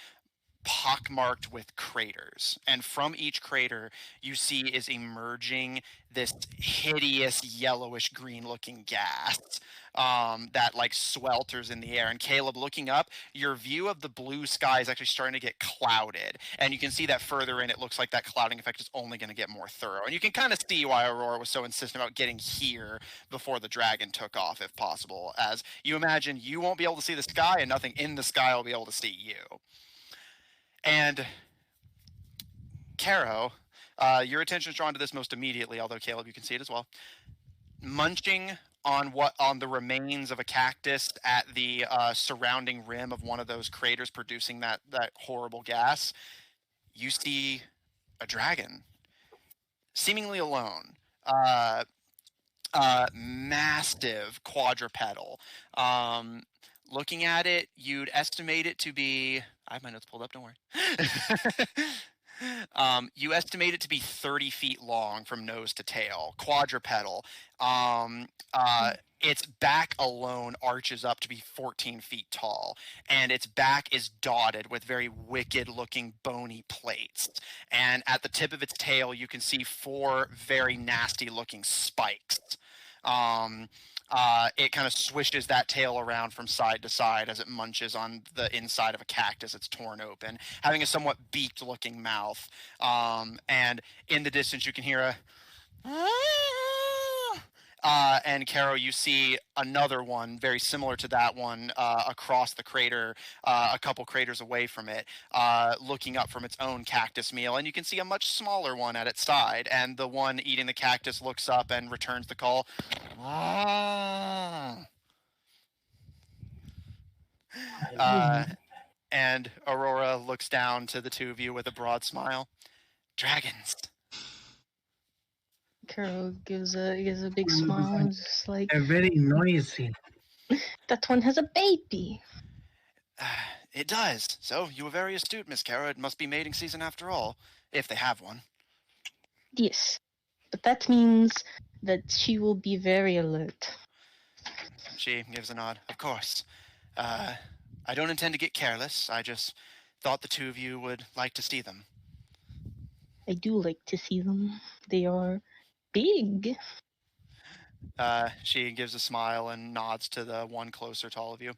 pockmarked with craters. And from each crater, you see is emerging this hideous yellowish green looking gas that like swelters in the air. And Caleb, looking up, your view of the blue sky is actually starting to get clouded. And you can see that further in, it looks like that clouding effect is only going to get more thorough. And you can kind of see why Aurora was so insistent about getting here before the dragon took off, if possible. As you imagine, you won't be able to see the sky, and nothing in the sky will be able to see you. And Caro, your attention is drawn to this most immediately, although Caleb, you can see it as well. Munching on the remains of a cactus at the surrounding rim of one of those craters producing that horrible gas, you see a dragon, seemingly alone. Massive quadrupedal. Looking at it, you'd estimate it to be... I have my notes pulled up, don't worry. You estimate it to be 30 feet long from nose to tail, quadrupedal. Its back alone arches up to be 14 feet tall, and its back is dotted with very wicked-looking bony plates. And at the tip of its tail, you can see 4 very nasty-looking spikes. It kind of swishes that tail around from side to side as it munches on the inside of a cactus that's torn open, having a somewhat beaked-looking mouth. And in the distance, you can hear a... and Caro, you see another one very similar to that one across the crater, a couple craters away from it, looking up from its own cactus meal. And you can see a much smaller one at its side. And the one eating the cactus looks up and returns the call. And Aurora looks down to the two of you with a broad smile. Dragons. Carol gives a big smile and just like, They're very noisy. that one has a baby. It does. So you were very astute, Miss Kara. It must be mating season after all, if they have one. Yes, but that means that she will be very alert. She gives a nod. Of course. I don't intend to get careless. I just thought the two of you would like to see them. I do like to see them. They are big. She gives a smile and nods to the one closer to all of you.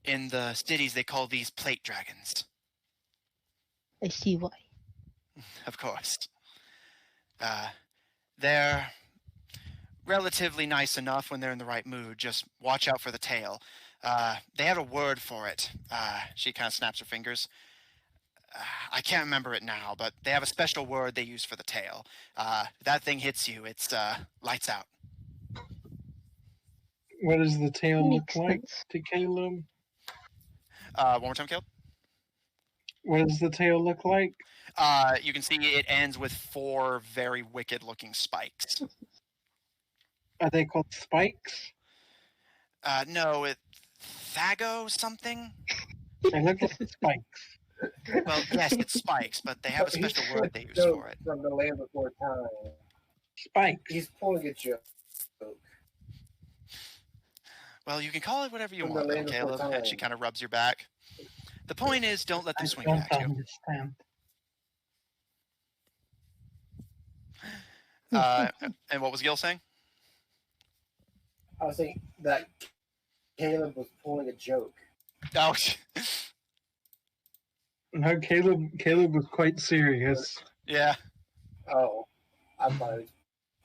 In the cities, they call these plate dragons. I see why. Of course. They're relatively nice enough when they're in the right mood. Just watch out for the tail. They have a word for it. She kind of snaps her fingers. I can't remember it now, but they have a special word they use for the tail. That thing hits you, it's lights out. What does the tail look Makes like sense. to Caleb? One more time, Caleb. What does the tail look like? You can see it ends with 4 very wicked-looking spikes. Are they called spikes? No, it Thago something. They look like spikes. Well, yes, it's spikes, but they have a special word they use Joke for it. From the land before time. Spikes. He's pulling a joke. Well, you can call it whatever you From want, the little land before Caleb. And she time. kind of rubs your back. The point is, don't let I them swing don't at you. understand. And what was Gil saying? I was saying that Caleb was pulling a joke. Oh, No, Caleb was quite serious. yeah. Oh, I thought he was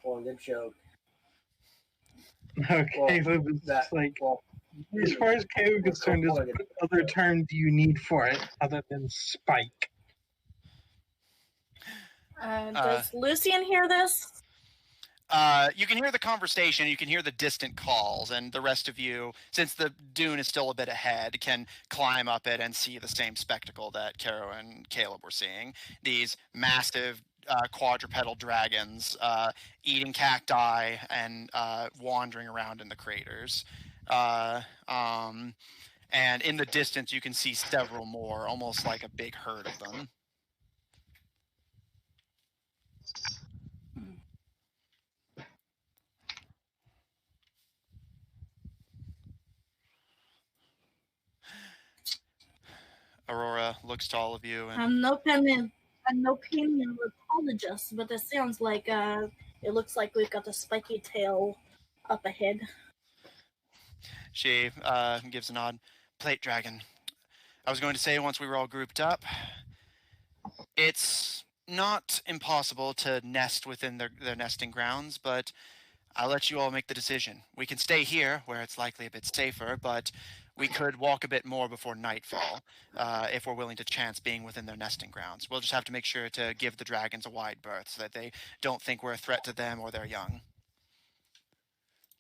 pulling a joke. No, Well, Caleb is that like, well, as far as Caleb is Let's go concerned, is pulling what it. other term do you need for it other than spike? Does Lucian hear this? You can hear the conversation, you can hear the distant calls, and the rest of you, since the dune is still a bit ahead, can climb up it and see the same spectacle that Caro and Caleb were seeing. These massive quadrupedal dragons eating cacti and wandering around in the craters. And in the distance, you can see several more, almost like a big herd of them. Aurora looks to all of you and I'm no paleontologist, but it sounds like it looks like we've got a spiky tail up ahead. she gives a nod. Plate dragon. I was going to say once we were all grouped up, it's not impossible to nest within their nesting grounds, but I'll let you all make the decision. We can stay here, where it's likely a bit safer, but we could walk a bit more before nightfall, if we're willing to chance being within their nesting grounds. We'll just have to make sure to give the dragons a wide berth so that they don't think we're a threat to them or their young.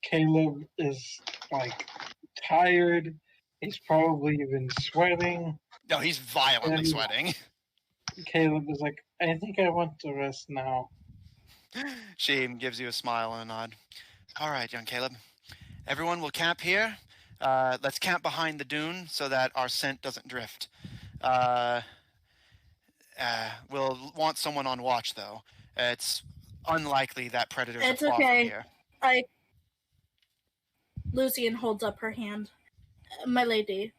Caleb is like tired. He's probably been sweating. No, he's violently sweating. Caleb is like, I think I want to rest now. She gives you a smile and a nod. All right, young Caleb. Everyone will camp here. Let's camp behind the dune so that our scent doesn't drift. We'll want someone on watch, though. It's unlikely that predators It's are far okay. from here. Lucian holds up her hand. My lady,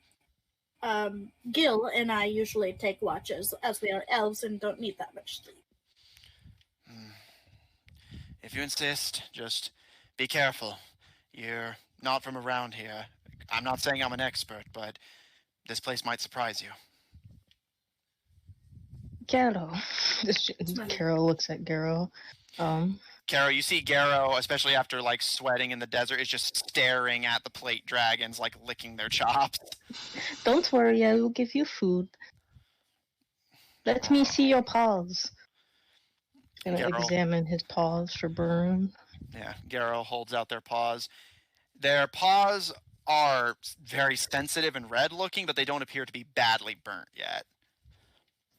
Gil and I usually take watches, as we are elves and don't need that much sleep. If you insist, just be careful. You're not from around here. I'm not saying I'm an expert, but this place might surprise you. Garo. Carol looks at Garo. Caro, you see Garo, especially after like sweating in the desert, is just staring at the plate dragons, like licking their chops. Don't worry, I will give you food. Let me see your paws. Gonna Garo. examine his paws for burn. Yeah, Garo holds out their paws. Their paws are very sensitive and red looking, but they don't appear to be badly burnt yet.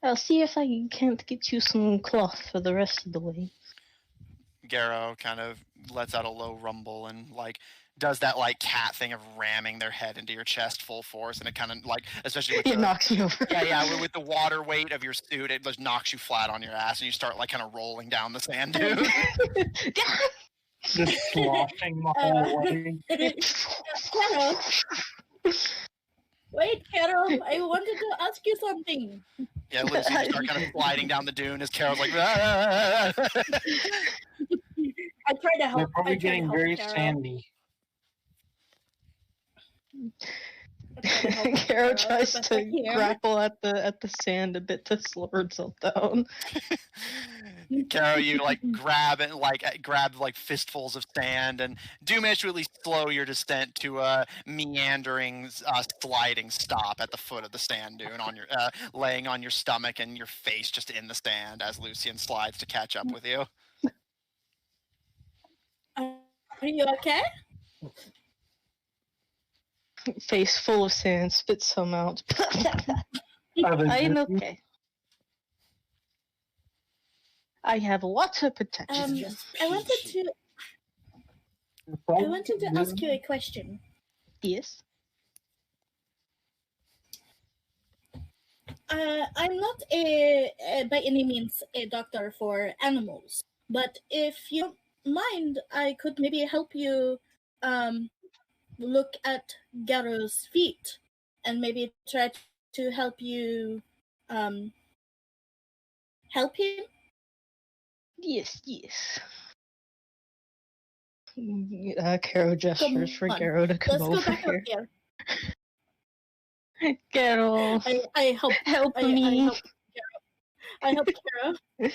I'll see if I can't get you some cloth for the rest of the way. Garrow kind of lets out a low rumble and like does that like cat thing of ramming their head into your chest full force, and it kind of like, especially with It the, knocks you over. yeah, with the water weight of your suit, it just knocks you flat on your ass, and you start like kind of rolling down the sand dune. Just sloshing the whole way. Carol. Wait, Carol, I wanted to ask you something. Yeah, Lucy, you start kind of sliding down the dune as Carol's like, "Ah!" I try to help. They're probably getting very Carol. sandy. Carol tries to grapple at the sand a bit to slow herself down. Carol, you like grab like fistfuls of sand and do manage to at least slow your descent to a meandering, sliding stop at the foot of the sand dune on your laying on your stomach and your face just in the sand as Lucian slides to catch up with you. Are you okay? Face full of sand, spit some out. I am okay. I have lots of protection. I wanted to ask you a question. Yes. I'm not by any means a doctor for animals, but if you don't mind, I could maybe help you look at Garrow's feet and maybe try to help you help him. Yes. Carol gestures for Garrow to come over Let's go back here. up here. Carol, I help me. I help Carol. Can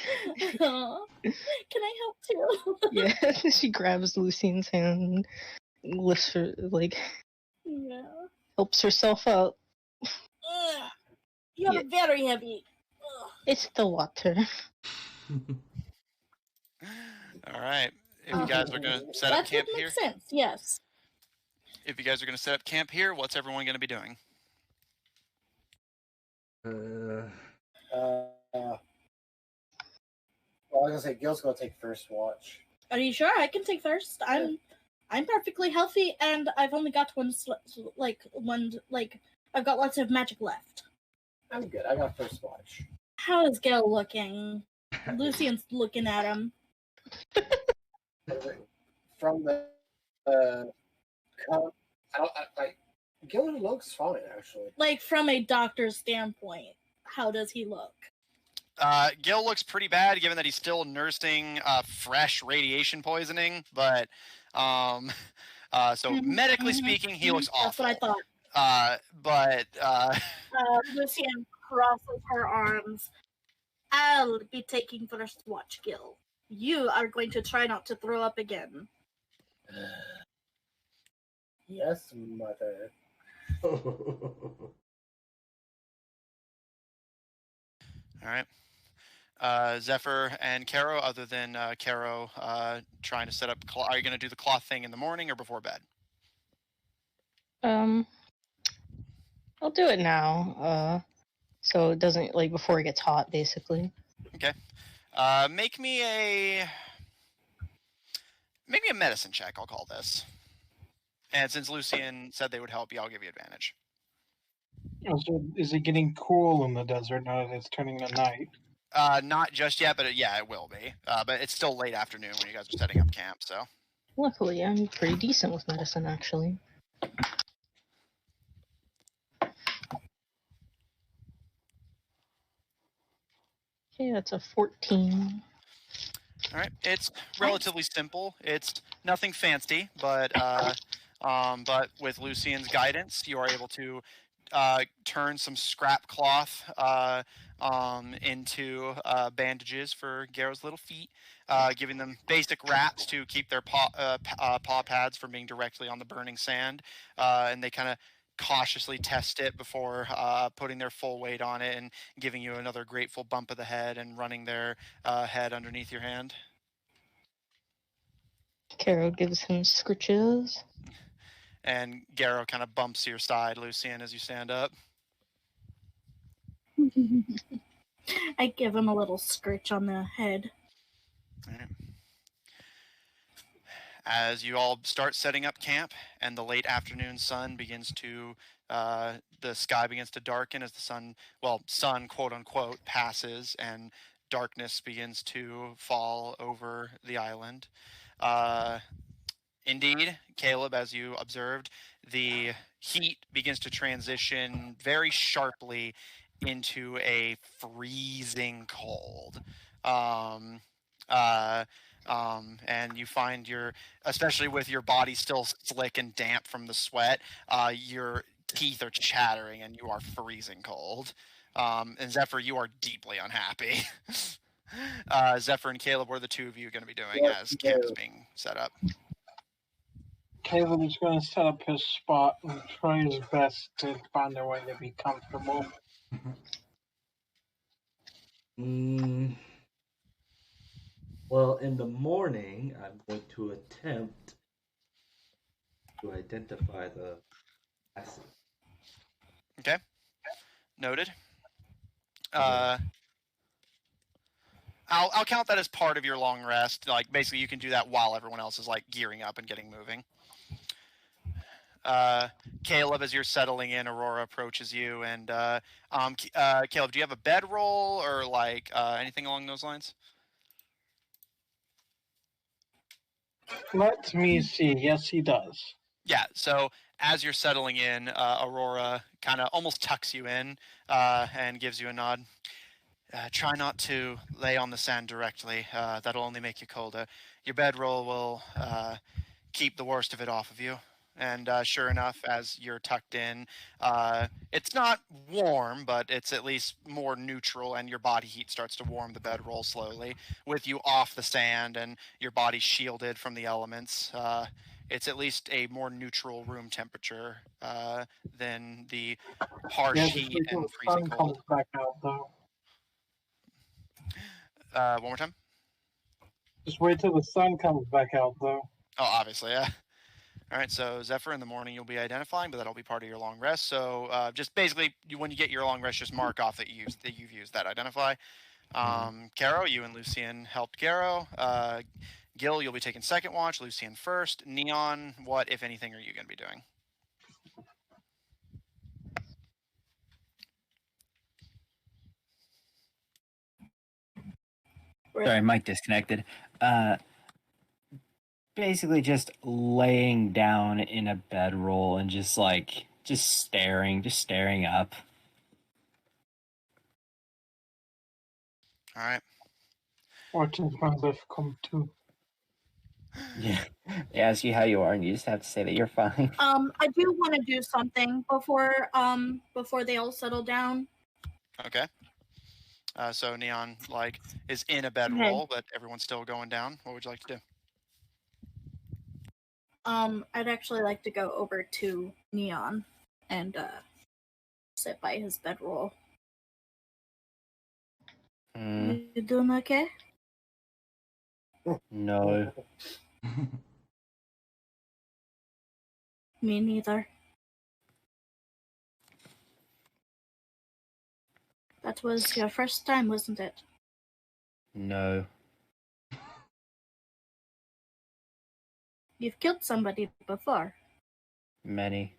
I help too? Yeah, she grabs Lucian's hand and lifts her, helps herself out. You're very heavy. It's the water. All right. If you guys are going to set up camp here. That would make sense, yes. If you guys are going to set up camp here, what's everyone going to be doing? Well, I was gonna say Gil's gonna take first watch. Are you sure? I can take first. I'm perfectly healthy, and I've only got I've got lots of magic left. I'm good. I got first watch. How is Gil looking? Lucian's looking at him. From the Gil looks fine, actually. Like, from a doctor's standpoint, how does he look? Gil looks pretty bad, given that he's still nursing fresh radiation poisoning. But so medically speaking, he looks awful. That's what I thought. But Lucian crosses her arms. I'll be taking first watch, Gil. You are going to try not to throw up again. Yes, mother. All right. Zephyr and Caro, other than Caro trying to set up, are you going to do the cloth thing in the morning or before bed? I'll do it now. So it doesn't, before it gets hot, basically. Okay. Make me a medicine check, I'll call this. And since Lucian said they would help you, I'll give you advantage. So is it getting cool in the desert now that it's turning to night? Not just yet, but it will be. But it's still late afternoon when you guys are setting up camp, so. Luckily, I'm pretty decent with medicine, actually. Okay, that's a 14. All right, it's relatively simple. It's nothing fancy, but with Lucian's guidance, you are able to turn some scrap cloth into bandages for Garrow's little feet, giving them basic wraps to keep their paw pads from being directly on the burning sand, and they kind of cautiously test it before putting their full weight on it and giving you another grateful bump of the head and running their head underneath your hand. Caro gives him scritches. And Garrow kind of bumps your side, Lucian, as you stand up. I give him a little scritch on the head. All right. As you all start setting up camp, and the late afternoon sun begins to, the sky begins to darken as the sun quote unquote passes, and darkness begins to fall over the island. Indeed, Caleb, as you observed, the heat begins to transition very sharply into a freezing cold. Um, uh, and you find especially with your body still slick and damp from the sweat, your teeth are chattering and you are freezing cold. And Zephyr, you are deeply unhappy. Zephyr and Caleb, what are the two of you going to be doing as camp is being set up? Caleb is going to set up his spot and try his best to find a way to be comfortable. Well, in the morning, I'm going to attempt to identify the acid. Okay. Noted. I'll count that as part of your long rest. Like, basically, you can do that while everyone else is, like, gearing up and getting moving. Caleb, as you're settling in, Aurora approaches you, and Caleb, do you have a bedroll or, like, anything along those lines? Let me see. Yes, he does. Yeah, so as you're settling in, Aurora kind of almost tucks you in and gives you a nod. Try not to lay on the sand directly. That'll only make you colder. Your bedroll will keep the worst of it off of you. And sure enough, as you're tucked in, it's not warm, but it's at least more neutral, and your body heat starts to warm the bedroll slowly. With you off the sand and your body shielded from the elements, it's at least a more neutral room temperature than the harsh heat and freezing cold. Comes back out, though. One more time? Just wait till the sun comes back out, though. Oh, obviously, yeah. All right, so Zephyr, in the morning you'll be identifying, but that'll be part of your long rest. So just basically, when you get your long rest, just mark off that you've used that identify. Caro, you and Lucian helped Garo. Gil, you'll be taking second watch. Lucian first. Neon, what, if anything, are you going to be doing? Sorry, mic disconnected. Basically just laying down in a bedroll and just staring up. All right. Watching my life come to. Yeah. They ask you how you are, and you just have to say that you're fine. I do want to do something before they all settle down. Okay. So Neon is in a bedroll, but everyone's still going down. What would you like to do? I'd actually like to go over to Neon and sit by his bedroll. You doing okay? No. Me neither. That was your first time, wasn't it? No. You've killed somebody before. Many.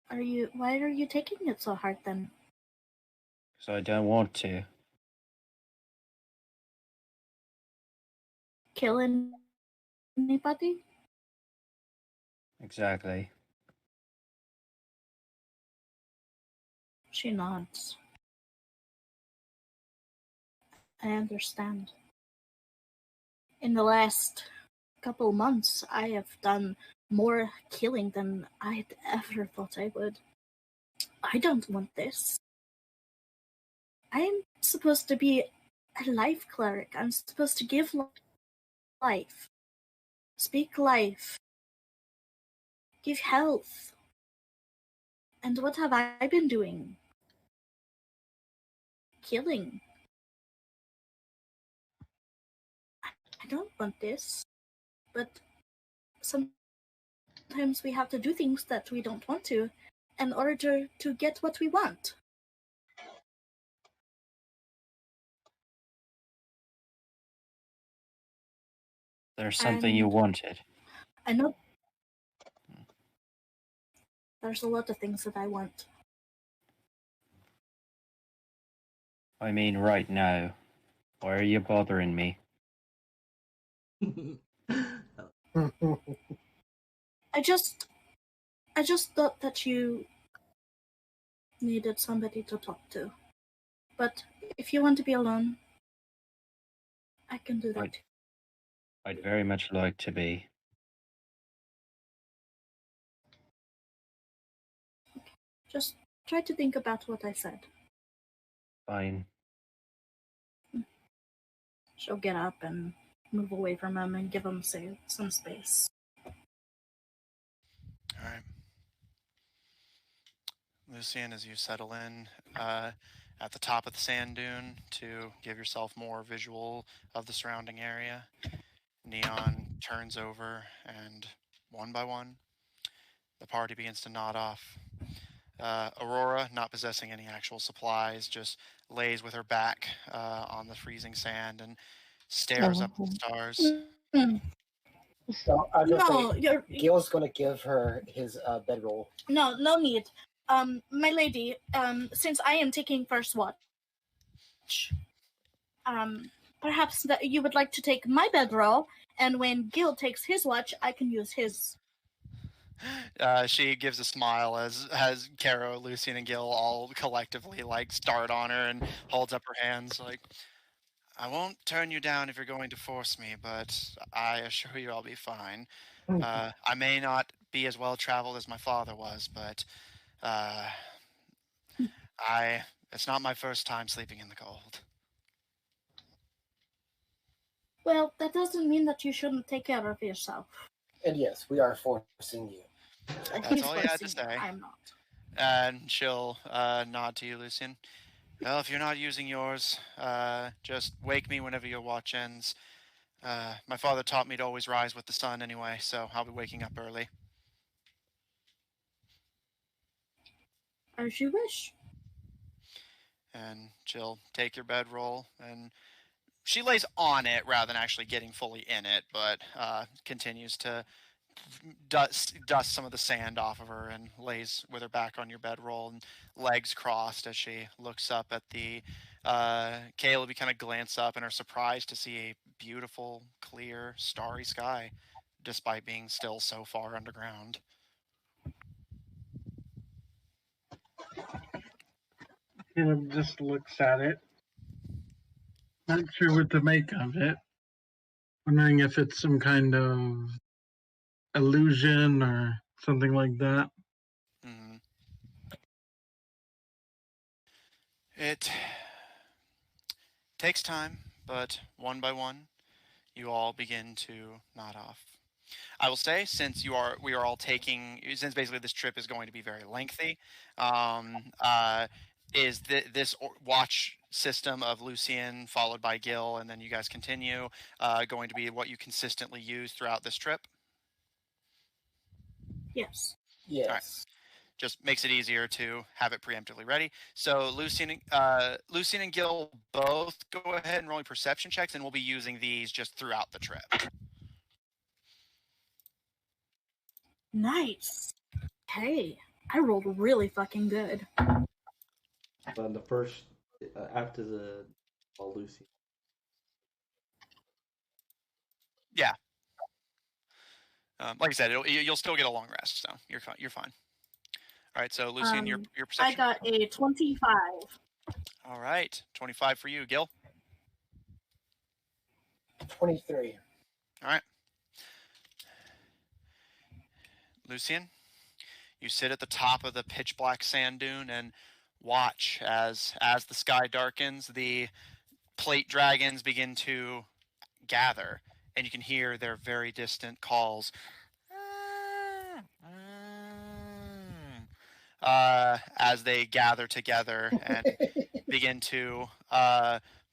Why are you taking it so hard then? So I don't want to. Kill anybody? Exactly. She nods. I understand. In the last couple months, I have done more killing than I'd ever thought I would. I don't want this. I'm supposed to be a life cleric. I'm supposed to give life. Speak life. Give health. And what have I been doing? Killing. I don't want this. But sometimes we have to do things that we don't want to in order to get what we want. There's something you wanted. I know there's a lot of things that I want. I mean, right now. Why are you bothering me? I just thought that you needed somebody to talk to. But if you want to be alone, I can do that. I'd very much like to be. Just try to think about what I said. Fine. She'll get up and move away from him and give him some space. All right. Lucian, as you settle in at the top of the sand dune to give yourself more visual of the surrounding area, Neon turns over, and one by one, the party begins to nod off. Aurora, not possessing any actual supplies, just lays with her back on the freezing sand and stares up at the stars. Mm. So I was No, say, Gil's going to give her his bedroll. No need. My lady, since I am taking first watch, perhaps that you would like to take my bedroll, and when Gil takes his watch, I can use his. She gives a smile as Caro, Lucian, and Gil all collectively start on her and holds up her hands like, I won't turn you down if you're going to force me, but I assure you I'll be fine. I may not be as well traveled as my father was, but it's not my first time sleeping in the cold. Well, that doesn't mean that you shouldn't take care of yourself. And yes, we are forcing you. That's all you had to say. I'm not. And she'll nod to you, Lucian. Well, if you're not using yours, just wake me whenever your watch ends. My father taught me to always rise with the sun anyway, so I'll be waking up early. As you wish. And she'll take your bedroll, and she lays on it rather than actually getting fully in it, but continues to dust some of the sand off of her and lays with her back on your bedroll and legs crossed as she looks up at the Caleb. You kind of glance up and are surprised to see a beautiful, clear, starry sky, despite being still so far underground. Caleb just looks at it, not sure what to make of it, wondering if it's some kind of illusion or something like that. Mm-hmm. It takes time, but one by one, you all begin to nod off. I will say, since we are all taking, since basically this trip is going to be very lengthy, is this watch system of Lucian followed by Gil, and then you guys continue, going to be what you consistently use throughout this trip? Yes. Yes. All right. Just makes it easier to have it preemptively ready. So Lucian and Gil both go ahead and roll perception checks, and we'll be using these just throughout the trip. Nice. Hey, I rolled really fucking good. On the first, after the Lucy. Yeah. Like I said, you'll still get a long rest, so you're fine. All right, so Lucian, your perception. I got a 25. All right, 25 for you, Gil. 23. All right. Lucian, you sit at the top of the pitch black sand dune and watch as the sky darkens, the plate dragons begin to gather, and you can hear their very distant calls as they gather together and begin to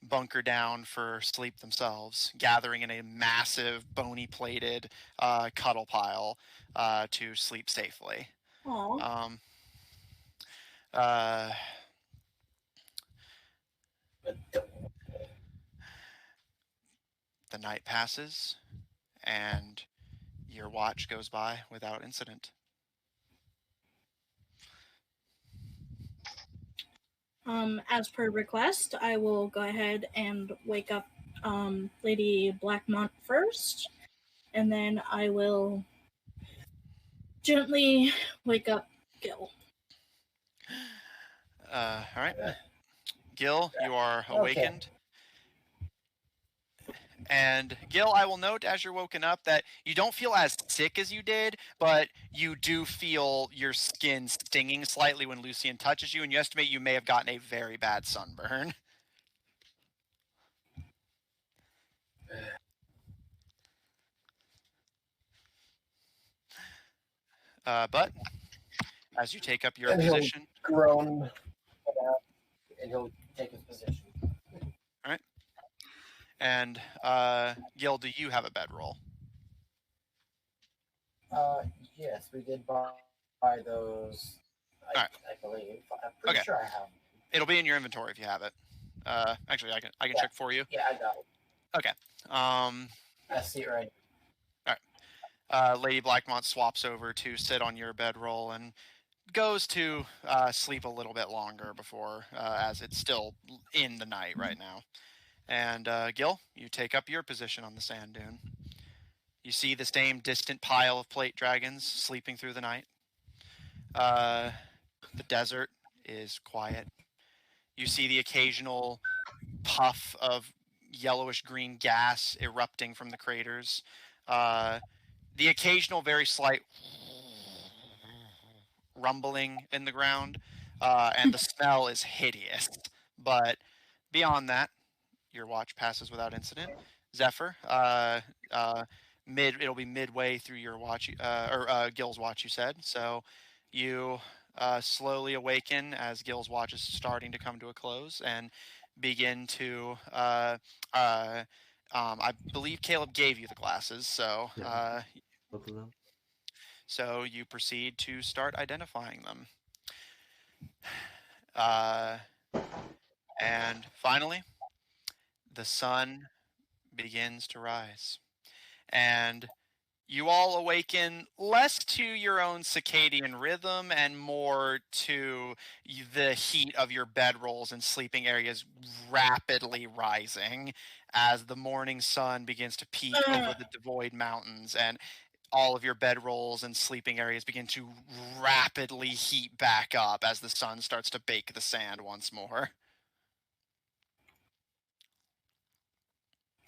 bunker down for sleep themselves, gathering in a massive bony plated cuddle pile to sleep safely. Aww. The night passes, and your watch goes by without incident. As per request, I will go ahead and wake up Lady Blackmont first, and then I will gently wake up Gil. All right. Gil, you are awakened. And Gil, I will note as you're woken up that you don't feel as sick as you did, but you do feel your skin stinging slightly when Lucian touches you, and you estimate you may have gotten a very bad sunburn. But as you take up your And position, he'll groan, and he'll take his position. all right. And Gil, do you have a bedroll? Yes, we did buy those. Alright. I believe. I'm pretty Okay. sure I have. It'll be in your inventory if you have it. Actually, I can check for you. Yeah, I got it. Okay. I see it right. Lady Blackmont swaps over to sit on your bedroll and goes to sleep a little bit longer before, as it's still in the night right now. And Gil, you take up your position on the sand dune. You see the same distant pile of plate dragons sleeping through the night. The desert is quiet. You see the occasional puff of yellowish green gas erupting from the craters. The occasional very slight rumbling in the ground, and the smell is hideous. But beyond that, your watch passes without incident. Zephyr, it'll be midway through your watch, or Gil's watch, you said. So you slowly awaken as Gil's watch is starting to come to a close and begin to. I believe Caleb gave you the glasses, so Both of them. so you proceed to start identifying them. And finally, the sun begins to rise. And you all awaken less to your own circadian rhythm and more to the heat of your bedrolls and sleeping areas rapidly rising as the morning sun begins to peek over the Devoid Mountains, and all of your bedrolls and sleeping areas begin to rapidly heat back up as the sun starts to bake the sand once more.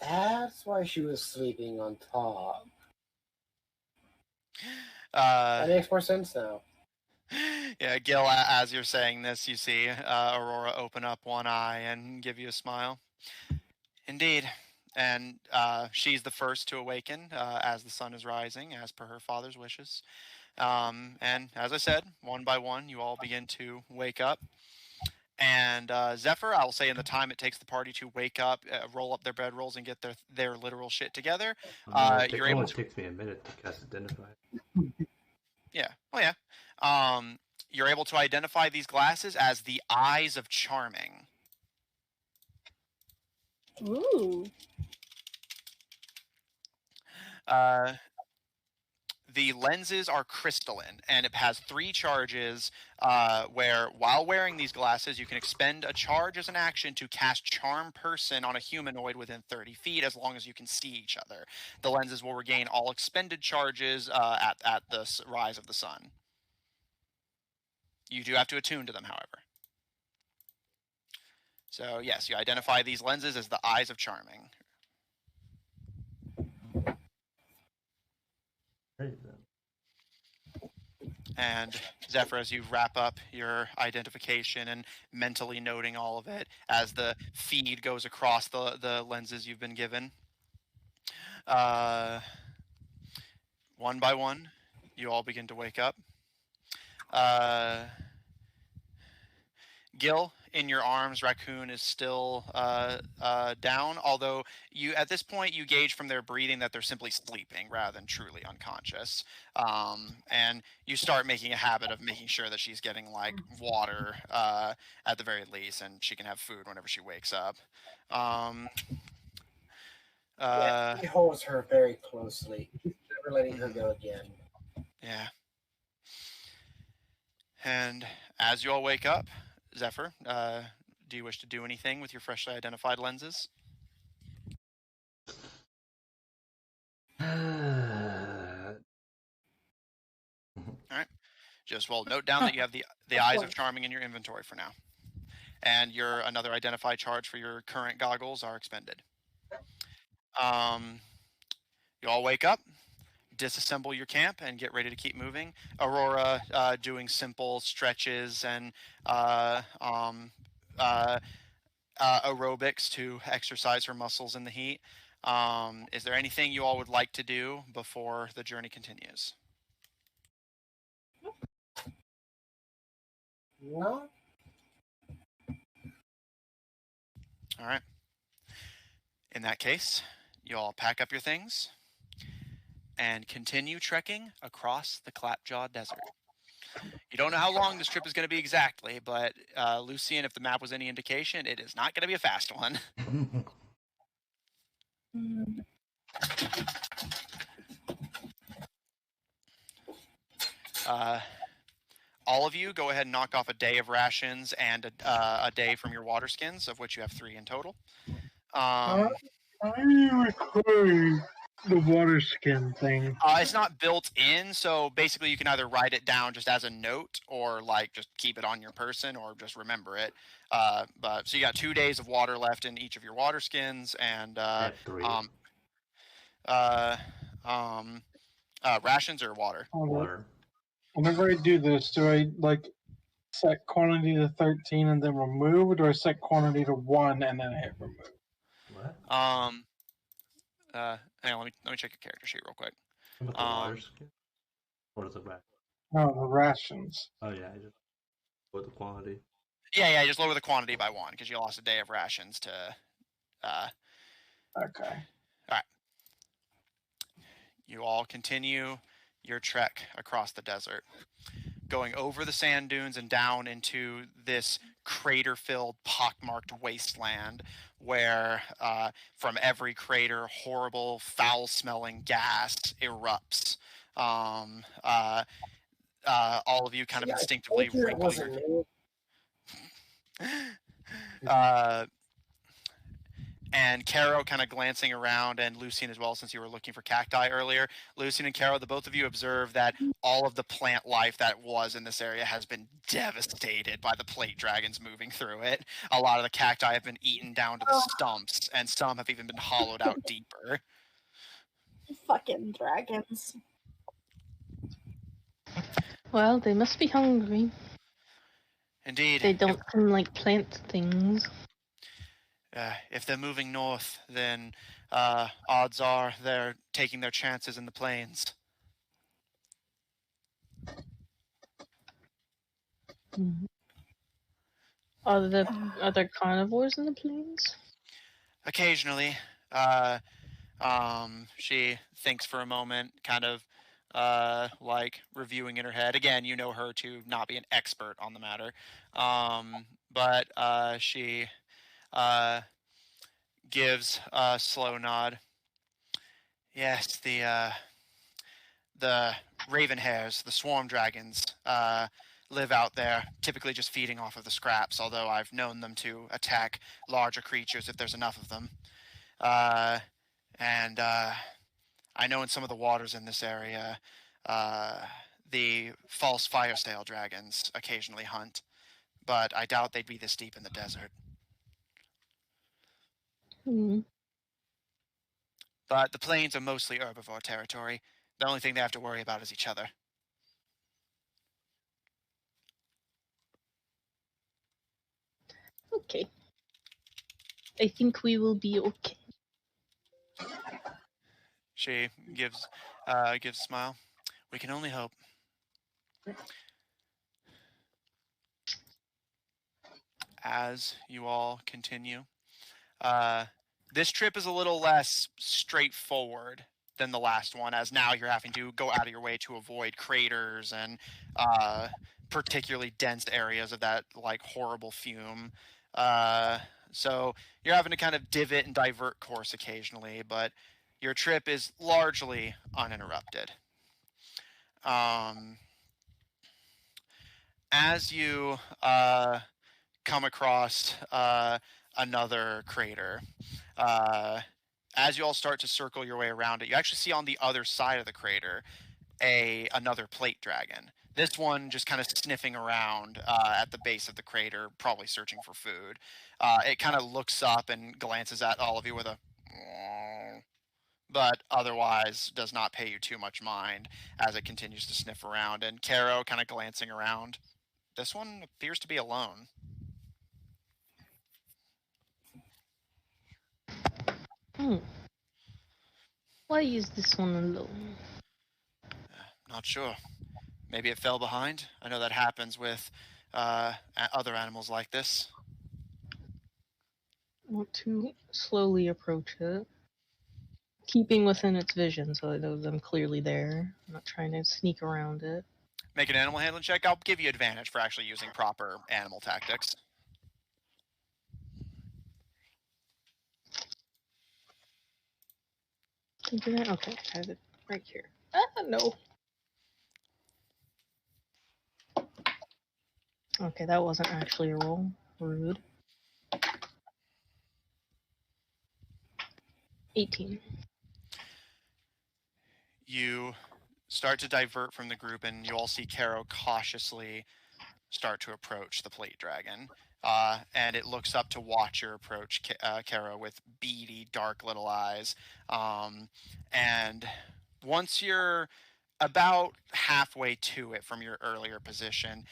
That's why she was sleeping on top. That makes more sense now. Yeah, Gil, as you're saying this, you see Aurora open up one eye and give you a smile. Indeed. And she's the first to awaken as the sun is rising, as per her father's wishes. And as I said, one by one, you all begin to wake up. And Zephyr, I will say in the time it takes the party to wake up, roll up their bedrolls, and get their literal shit together, you're able to... It takes me a minute to cast Identify. Yeah. Oh, yeah. You're able to identify these glasses as the Eyes of Charming. Ooh. The lenses are crystalline, and it has 3 charges where, while wearing these glasses, you can expend a charge as an action to cast Charm Person on a humanoid within 30 feet, as long as you can see each other. The lenses will regain all expended charges at the rise of the sun. You do have to attune to them, however. So, yes, you identify these lenses as the Eyes of Charming. Right then. And Zephyr, as you wrap up your identification and mentally noting all of it as the feed goes across the lenses you've been given, one by one, you all begin to wake up. Gil, in your arms, Raccoon is still down, although you at this point you gauge from their breathing that they're simply sleeping rather than truly unconscious. And you start making a habit of making sure that she's getting like water at the very least, and she can have food whenever she wakes up. He holds her very closely, never letting her go again. Yeah. And as you all wake up, Zephyr, do you wish to do anything with your freshly identified lenses? All right. Just note down that you have the eyes of charming in your inventory for now, and your another identify charge for your current goggles are expended. You all wake up, disassemble your camp, and get ready to keep moving. Aurora doing simple stretches and aerobics to exercise her muscles in the heat. Is there anything you all would like to do before the journey continues? No. All right. In that case, you all pack up your things and continue trekking across the Clapjaw Desert. You don't know how long this trip is going to be exactly, but Lucian, if the map was any indication, it is not going to be a fast one. All of you go ahead and knock off a day of rations and a day from your water skins, of which you have 3 in total. How are you recording the water skin thing? It's not built in, so basically you can either write it down just as a note, or like just keep it on your person, or just remember it. But so you got 2 days of water left in each of your water skins, and I have 3. rations or water. Water. Whenever I do this, do I like set quantity to 13 and then remove, or do I set quantity to 1 and then hit remove? What? Hang on, let me check your character sheet real quick. With the water skin? Or is it back? No, the rations. Oh yeah, I just with the quantity. Yeah, just lower the quantity by 1 because you lost a day of rations to. Okay. All right. You all continue your trek across the desert, going over the sand dunes and down into this crater-filled, pockmarked wasteland where from every crater, horrible, foul-smelling gas erupts. All of you kind of instinctively wrinkle your... And Caro kind of glancing around, and Lucian as well, since you were looking for cacti earlier. Lucian and Caro, the both of you observe that all of the plant life that was in this area has been devastated by the plate dragons moving through it. A lot of the cacti have been eaten down to the stumps, and some have even been hollowed out deeper. Fucking dragons. Well, they must be hungry. Indeed. They don't seem like plant things. If they're moving north, then odds are they're taking their chances in the plains. Mm-hmm. Are there carnivores in the plains? Occasionally. She thinks for a moment, kind of like reviewing in her head. Again, you know her to not be an expert on the matter. But she gives a slow nod. Yes, the raven hares, the swarm dragons, live out there, typically just feeding off of the scraps, although I've known them to attack larger creatures if there's enough of them. And I know in some of the waters in this area, the false fire sail dragons occasionally hunt, but I doubt they'd be this deep in the desert. But the plains are mostly herbivore territory. The only thing they have to worry about is each other. Okay. I think we will be okay. She gives a smile. We can only hope. As you all continue, this trip is a little less straightforward than the last one, as now you're having to go out of your way to avoid craters and particularly dense areas of that like horrible fume. so you're having to kind of divot and divert course occasionally, but your trip is largely uninterrupted. As you come across another crater, as you all start to circle your way around it, you actually see on the other side of the crater another plate dragon. This one just kind of sniffing around at the base of the crater, probably searching for food. It kind of looks up and glances at all of you with a but otherwise does not pay you too much mind as it continues to sniff around. And Caro kind of glancing around. This one appears to be alone. Why is this one alone? Not sure. Maybe it fell behind. I know that happens with other animals like this. I want to slowly approach it, keeping within its vision so I know I'm clearly there. I'm not trying to sneak around it. Make an animal handling check. I'll give you advantage for actually using proper animal tactics. Okay, I have it right here. No. Okay, that wasn't actually a roll. Rude. 18. You start to divert from the group, and you all see Caro cautiously start to approach the plate dragon. And it looks up to watch your approach, Caro, with beady, dark little eyes. And once you're about halfway to it from your earlier position,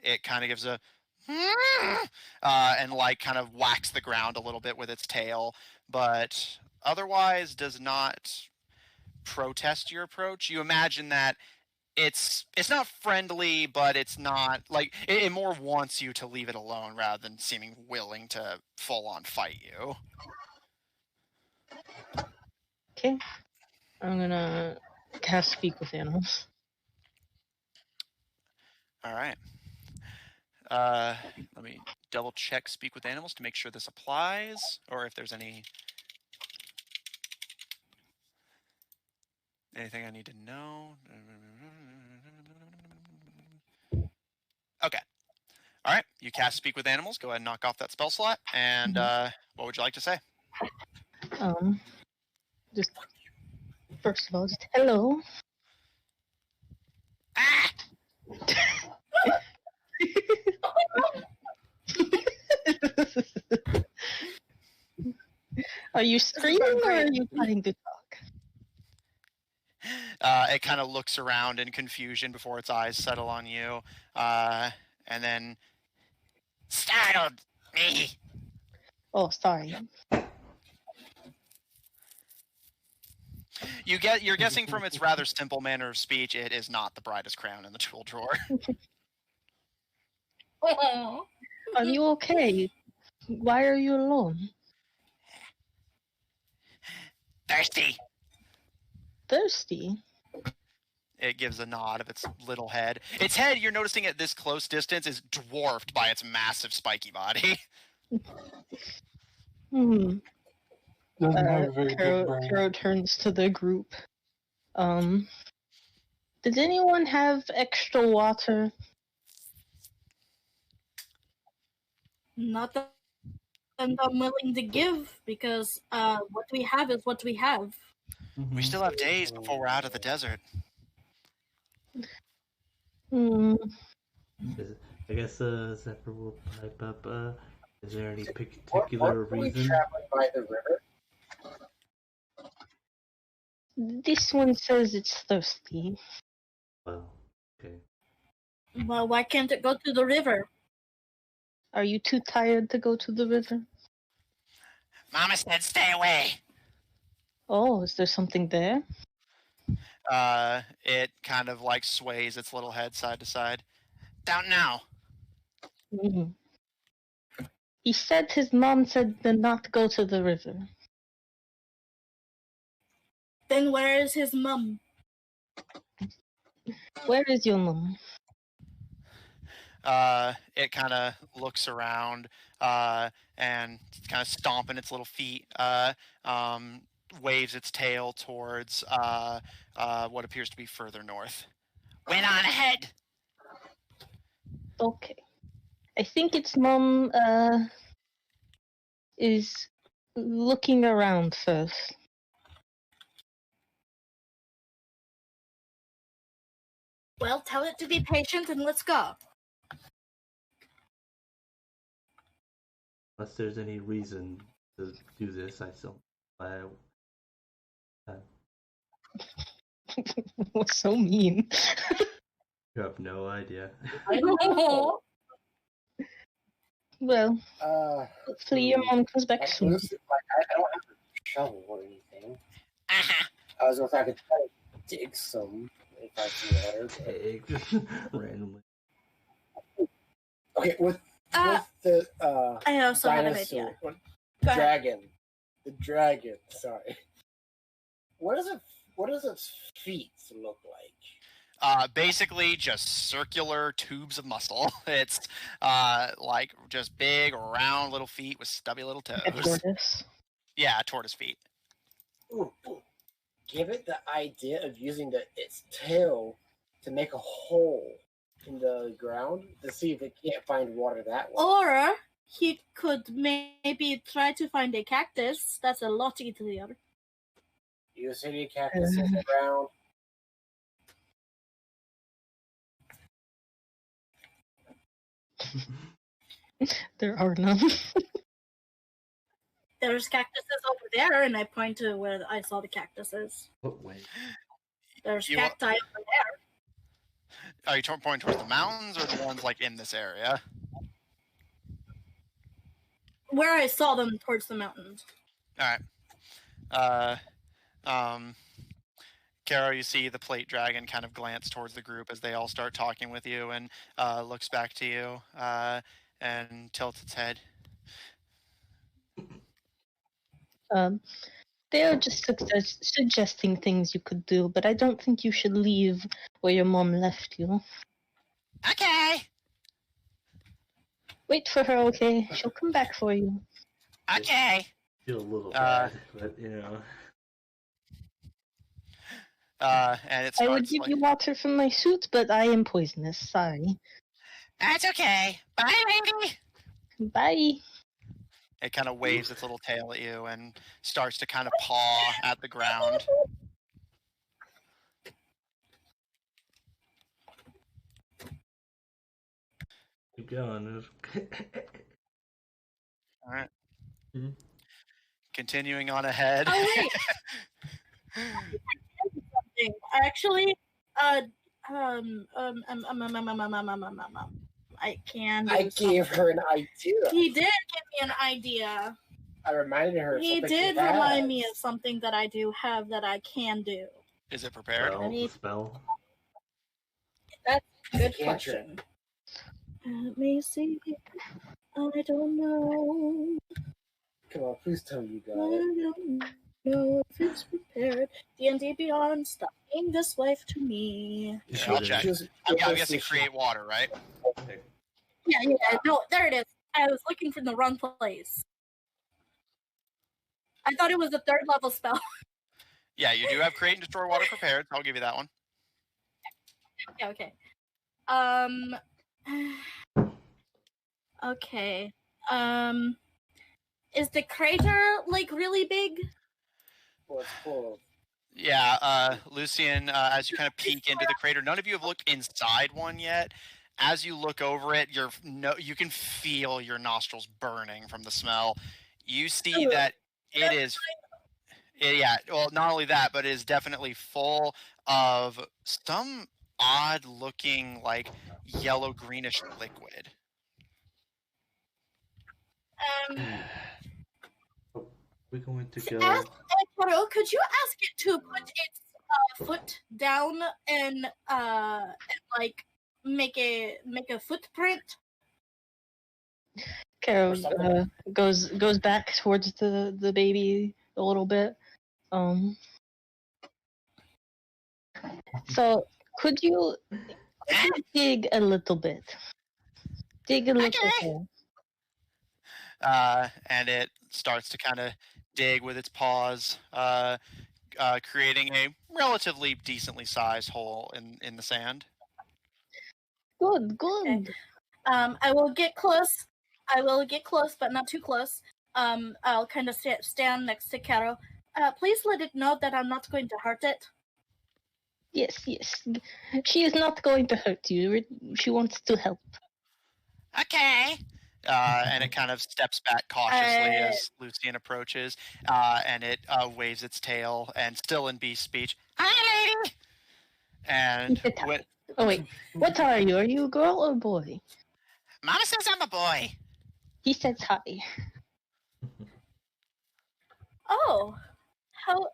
it kind of gives a and like kind of whacks the ground a little bit with its tail, but otherwise does not protest your approach. You imagine that it's not friendly, but it's not like it more wants you to leave it alone rather than seeming willing to full on fight you. Okay. I'm gonna cast Speak with Animals. All right. Let me double check Speak with Animals to make sure this applies, or if there's anything I need to know. Okay. All right. You cast Speak with Animals. Go ahead and knock off that spell slot. And what would you like to say? Just first of all, just hello. Ah! Are you screaming or are you trying to talk? It kind of looks around in confusion before its eyes settle on you, and then startled me. Oh, sorry. You're guessing from its rather simple manner of speech, it is not the brightest crown in the tool drawer. Are you okay? Why are you alone? Thirsty. Thirsty? It gives a nod of its little head. Its head, you're noticing at this close distance, is dwarfed by its massive spiky body. Doesn't have a very big brain. Caro turns to the group. Does anyone have extra water? Not that I'm willing to give, because what we have is what we have. We still have days before we're out of the desert. I guess Zephyr will pipe up. Is there any particular Weren't we reason? traveling by the river? This one says it's thirsty. Well, okay. Well, why can't it go to the river? Are you too tired to go to the river? Mama said stay away. Oh, is there something there? It kind of like sways its little head side to side. Don't know. He said his mom said to not go to the river. Then where is his mum? Where is your mom? it kind of looks around and kind of stomping its little feet, waves its tail towards what appears to be further north. Went on ahead. Okay. I think its mom is looking around first. Well, tell it to be patient and let's go. Unless there's any reason to do this, I still. What's so mean? You have no idea. I don't know. Well, hopefully your mom comes back Like, soon. listen, like, I don't have a shovel or anything. I was if I could try to dig some if I see water. Take randomly. Okay, with the I also have an dinosaur, idea. what- Go ahead. dragon, the dragon. Sorry. What does its feet look like? Basically just circular tubes of muscle. It's like just big round little feet with stubby little toes. A tortoise. Yeah, tortoise feet. Ooh. Give it the idea of using its tail to make a hole in the ground to see if it can't find water that way. Or he could maybe try to find a cactus. That's a lot easier. You see a cactus in the ground. There are none. There's cactuses over there, and I point to where I saw the cactuses. Oh, wait. There's You- cacti over there. Are you pointing towards the mountains or the ones like in this area? Where I saw them towards the mountains. All right. Caro, you see the plate dragon kind of glance towards the group as they all start talking with you, and looks back to you and tilts its head. They are just suggesting things you could do, but I don't think you should leave where your mom left you. Okay. Wait for her, okay? She'll come back for you. Okay. Feel a little bad, but you know. And it I would starts give like, you water from my suit, but I am poisonous. Sorry. that's okay. Bye, lady. Bye. It kind of waves its little tail at you and starts to kind of paw at the ground. Keep going. All right. Mhm. Continuing on ahead. Oh wait, something. Actually, I can. Do I gave her an idea. He did give me an idea. I reminded her. of He something did she has. remind me of something that I do have that I can do. Is it prepared? Spell, the spell. Good Cantrip. question. Let me see. I don't know. Come on, please tell me you I got it. don't know if it's prepared. D&D Beyond, stop being this wife to me. Yeah, I'll check. I'm guessing create water, right? Yeah, no, there it is. I was looking for the wrong place. I thought it was a 3rd level spell. Yeah, you do have create and destroy water prepared, so I'll give you that one. Yeah, okay. Okay. Is the crater like really big? Well, it's full of. Yeah, Lucian, as you kind of peek into the crater, none of you have looked inside one yet. As you look over it, you can feel your nostrils burning from the smell. You see that it is, yeah, well, not only that, but it is definitely full of some odd-looking, like, yellow-greenish liquid. We're going to go. Koro, could you ask it to put its foot down and like make a footprint? Caro goes back towards the baby a little bit. So could you dig a little bit? Take a look at Okay. her. And it starts to kind of dig with its paws, creating a relatively decently sized hole in the sand. Good. Okay. I will get close. But not too close. I'll kind of stand next to Caro. Please let it know that I'm not going to hurt it. Yes. She is not going to hurt you. She wants to help. Okay. And it kind of steps back cautiously as Lucian approaches, and it waves its tail, and still in beast speech, "Hi, lady!" And when... Oh wait, what are you? Are you a girl or a boy? Mama says I'm a boy. He says hi. Oh, how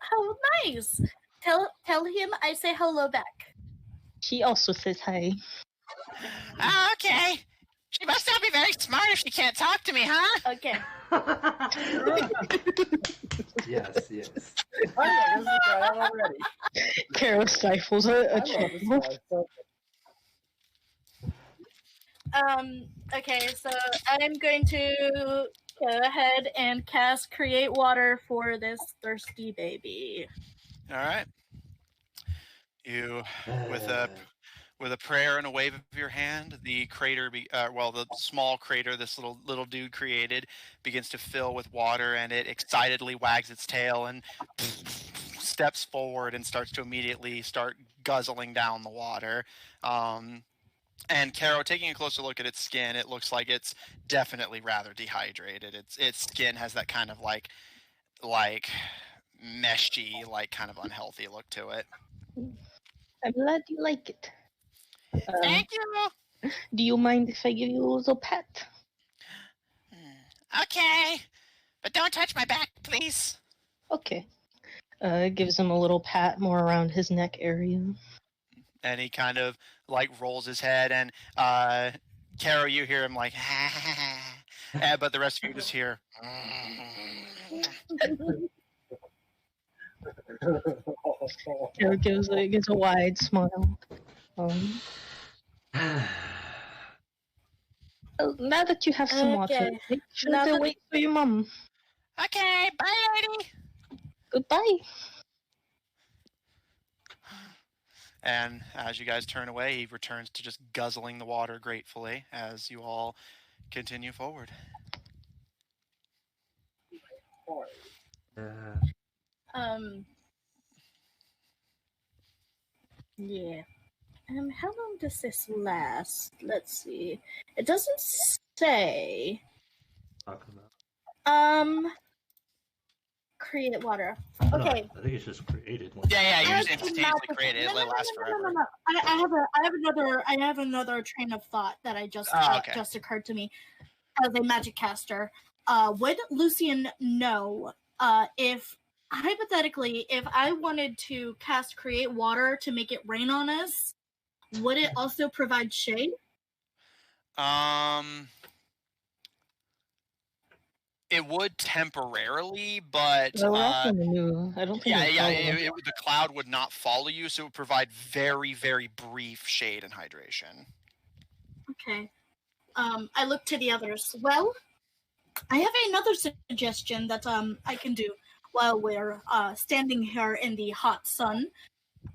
nice! Tell him I say hello back. She also says hi. Oh, okay. She must not be very smart if she can't talk to me, huh? Okay. Yes. I this guy already. Carol stifles a chuckle. Okay, so I'm going to go ahead and cast Create Water for this thirsty baby. All right. You, with a prayer and a wave of your hand, the crater, the small crater this little dude created, begins to fill with water, and it excitedly wags its tail and steps forward and starts to immediately start guzzling down the water. And Caro, taking a closer look at its skin, it looks like it's definitely rather dehydrated. Its skin has that kind of like meshy, like kind of unhealthy look to it. I'm glad you like it. Thank you. Do you mind if I give you a little pet? Okay, but don't touch my back, please. Okay. Gives him a little pat more around his neck area. And he kind of like rolls his head, and Caro, you hear him like, but the rest of you just hear. Carol gives a wide smile. Now that you have some water, make sure to wait for your mom. Okay, bye, lady. Goodbye. And as you guys turn away, he returns to just guzzling the water gratefully as you all continue forward. Yeah. How long does this last? Let's see. It doesn't say. Create water. Okay. No, I think it's just created. Yeah, you just instantaneously create it. It lasts forever. No. I have another train of thought that I just occurred to me as a magic caster. Would Lucian know if hypothetically, if I wanted to cast Create Water to make it rain on us, would it also provide shade? It would temporarily, but I don't think. The cloud would not follow you, so it would provide very, very brief shade and hydration. Okay. I look to the others. Well, I have another suggestion that I can do while we're standing here in the hot sun.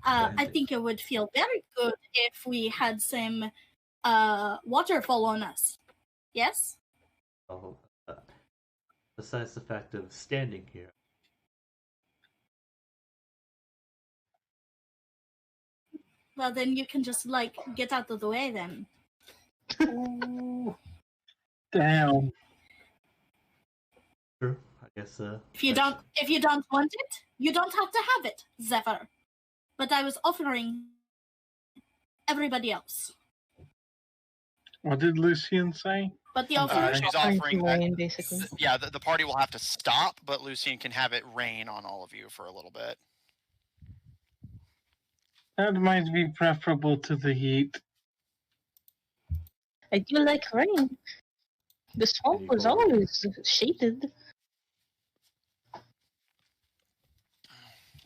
I think it would feel very good if we had some water fall on us. Yes? Oh, besides the fact of standing here. Well, then you can just get out of the way then. Ooh. Damn. Sure, I guess. If you don't want it, you don't have to have it, Zephyr. But I was offering everybody else. What did Lucian say? But the offer she's offering rain, basically. Yeah, the party will have to stop, but Lucian can have it rain on all of you for a little bit. That might be preferable to the heat. I do like rain. The swamp was always shaded.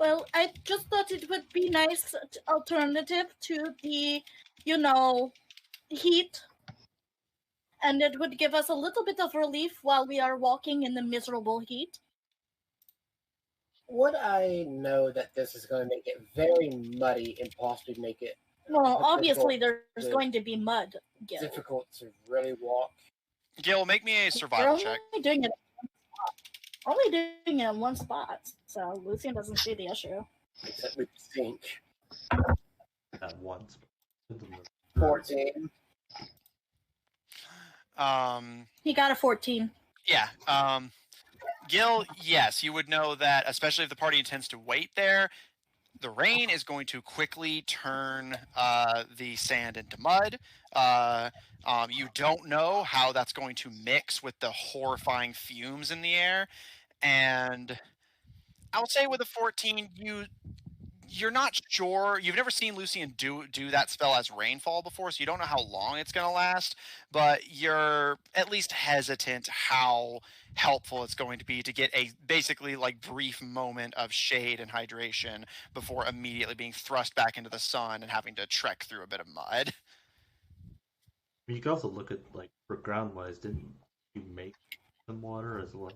Well, I just thought it would be nice alternative to the, heat. And it would give us a little bit of relief while we are walking in the miserable heat. Would I know that this is going to make it very muddy and possibly make it Well, obviously difficult there's going to be mud, Gil. difficult to really walk? Gil, make me a You're survival only check. doing it. Only doing it in one spot, so Lucian doesn't see the issue. Except we think. At once. 14. He got a 14. Yeah. Gil, yes, you would know that, especially if the party intends to wait there, the rain is going to quickly turn the sand into mud. You don't know how that's going to mix with the horrifying fumes in the air. And I would say with a 14, you're not sure. You've never seen Lucian do that spell as rainfall before, so you don't know how long it's going to last, but you're at least hesitant how helpful it's going to be to get a basically like brief moment of shade and hydration before immediately being thrust back into the sun and having to trek through a bit of mud. You can also look at, like, for ground-wise, didn't you make some water as well?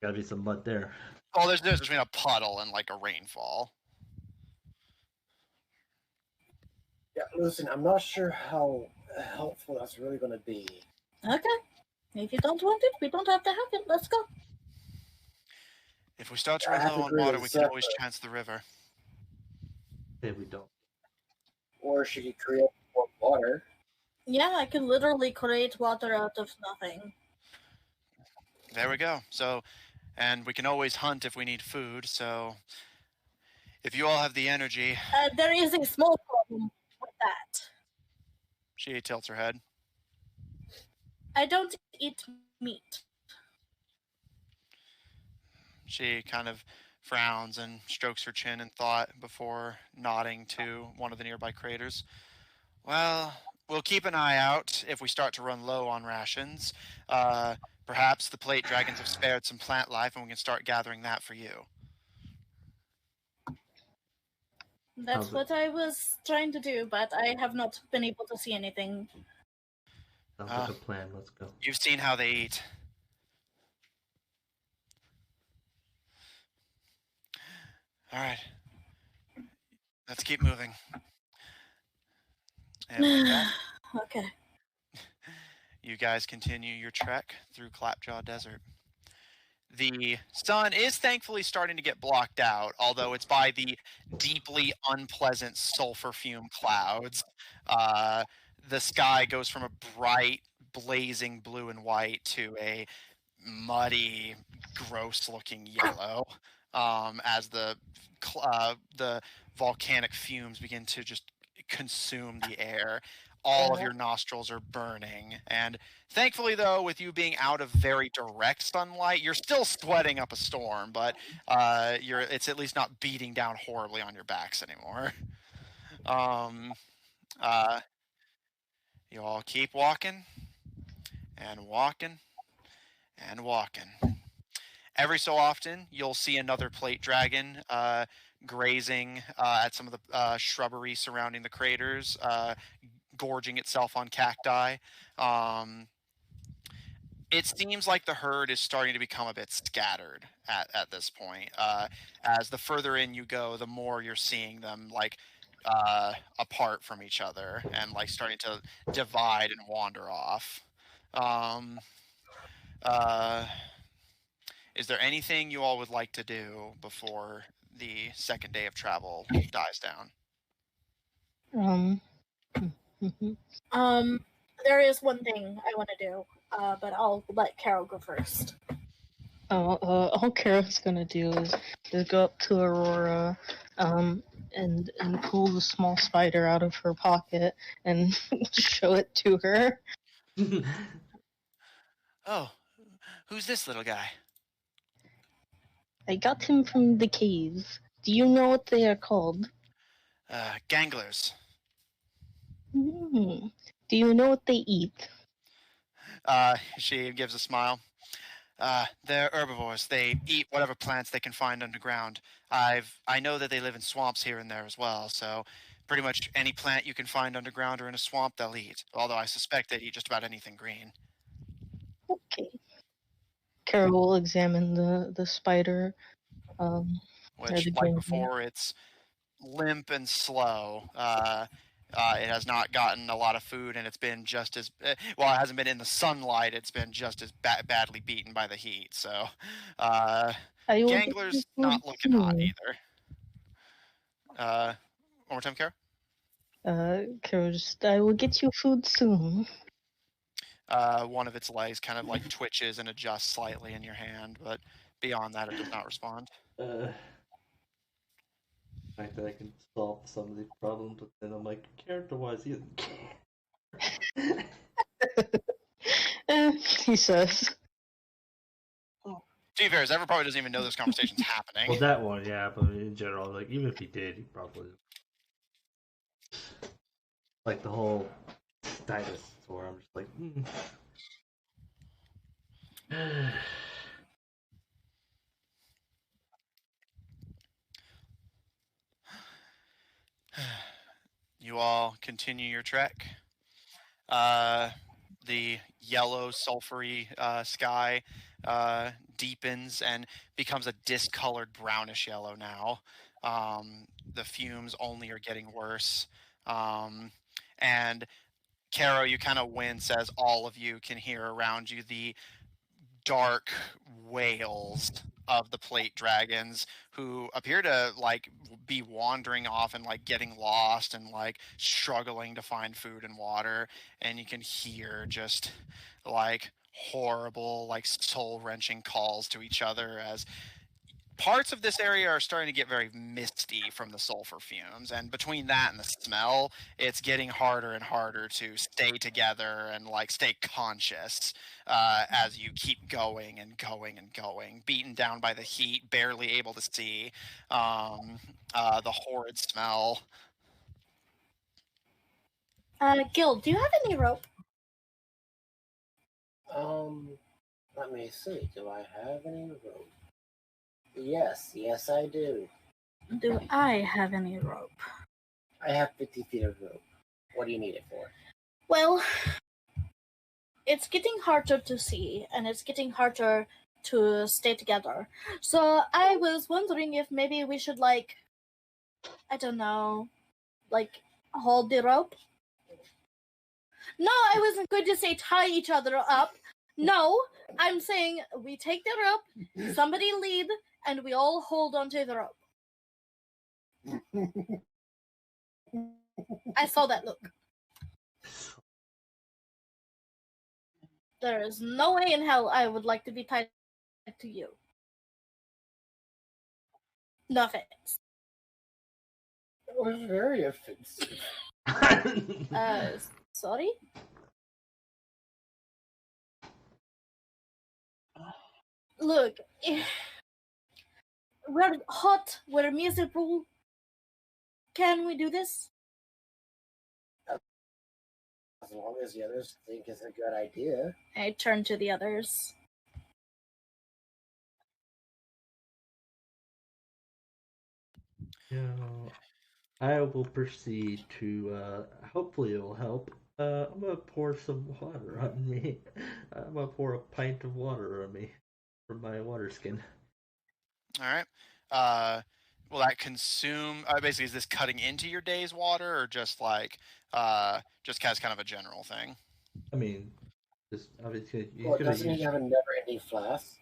Gotta be some mud there. Oh, there's a difference between a puddle and like a rainfall. Yeah, listen, I'm not sure how helpful that's really going to be. Okay. If you don't want it, we don't have to have it. Let's go. If we start to I run have low to on agree water, with we can always Zephyr. chance the river. Hey, we don't. Or she could create more water. Yeah, I can literally create water out of nothing. There we go. So, and we can always hunt if we need food. So, if you all have the energy, There is a small problem with that. she tilts her head. I don't eat meat. She kind of frowns and strokes her chin in thought before nodding to one of the nearby craters. Well, we'll keep an eye out if we start to run low on rations. Perhaps the plate dragons have spared some plant life and we can start gathering that for you. That's what I was trying to do, but I have not been able to see anything. Sounds like a plan. Let's go. You've seen how they eat. All right. Let's keep moving. And with that, Okay. you guys continue your trek through Clapjaw Desert. The sun is thankfully starting to get blocked out, although it's by the deeply unpleasant sulfur fume clouds. The sky goes from a bright, blazing blue and white to a muddy, gross-looking yellow as the volcanic fumes begin to just consume the air. All of your nostrils are burning, and thankfully, though, with you being out of very direct sunlight, you're still sweating up a storm, but it's at least not beating down horribly on your backs anymore. You all keep walking and walking and walking. Every so often, you'll see another plate dragon grazing at some of the shrubbery surrounding the craters, gorging itself on cacti. It seems like the herd is starting to become a bit scattered at this point. As the further in you go, the more you're seeing them like apart from each other and like starting to divide and wander off. Is there anything you all would like to do before the second day of travel dies down? There is one thing I want to do, but I'll let Carol go first. All Carol's gonna do is go up to Aurora, and pull the small spider out of her pocket and show it to her. Oh, who's this little guy? I got him from the caves. Do you know what they are called? Ganglers. Do you know what they eat? She gives a smile. They're herbivores. They eat whatever plants they can find underground. I know that they live in swamps here and there as well, so pretty much any plant you can find underground or in a swamp, they'll eat. Although I suspect they eat just about anything green. Okay. Carol will examine the spider. Which, the like ganglion. before, it's limp and slow. It has not gotten a lot of food, and it's been just as well. It hasn't been in the sunlight. It's been just as badly beaten by the heat. So, Gangler's not looking hot either. One more time, Kara. Carol, I will get you food soon. One of its legs kind of like twitches and adjusts slightly in your hand, but beyond that, it does not respond. The fact that I can solve some of these problems, but then I'm like, character-wise, he doesn't care. He says. To be fair, Zephyr probably doesn't even know this conversation's happening. Well, that one, yeah, but in general, like, even if he did, he probably... Like, the whole dinosaur, I'm just like, You all continue your trek. The yellow, sulfury sky deepens and becomes a discolored brownish yellow now. The fumes only are getting worse. And Caro, you kind of wince as all of you can hear around you the dark wails of the plate dragons, who appear to like be wandering off and like getting lost and like struggling to find food and water. And you can hear just like horrible, like soul-wrenching calls to each other as parts of this area are starting to get very misty from the sulfur fumes, and between that and the smell, it's getting harder and harder to stay together and like stay conscious as you keep going and going and going, beaten down by the heat, barely able to see, the horrid smell. Gil, do you have any rope? Let me see. Do I have any rope? Yes, I do. Do I have any rope? I have 50 feet of rope. What do you need it for? Well, it's getting harder to see, and it's getting harder to stay together. So I was wondering if maybe we should, like, I don't know, like, hold the rope? No, I wasn't going to say tie each other up. No, I'm saying we take the rope, somebody lead, and we all hold onto the rope. I saw that look. There is no way in hell I would like to be tied to you. No offense. That was very offensive. Sorry? Look, we're hot, we're miserable. Can we do this? As long as the others think it's a good idea. I turn to the others. I will proceed to, hopefully it will help. I'm gonna pour some water on me. I'm gonna pour a pint of water on me from my water skin. All right. Will that consume? Basically, is this cutting into your day's water, or just like just as kind of a general thing? I mean, just obviously he's Well, gonna doesn't use. he have a never-ending flask?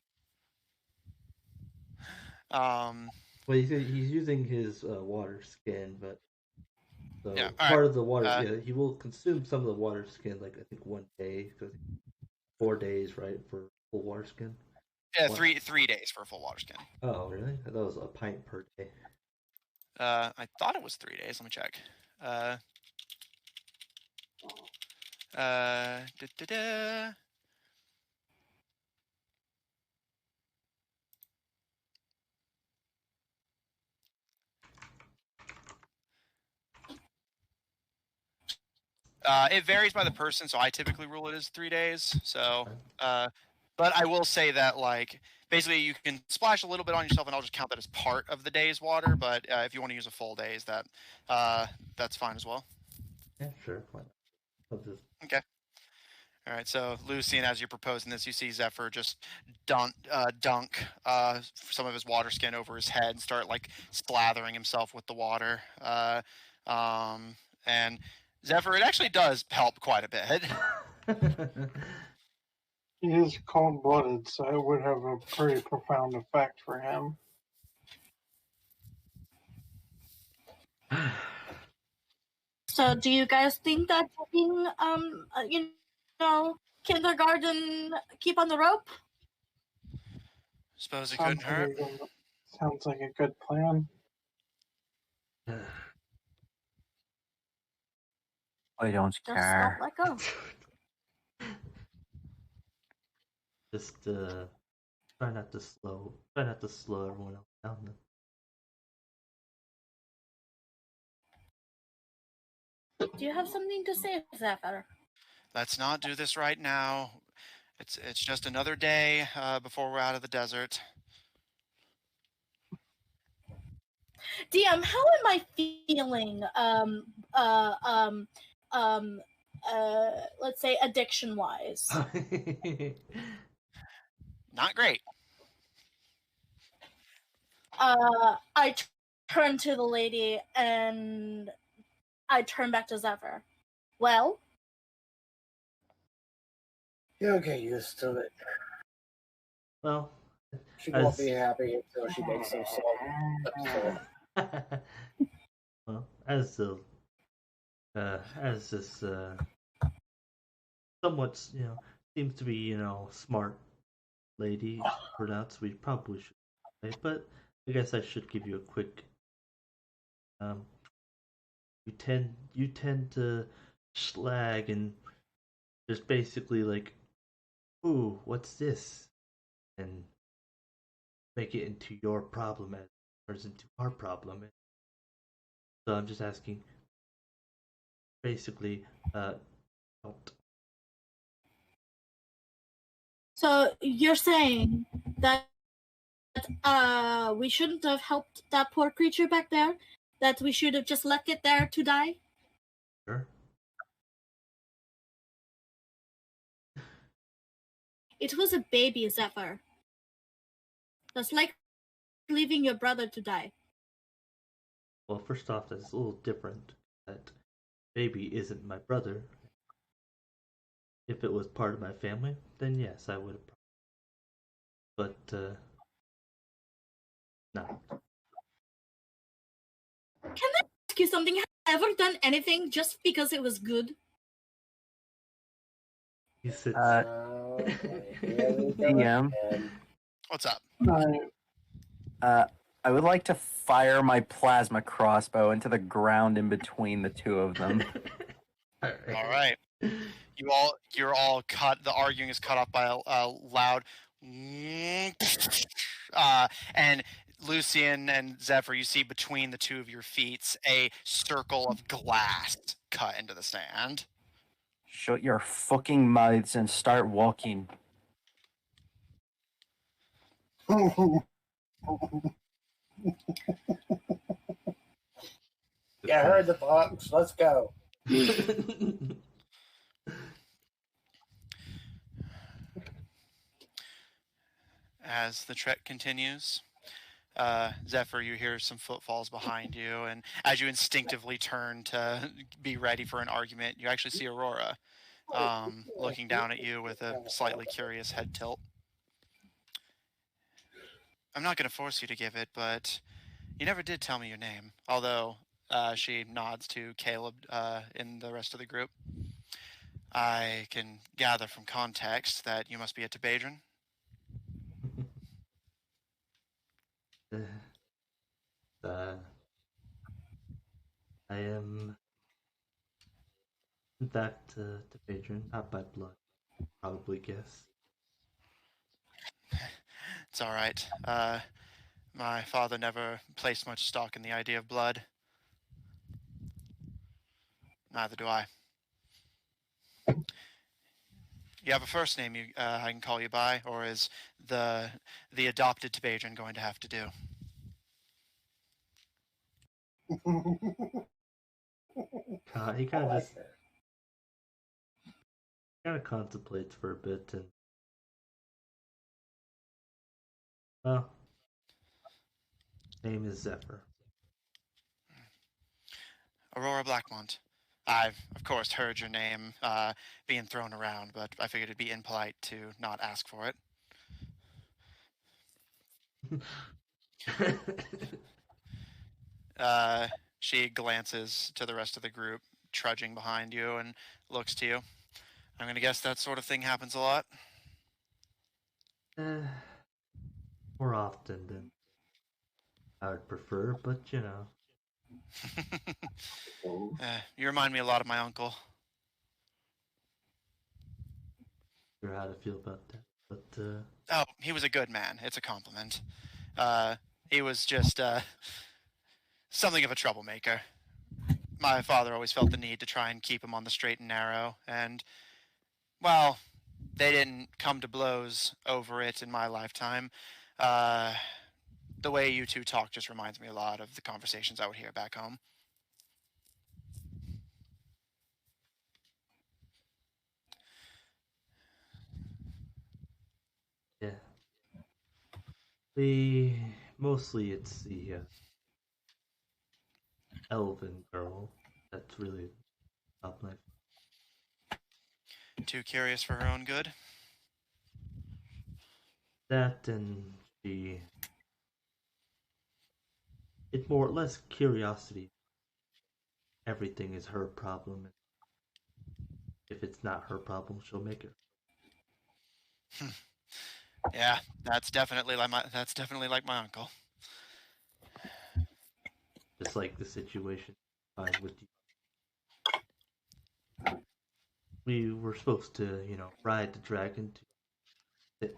Well, he's using his water skin, but so Yeah, part of the water, he will consume some of the water skin, like I think 1 day, because 4 days, right, for full water skin. Yeah, 3 days for a full water skin. Oh, really? I thought it was a pint per day. I thought it was 3 days. Let me check. It varies by the person, so I typically rule it as 3 days. So, But I will say that, like, basically you can splash a little bit on yourself, and I'll just count that as part of the day's water. But if you want to use a full day's, that's fine as well. Yeah, sure. Why not? I'll just... Okay. All right. So, Lucian, as you're proposing this, you see Zephyr just dunk some of his water skin over his head and start like slathering himself with the water. And Zephyr, it actually does help quite a bit. He is cold-blooded, so it would have a pretty profound effect for him. So, do you guys think that being, kindergarten, keep on the rope? Suppose it couldn't hurt. Sounds like a good plan. I don't Just care. don't let go. Just try not to slow everyone else down. Do you have something to say, Zephyr? Let's not do this right now. It's just another day before we're out of the desert. DM, how am I feeling? Let's say addiction-wise. Not great. I turn to the lady and I turn back to Zephyr. Well? You'll get used to it. Well, She won't be happy until she makes some song. well, as this somewhat seems to be smart lady pronounced, we probably should say, but I guess I should give you a quick. You tend to slag and just basically like, ooh, what's this? And make it into your problem as it turns into our problem. So I'm just asking, basically, don't. So you're saying that we shouldn't have helped that poor creature back there? That we should have just left it there to die? Sure. It was a baby, Zephyr. That's like leaving your brother to die. Well, first off, that's a little different. That baby isn't my brother. If it was part of my family, then yes, I would have. But no. Can I ask you something? Have you ever done anything just because it was good? He sits. DM. What's up? I would like to fire my plasma crossbow into the ground in between the two of them. All right. You're all cut. The arguing is cut off by a loud, and Lucian and Zephyr, you see between the two of your feet a circle of glass cut into the sand. Shut your fucking mouths and start walking. Yeah, I heard the box. Let's go. As the trek continues, Zephyr, you hear some footfalls behind you, and as you instinctively turn to be ready for an argument, you actually see Aurora looking down at you with a slightly curious head tilt. I'm not going to force you to give it, but you never did tell me your name, although she nods to Caleb in the rest of the group. I can gather from context that you must be a Tebadron. I am, in fact, the patron, not by blood. Probably guess. It's all right. My father never placed much stock in the idea of blood. Neither do I. You have a first name I can call you by, or is the adopted Tibetan going to have to do? He kind of contemplates for a bit and name is Zephyr. Aurora Blackmont. I've, of course, heard your name being thrown around, but I figured it'd be impolite to not ask for it. She glances to the rest of the group, trudging behind you, and looks to you. I'm going to guess that sort of thing happens a lot. More often than I would prefer, but you know. You remind me a lot of my uncle. Sure how to feel about that, but Oh, he was a good man. It's a compliment. He was just something of a troublemaker. My father always felt the need to try and keep him on the straight and narrow, and, well, they didn't come to blows over it in my lifetime. The way you two talk just reminds me a lot of the conversations I would hear back home. yeah. Mostly it's the elven girl that's really up my. Too curious for her own good? That and it's more or less curiosity. Everything is her problem. If it's not her problem, she'll make it. Yeah, that's definitely like my uncle. Just like the situation with you. We were supposed to, ride the dragon to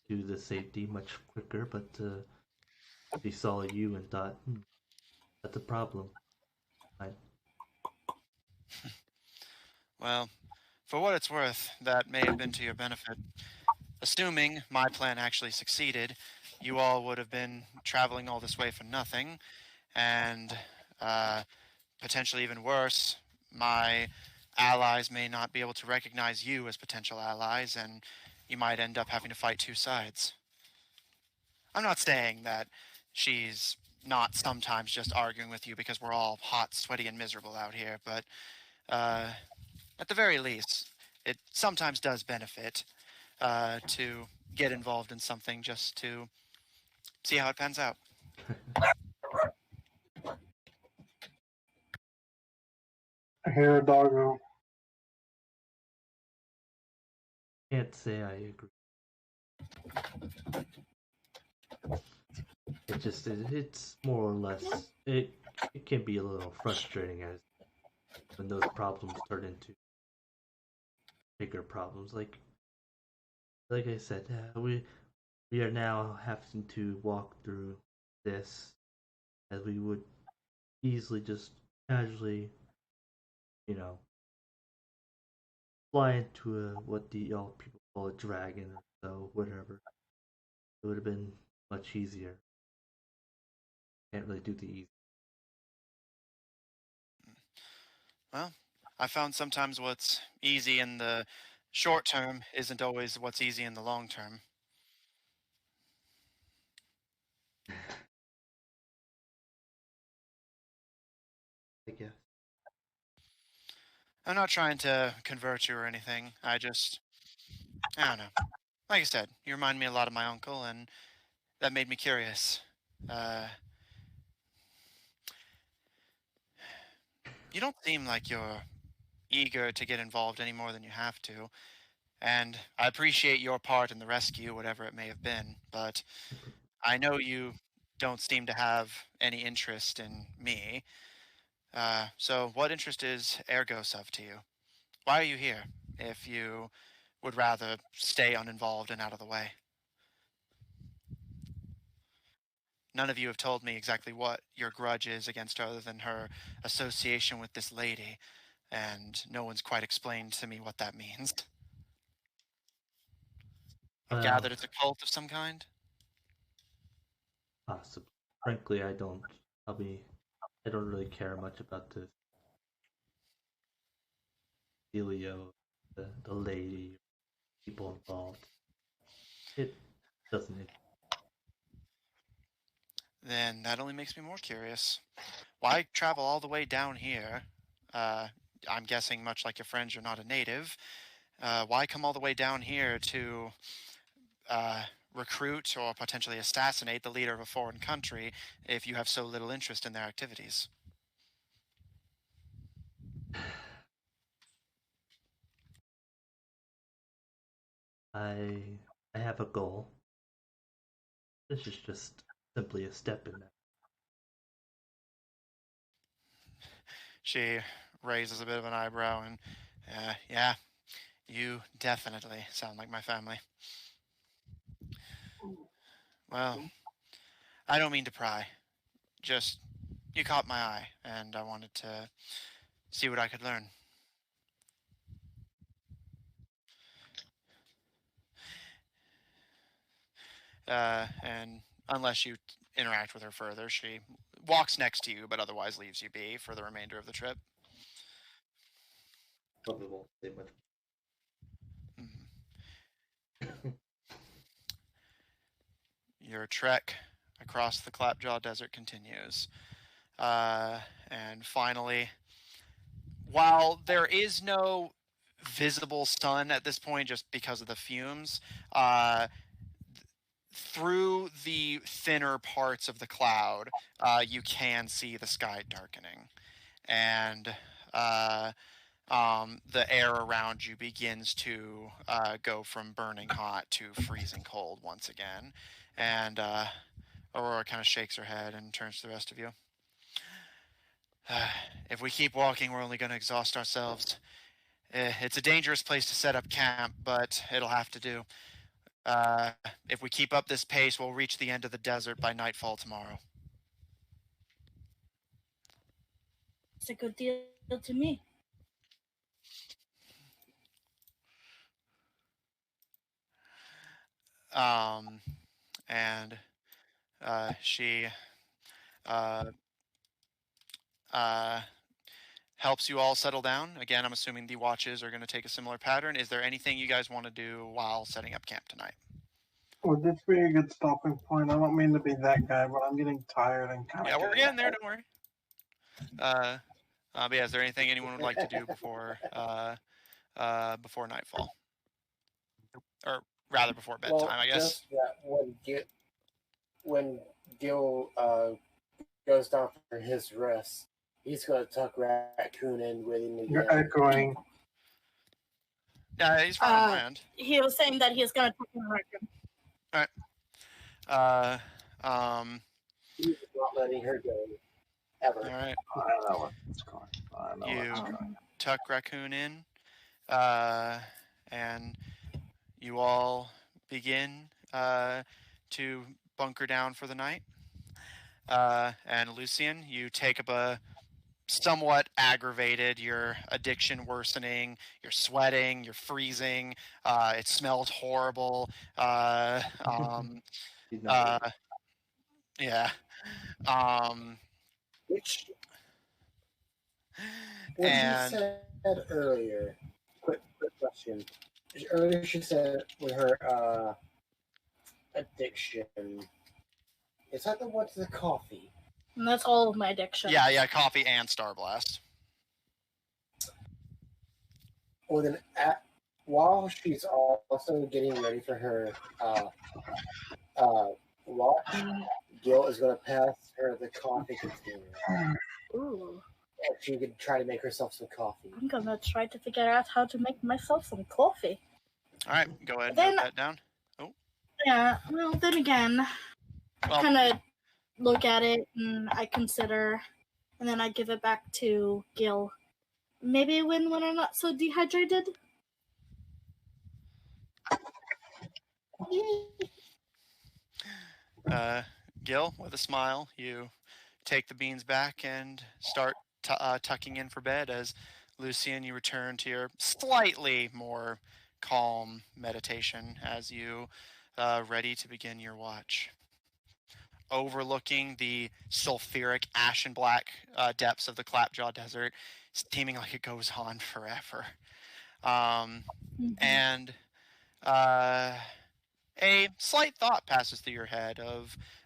do the safety much quicker, but we saw you and thought, that's a problem. Well, for what it's worth, that may have been to your benefit. Assuming my plan actually succeeded, you all would have been traveling all this way for nothing, and potentially even worse, my allies may not be able to recognize you as potential allies, and you might end up having to fight two sides. I'm not saying that she's not sometimes just arguing with you because we're all hot, sweaty, and miserable out here, but at the very least, it sometimes does benefit to get involved in something just to see how it pans out. I hear a doggo. Can't say I agree. It's more or less it can be a little frustrating as when those problems turn into bigger problems. Like I said, we are now having to walk through this as we would easily just casually, fly into what the y'all people call a dragon or so, whatever. It would have been much easier. Can't really do the easy. Well, I found sometimes what's easy in the short term isn't always what's easy in the long term. I guess. I'm not trying to convert you or anything. I don't know. Like I said, you remind me a lot of my uncle, and that made me curious. You don't seem like you're eager to get involved any more than you have to, and I appreciate your part in the rescue, whatever it may have been, but I know you don't seem to have any interest in me. So what interest is Ergos of to you? Why are you here, if you would rather stay uninvolved and out of the way? None of you have told me exactly what your grudge is against her other than her association with this lady, and no one's quite explained to me what that means. I've gathered it's a cult of some kind. Possibly. Frankly, I don't. I don't really care much about the dealio, the lady, people involved. It doesn't. Then that only makes me more curious. Why travel all the way down here? I'm guessing, much like your friends, you're not a native. Why come all the way down here to recruit or potentially assassinate the leader of a foreign country if you have so little interest in their activities? I have a goal. This is just simply a step in that. She raises a bit of an eyebrow and, yeah, you definitely sound like my family. Well, I don't mean to pry. Just, you caught my eye, and I wanted to see what I could learn. And unless you interact with her further, she walks next to you, but otherwise leaves you be for the remainder of the trip. Probably won't say much. Your trek across the Clapjaw Desert continues. And finally, while there is no visible sun at this point just because of the fumes, through the thinner parts of the cloud, you can see the sky darkening. And the air around you begins to go from burning hot to freezing cold once again. And Aurora kind of shakes her head and turns to the rest of you. If we keep walking, we're only going to exhaust ourselves. It's a dangerous place to set up camp, but it'll have to do. If we keep up this pace, we'll reach the end of the desert by nightfall tomorrow. It's a good deal to me. And she helps you all settle down. Again, I'm assuming the watches are going to take a similar pattern. Is there anything you guys want to do while setting up camp tonight? Would this be a good stopping point? I don't mean to be that guy, but I'm getting tired and kind of. Yeah, we're getting there. Don't worry. But yeah, is there anything anyone would like to do before nightfall, or rather before bedtime? Well, I guess. just that when Gil goes down for his rest, he's gonna tuck Raccoon in with him again. You're echoing. Yeah, he's fine on my end. He was saying that he's gonna take a record. All right. He's not letting her go ever. All right. I don't know what's going on. I know You what's going on. tuck Raccoon in, and you all begin to bunker down for the night. And Lucian, you take up a somewhat aggravated, your addiction worsening, you're sweating, you're freezing, it smells horrible. Yeah. Which what and you said earlier. Quick question. Earlier she said with her addiction. Is that the one to the coffee? And that's all of my addiction. yeah, coffee and Star Blast. Well then, while she's also getting ready for her watch, Gil is going to pass her the coffee container. Ooh. And she could try to make herself some coffee. I'm gonna try to figure out how to make myself some coffee. All right, go ahead and Then- note that down. Yeah, well, then again, I Well- kind of look at it and I consider, and then I give it back to Gil. Maybe when I'm not so dehydrated? Gil, with a smile, you take the beans back and start tucking in for bed. As Lucian, you return to your slightly more calm meditation as you ready to begin your watch. Overlooking the sulfuric ashen black depths of the Clapjaw Desert, seeming like it goes on forever. And a slight thought passes through your head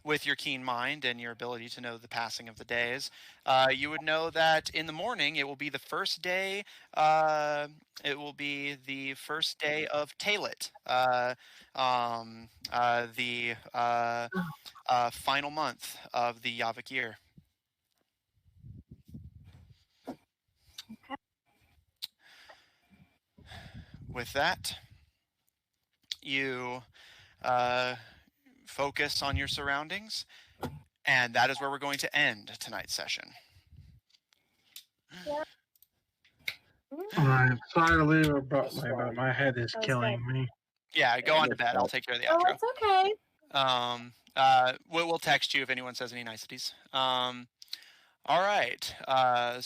with your keen mind and your ability to know the passing of the days. You would know that in the morning it will be the first day. It will be the first day of Talit, the final month of the Yavik year. Okay. With that, you focus on your surroundings, and that is where we're going to end tonight's session. I'm sorry to leave abruptly, but my head is That was killing me. Yeah, go on to bed. I'll take care of the Oh, outro. it's okay. We'll text you if anyone says any niceties. All right. That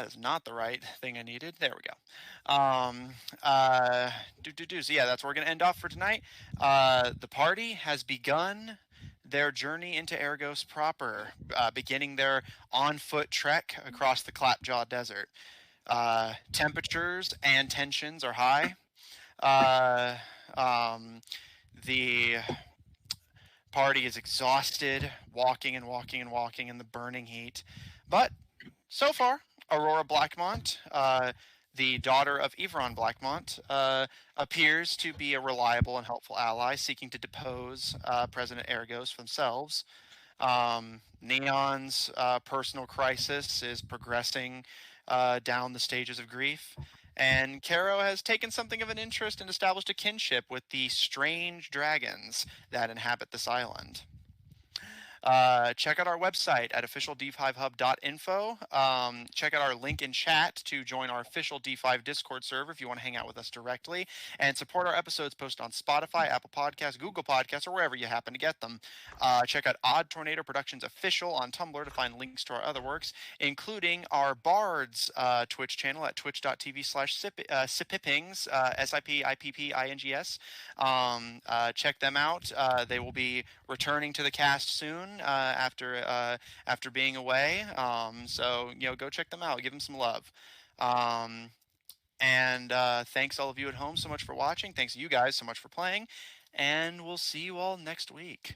is not the right thing I needed. There we go. So yeah, that's where we're gonna end off for tonight. The party has begun their journey into Argos proper, beginning their on-foot trek across the Clapjaw Desert. Temperatures and tensions are high. The party is exhausted, walking and walking and walking in the burning heat. But so far, Aurora Blackmont, the daughter of Everon Blackmont, appears to be a reliable and helpful ally seeking to depose President Argos themselves. Neon's personal crisis is progressing down the stages of grief. And Caro has taken something of an interest and established a kinship with the strange dragons that inhabit this island. Check out our website at officiald5hub.info. Check out our link in chat to join our official D5 Discord server if you want to hang out with us directly, and support our episodes posted on Spotify, Apple Podcasts, Google Podcasts, or wherever you happen to get them. Check out Odd Tornado Productions Official on Tumblr to find links to our other works, including our Bards Twitch channel at twitch.tv/sippings, SIPIPPINGS. Check them out. They will be returning to the cast soon after being away. So go check them out. Give them some love. And thanks all of you at home so much for watching. Thanks you guys so much for playing. And we'll see you all next week.